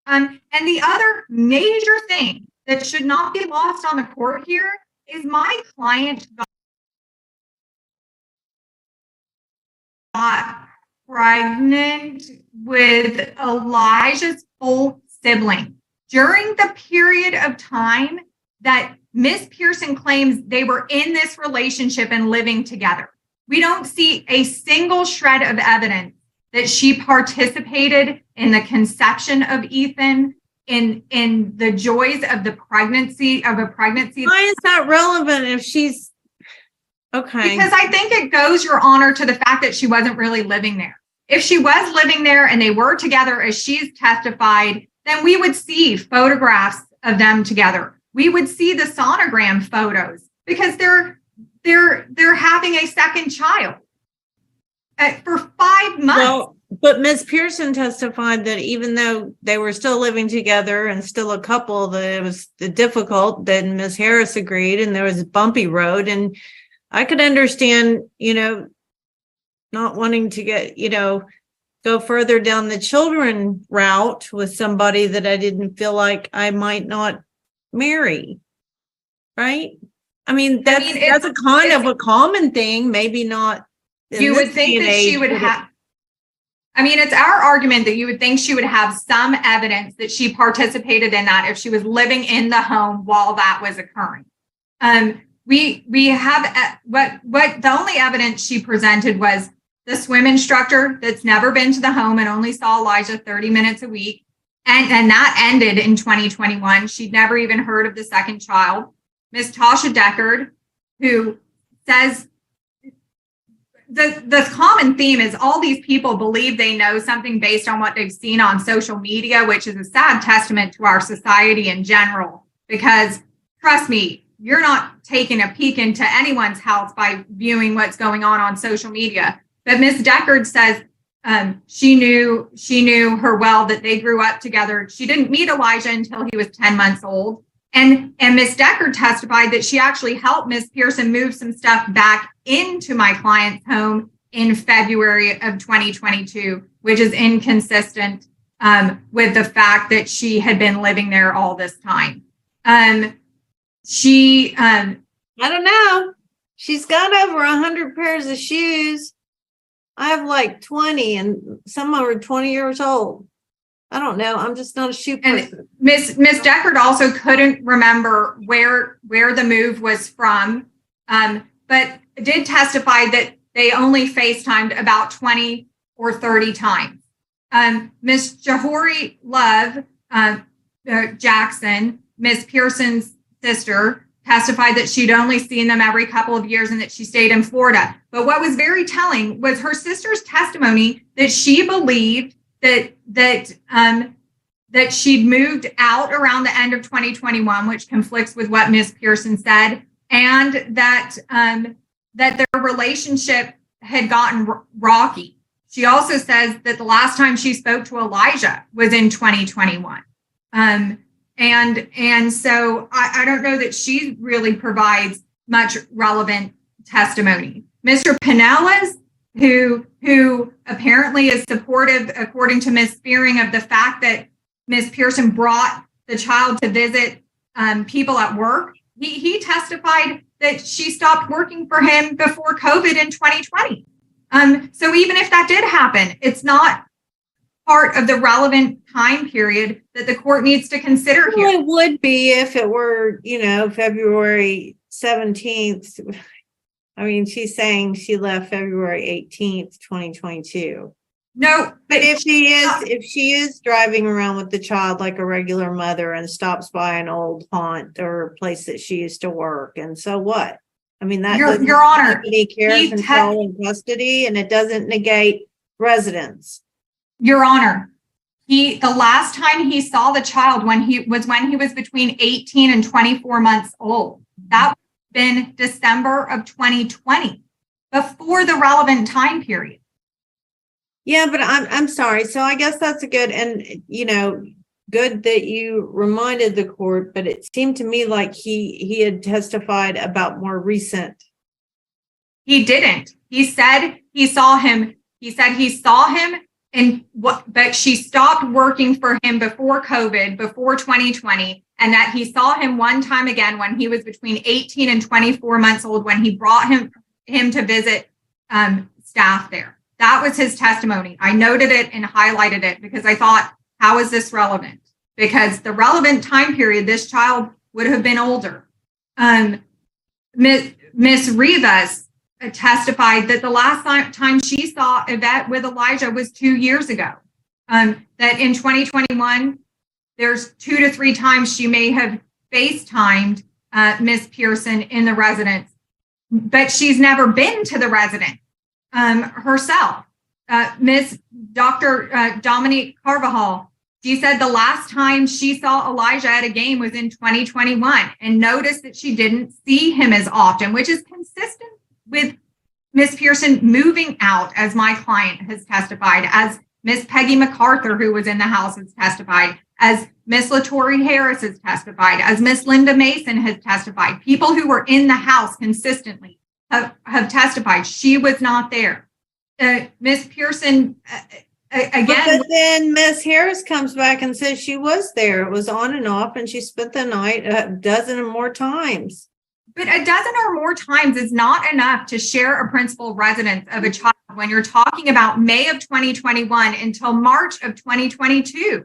And the other major thing that should not be lost on the court here is my client got pregnant with Elijah's full sibling during the period of time that Miss Pearson claims they were in this relationship and living together. We don't see a single shred of evidence that she participated in the conception of Ethan, in the joys of the pregnancy, of a pregnancy. Why is that relevant if she's okay? Because I think it goes, Your Honor, to the fact that she wasn't really living there. If she was living there and they were together as she's testified, then we would see photographs of them together. We would see the sonogram photos because they're having a second child for 5 months. Well, But Ms. Pearson testified that even though they were still living together and still a couple, that it was difficult. Then Ms. Harris agreed, and there was a bumpy road. And I could understand, not wanting to get, go further down the children route with somebody that I didn't feel like I might not marry. Right? I mean, that's a kind of a common thing, maybe not. You would think that she would have. I mean, it's our argument that you would think she would have some evidence that she participated in that if she was living in the home while that was occurring. We have what the only evidence she presented was the swim instructor that's never been to the home and only saw Elijah 30 minutes a week. And that ended in 2021. She'd never even heard of the second child. Miss Tasha Deckard, who says the common theme is all these people believe they know something based on what they've seen on social media, which is a sad testament to our society in general. Because trust me, you're not taking a peek into anyone's house by viewing what's going on social media. But Miss Deckard says she knew her well, that they grew up together. She didn't meet Elijah until he was 10 months old. And Miss Deckard testified that she actually helped Miss Pearson move some stuff back into my client's home in February of 2022, which is inconsistent with the fact that she had been living there all this time. I don't know. She's got over 100 pairs of shoes. I have like 20, and some are 20 years old. I don't know. I'm just not a shoe person. Miss Deckard also couldn't remember where the move was from, but did testify that they only FaceTimed about 20 or 30 times. Miss Johori Love Jackson, Miss Pearson's sister, testified that she'd only seen them every couple of years and that she stayed in Florida. But what was very telling was her sister's testimony that she believed that she'd moved out around the end of 2021, which conflicts with what Miss Pearson said, and that their relationship had gotten rocky. She also says that the last time she spoke to Elijah was in 2021. And so I don't know that she really provides much relevant testimony. Mr. Pinellas, who apparently is supportive, according to Ms. Spearing, of the fact that Ms. Pearson brought the child to visit people at work. He testified that she stopped working for him before COVID in 2020. So even if that did happen, it's not part of the relevant time period that the court needs to consider here. Well, it would be if it were, February 17th. I mean, she's saying she left February 18th, 2022. No, but if she is driving around with the child like a regular mother and stops by an old haunt or a place that she used to work, and so what? I mean, that Your Honor, any care, control, and custody, and it doesn't negate residence. Your Honor, the last time he saw the child when he was between 18 and 24 months old. That would have been December of 2020, before the relevant time period. Yeah, but I'm sorry. So I guess that's a good, and good that you reminded the court, but it seemed to me like he had testified about more recent. He didn't. He said he saw him. He said he saw him, but she stopped working for him before COVID, before 2020, and that he saw him one time again when he was between 18 and 24 months old, when he brought him to visit staff there. That was his testimony. I noted it and highlighted it because I thought, how is this relevant? Because the relevant time period, this child would have been older. Miss Rivas testified that the last time she saw Yvette with Elijah was 2 years ago. That in 2021, there's 2 to 3 times she may have FaceTimed Miss Pearson in the residence, but she's never been to the residence herself. Miss Dr. Dominique Carvajal, she said the last time she saw Elijah at a game was in 2021, and noticed that she didn't see him as often, which is consistent with Ms. Pearson moving out, as my client has testified, as Ms. Peggy MacArthur, who was in the house, has testified, as Ms. LaTorre Harris has testified, as Ms. Linda Mason has testified. People who were in the house consistently have testified she was not there. Ms. Pearson, again. But then Miss Harris comes back and says she was there. It was on and off, and she spent the night a dozen or more times. But a dozen or more times is not enough to share a principal residence of a child when you're talking about May of 2021 until March of 2022.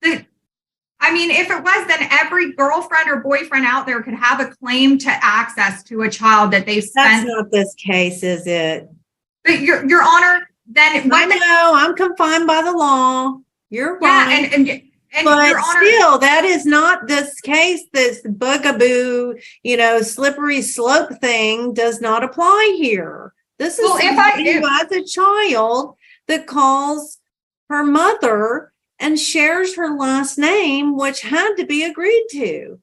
I mean, if it was, then every girlfriend or boyfriend out there could have a claim to access to a child that they've spent. That's not this case, is it? But Your Honor, then I know I'm confined by the law. You're right. And but Your Honor, still, that is not this case. This bugaboo, slippery slope thing does not apply here. This is somebody who has a child that calls her mother and shares her last name, which had to be agreed to.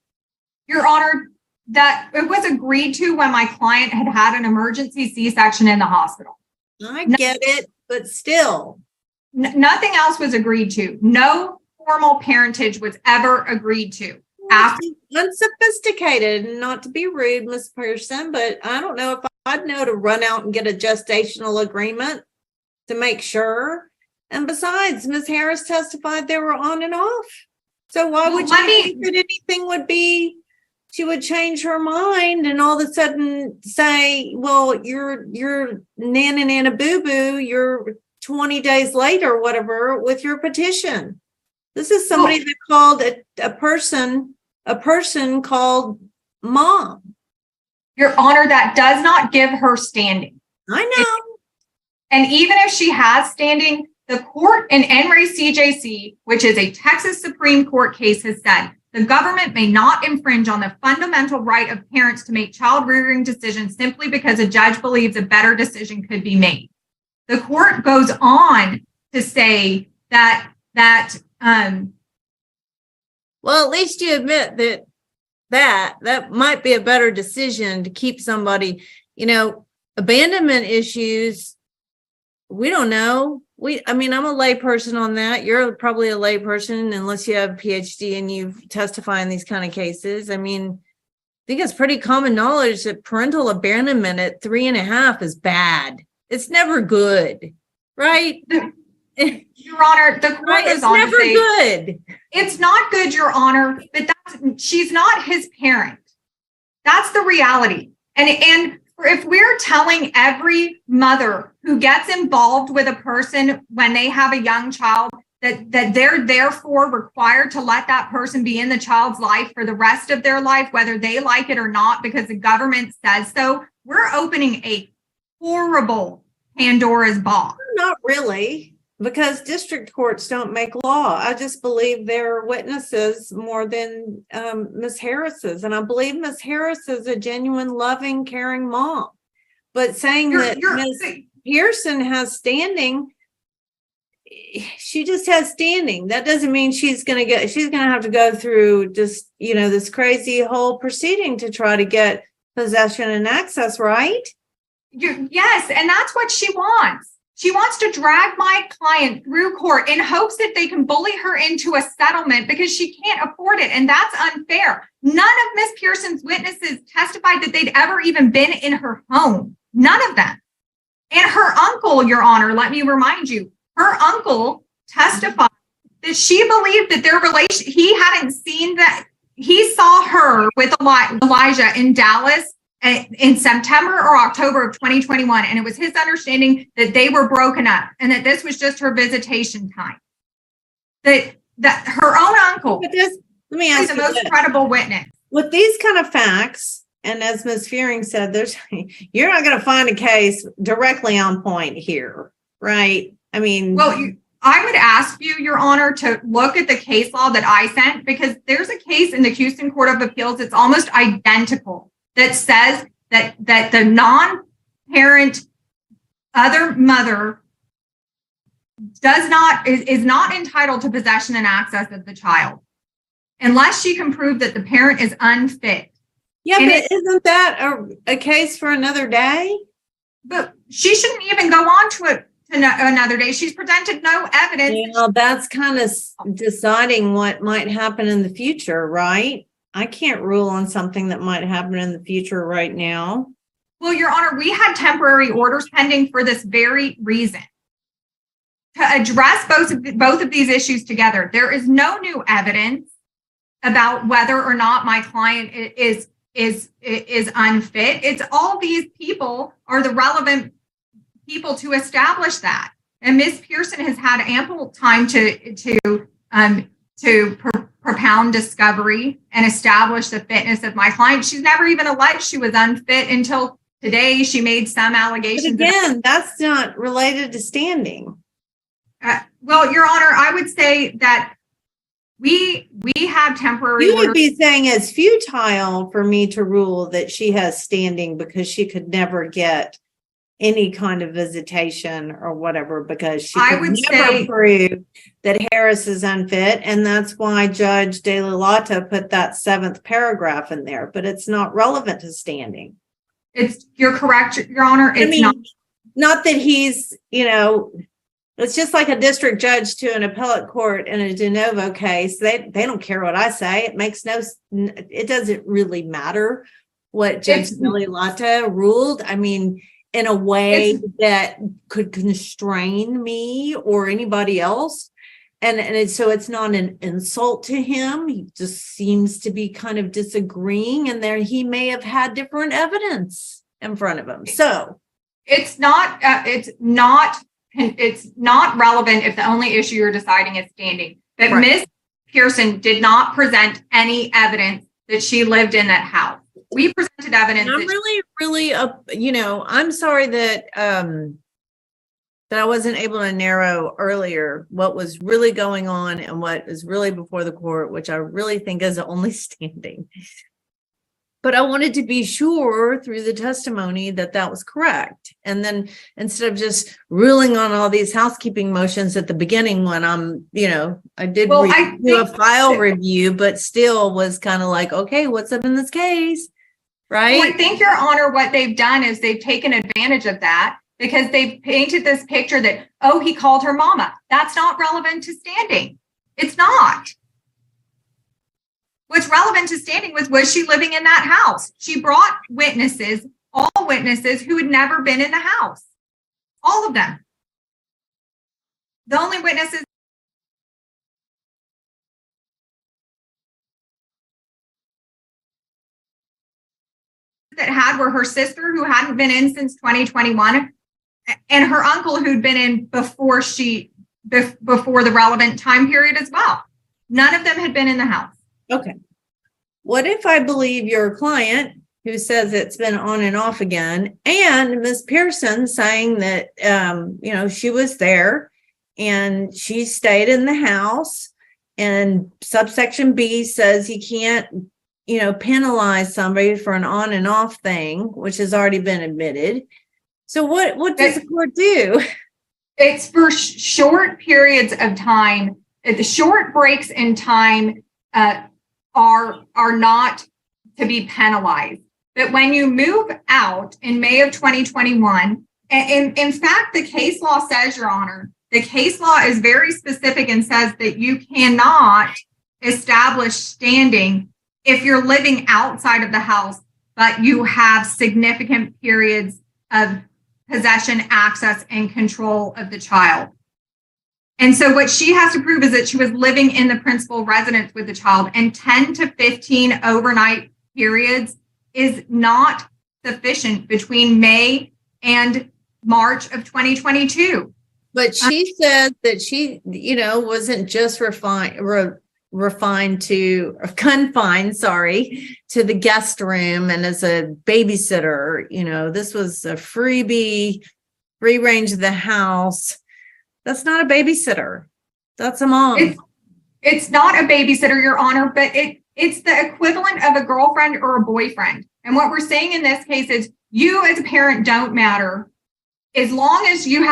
Your Honor, that it was agreed to when my client had an emergency C-section in the hospital. I get it, but still. Nothing else was agreed to. No formal parentage was ever agreed to. Unsophisticated, not to be rude, Miss Pearson, but I don't know if I'd know to run out and get a gestational agreement to make sure. And besides, Ms. Harris testified they were on and off. So why would you think that anything would be, she would change her mind and all of a sudden say, well, you're nana boo-boo, you're 20 days later, whatever, with your petition. This is somebody that called a person called mom. Your Honor, that does not give her standing. I know. And even if she has standing, the court in NRA CJC, which is a Texas Supreme Court case, has said the government may not infringe on the fundamental right of parents to make child rearing decisions simply because a judge believes a better decision could be made. The court goes on to say that well, at least you admit that might be a better decision to keep somebody, abandonment issues. We don't know. I'm a lay person on that. You're probably a lay person unless you have a PhD and you testify in these kind of cases. I think it's pretty common knowledge that parental abandonment at 3.5 is bad. It's never good, right? Your Honor, the court is on to say good. It's not good, Your Honor, but she's not his parent. That's the reality. And if we're telling every mother who gets involved with a person when they have a young child that they're therefore required to let that person be in the child's life for the rest of their life, whether they like it or not, because the government says so, we're opening a horrible Pandora's box. Not really, because district courts don't make law. I just believe they're witnesses more than Ms. Harris's. And I believe Ms. Harris is a genuine, loving, caring mom. But saying that Ms. Pearson has standing, she just has standing. That doesn't mean she's going to have to go through just, this crazy whole proceeding to try to get possession and access, right? Yes, and that's what she wants. She wants to drag my client through court in hopes that they can bully her into a settlement because she can't afford it. And that's unfair. None of Ms. Pearson's witnesses testified that they'd ever even been in her home. None of them. And her uncle, Your Honor, let me remind you, her uncle testified that she believed that their relation, he hadn't seen that. He saw her with Elijah in Dallas in September or October of 2021. And it was his understanding that they were broken up and that this was just her visitation time. That her own uncle let me ask is the most credible witness. With these kind of facts, and as Ms. Fearing said, you're not going to find a case directly on point here, right? I would ask you, Your Honor, to look at the case law that I sent, because there's a case in the Houston Court of Appeals that's almost identical that says that the non-parent other mother is not entitled to possession and access of the child unless she can prove that the parent is unfit. Yeah, but isn't that a case for another day? But she shouldn't even go on to it another day. She's presented no evidence. You know, that's kind of deciding what might happen in the future, right? I can't rule on something that might happen in the future right now. Well, Your Honor, we had temporary orders pending for this very reason. To address both of these issues together, there is no new evidence about whether or not my client is unfit. It's all these people are the relevant people to establish that. And Ms. Pearson has had ample time to propound discovery and establish the fitness of my client. She's never even alleged she was unfit until today. She made some allegations. But again, that's not related to standing. Well, Your Honor, I would say that we have temporary You would orders. be saying it's futile for me to rule that she has standing because she could never get any kind of visitation or whatever, because she I could would never say- prove that Harris is unfit. And that's why Judge De La Lata put that 7th paragraph in there, but it's not relevant to standing. You're correct, Your Honor. It's not that he's, it's just like a district judge to an appellate court in a de novo case. They don't care what I say. It doesn't really matter what Judge De La Lata ruled. I mean, in a way that could constrain me or anybody else. So it's not an insult to him. He just seems to be kind of disagreeing, and there he may have had different evidence in front of him. So it's not relevant if the only issue you're deciding is standing. But right. Ms. Pearson did not present any evidence that she lived in that house. We presented evidence. And I'm really, I'm sorry that I wasn't able to narrow earlier what was really going on and what is really before the court, which I really think is only standing. But I wanted to be sure through the testimony that was correct. And then instead of just ruling on all these housekeeping motions at the beginning when I did do a file review, but still was kind of like, okay, what's up in this case? Right? Well, I think, Your Honor, what they've done is they've taken advantage of that because they've painted this picture that, he called her mama. That's not relevant to standing. It's not. What's relevant to standing was she living in that house? She brought witnesses, all witnesses who had never been in the house. All of them. The only witnesses that had were her sister, who hadn't been in since 2021, and her uncle, who'd been in before the relevant time period as well. None of them had been in the house. Okay. What if I believe your client who says it's been on and off again, and Ms. Pearson saying that, she was there and she stayed in the house, and subsection B says he can't, penalize somebody for an on and off thing, which has already been admitted. So what does the court do? It's for short periods of time. The short breaks in time are not to be penalized. But when you move out in May of 2021, and in fact, the case law says, Your Honor, the case law is very specific and says that you cannot establish standing if you're living outside of the house, but you have significant periods of possession, access, and control of the child. And so what she has to prove is that she was living in the principal residence with the child, and 10 to 15 overnight periods is not sufficient between May and March of 2022. But she said that she, wasn't just confined to the guest room and as a babysitter. This was a freebie, free range of the house. That's not a babysitter. That's a mom. It's not a babysitter, Your Honor, but it's the equivalent of a girlfriend or a boyfriend. And what we're saying in this case is you as a parent don't matter. As long as if you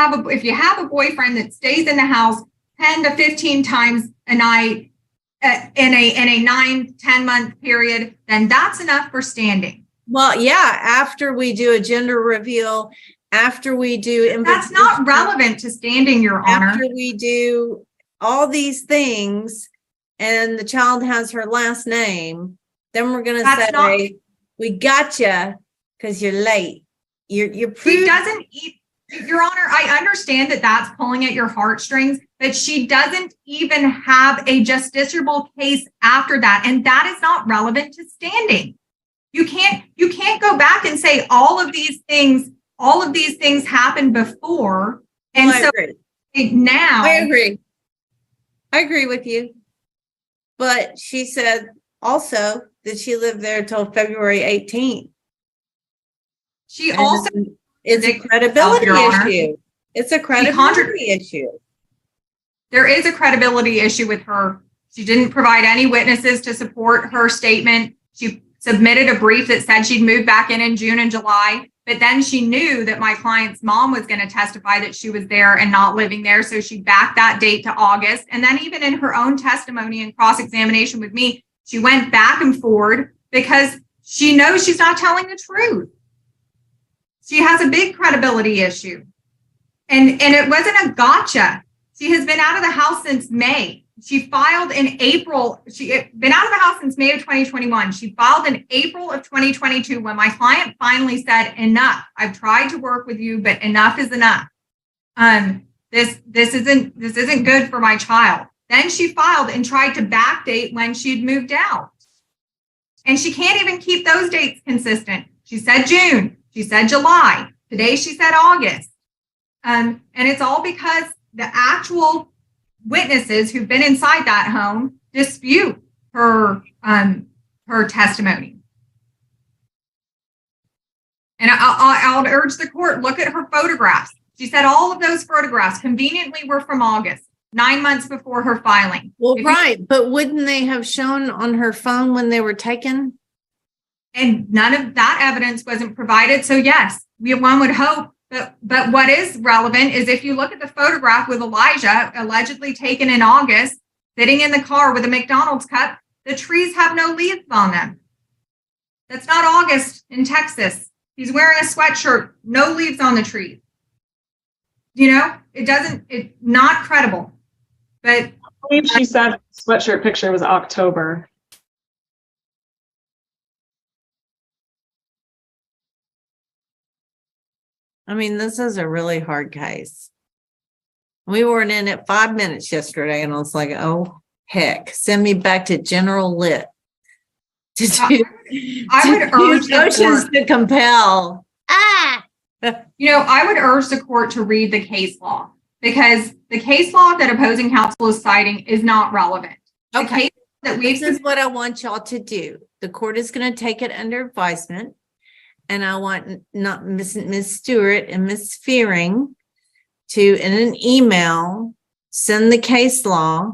have a boyfriend that stays in the house 10 to 15 times a night in a 9-10 month period, then that's enough for standing. Well, yeah, after we do a gender reveal after we do That's not relevant to standing, Your Honor. after we do all these things and the child has her last name, then we're going to That's say, not- we got you because you're late. You're She proved doesn't Your Honor, I understand that that's pulling at your heartstrings, but she doesn't even have a justiciable case after that. And that is not relevant to standing. You can't go back and say all of these things happened before. And I so agree. now I agree with you. But she said also that she lived there till February 18th. she And also it's a credibility Your Honor. issue. It's a credibility issue. There is a credibility issue with her. She didn't provide any witnesses to support her statement. She submitted a brief that said she'd moved back in June and July, but then she knew that my client's mom was going to testify that she was there and not living there. So she backed that date to August. And then even in her own testimony and cross-examination with me, she went back and forward because she knows she's not telling the truth. She has a big credibility issue. And it wasn't a gotcha. She has been out of the house since May. She filed in April. She been out of the house since May of 2021. She filed in April of 2022 when my client finally said, enough. I've tried to work with you, but enough is enough. This isn't good for my child. Then she filed and tried to backdate when she'd moved out. And she can't even keep those dates consistent. She said June. She said July. Today she said August. And it's all because the actual witnesses who've been inside that home dispute her testimony. And I'll urge the court, look at her photographs. She said all of those photographs conveniently were from August, 9 months before her filing. Well, right. But wouldn't they have shown on her phone when they were taken? And none of that evidence wasn't provided. So yes, one would hope. But what is relevant is if you look at the photograph with Elijah, allegedly taken in August, sitting in the car with a McDonald's cup, the trees have no leaves on them. That's not August in Texas. He's wearing a sweatshirt, no leaves on the trees. You know, it's not credible. But I believe she said the sweatshirt picture was October. I mean, this is a really hard case. We weren't in it 5 minutes yesterday, and I was like, oh, heck, send me back to General Lit. I would urge motions to compel. I would urge the court to read the case law because the case law that opposing counsel is citing is not relevant. The case that This is what I want y'all to do. The court is going to take it under advisement. And I want not Miss Stewart and Miss Fearing to, in an email, send the case law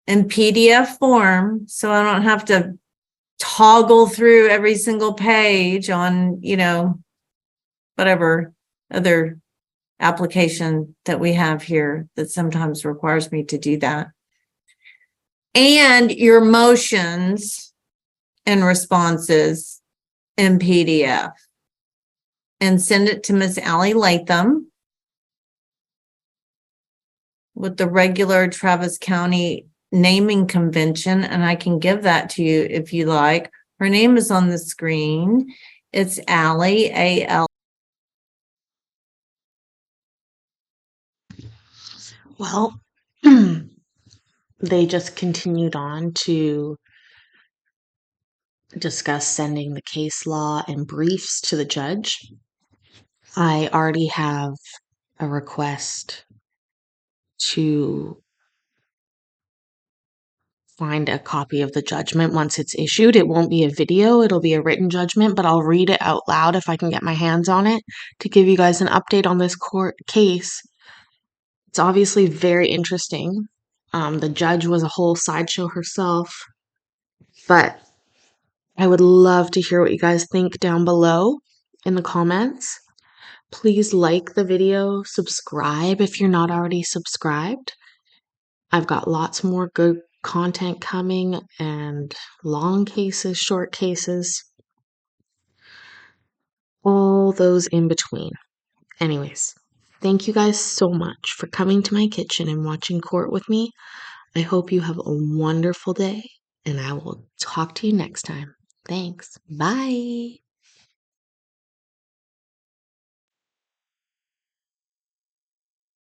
in PDF form so I don't have to toggle through every single page on, whatever other application that we have here that sometimes requires me to do that. And your motions and responses in PDF and send it to Miss Allie Latham with the regular Travis County naming convention. And I can give that to you if you like. Her name is on the screen. It's Allie, A-L. Well, they just continued on to discuss sending the case law and briefs to the judge. I already have a request to find a copy of the judgment once it's issued. It won't be a video, it'll be a written judgment, but I'll read it out loud if I can get my hands on it to give you guys an update on this court case. It's obviously very interesting. The judge was a whole sideshow herself, but I would love to hear what you guys think down below in the comments. Please like the video, subscribe if you're not already subscribed. I've got lots more good content coming and long cases, short cases, all those in between. Anyways, thank you guys so much for coming to my kitchen and watching court with me. I hope you have a wonderful day, and I will talk to you next time. Thanks. Bye.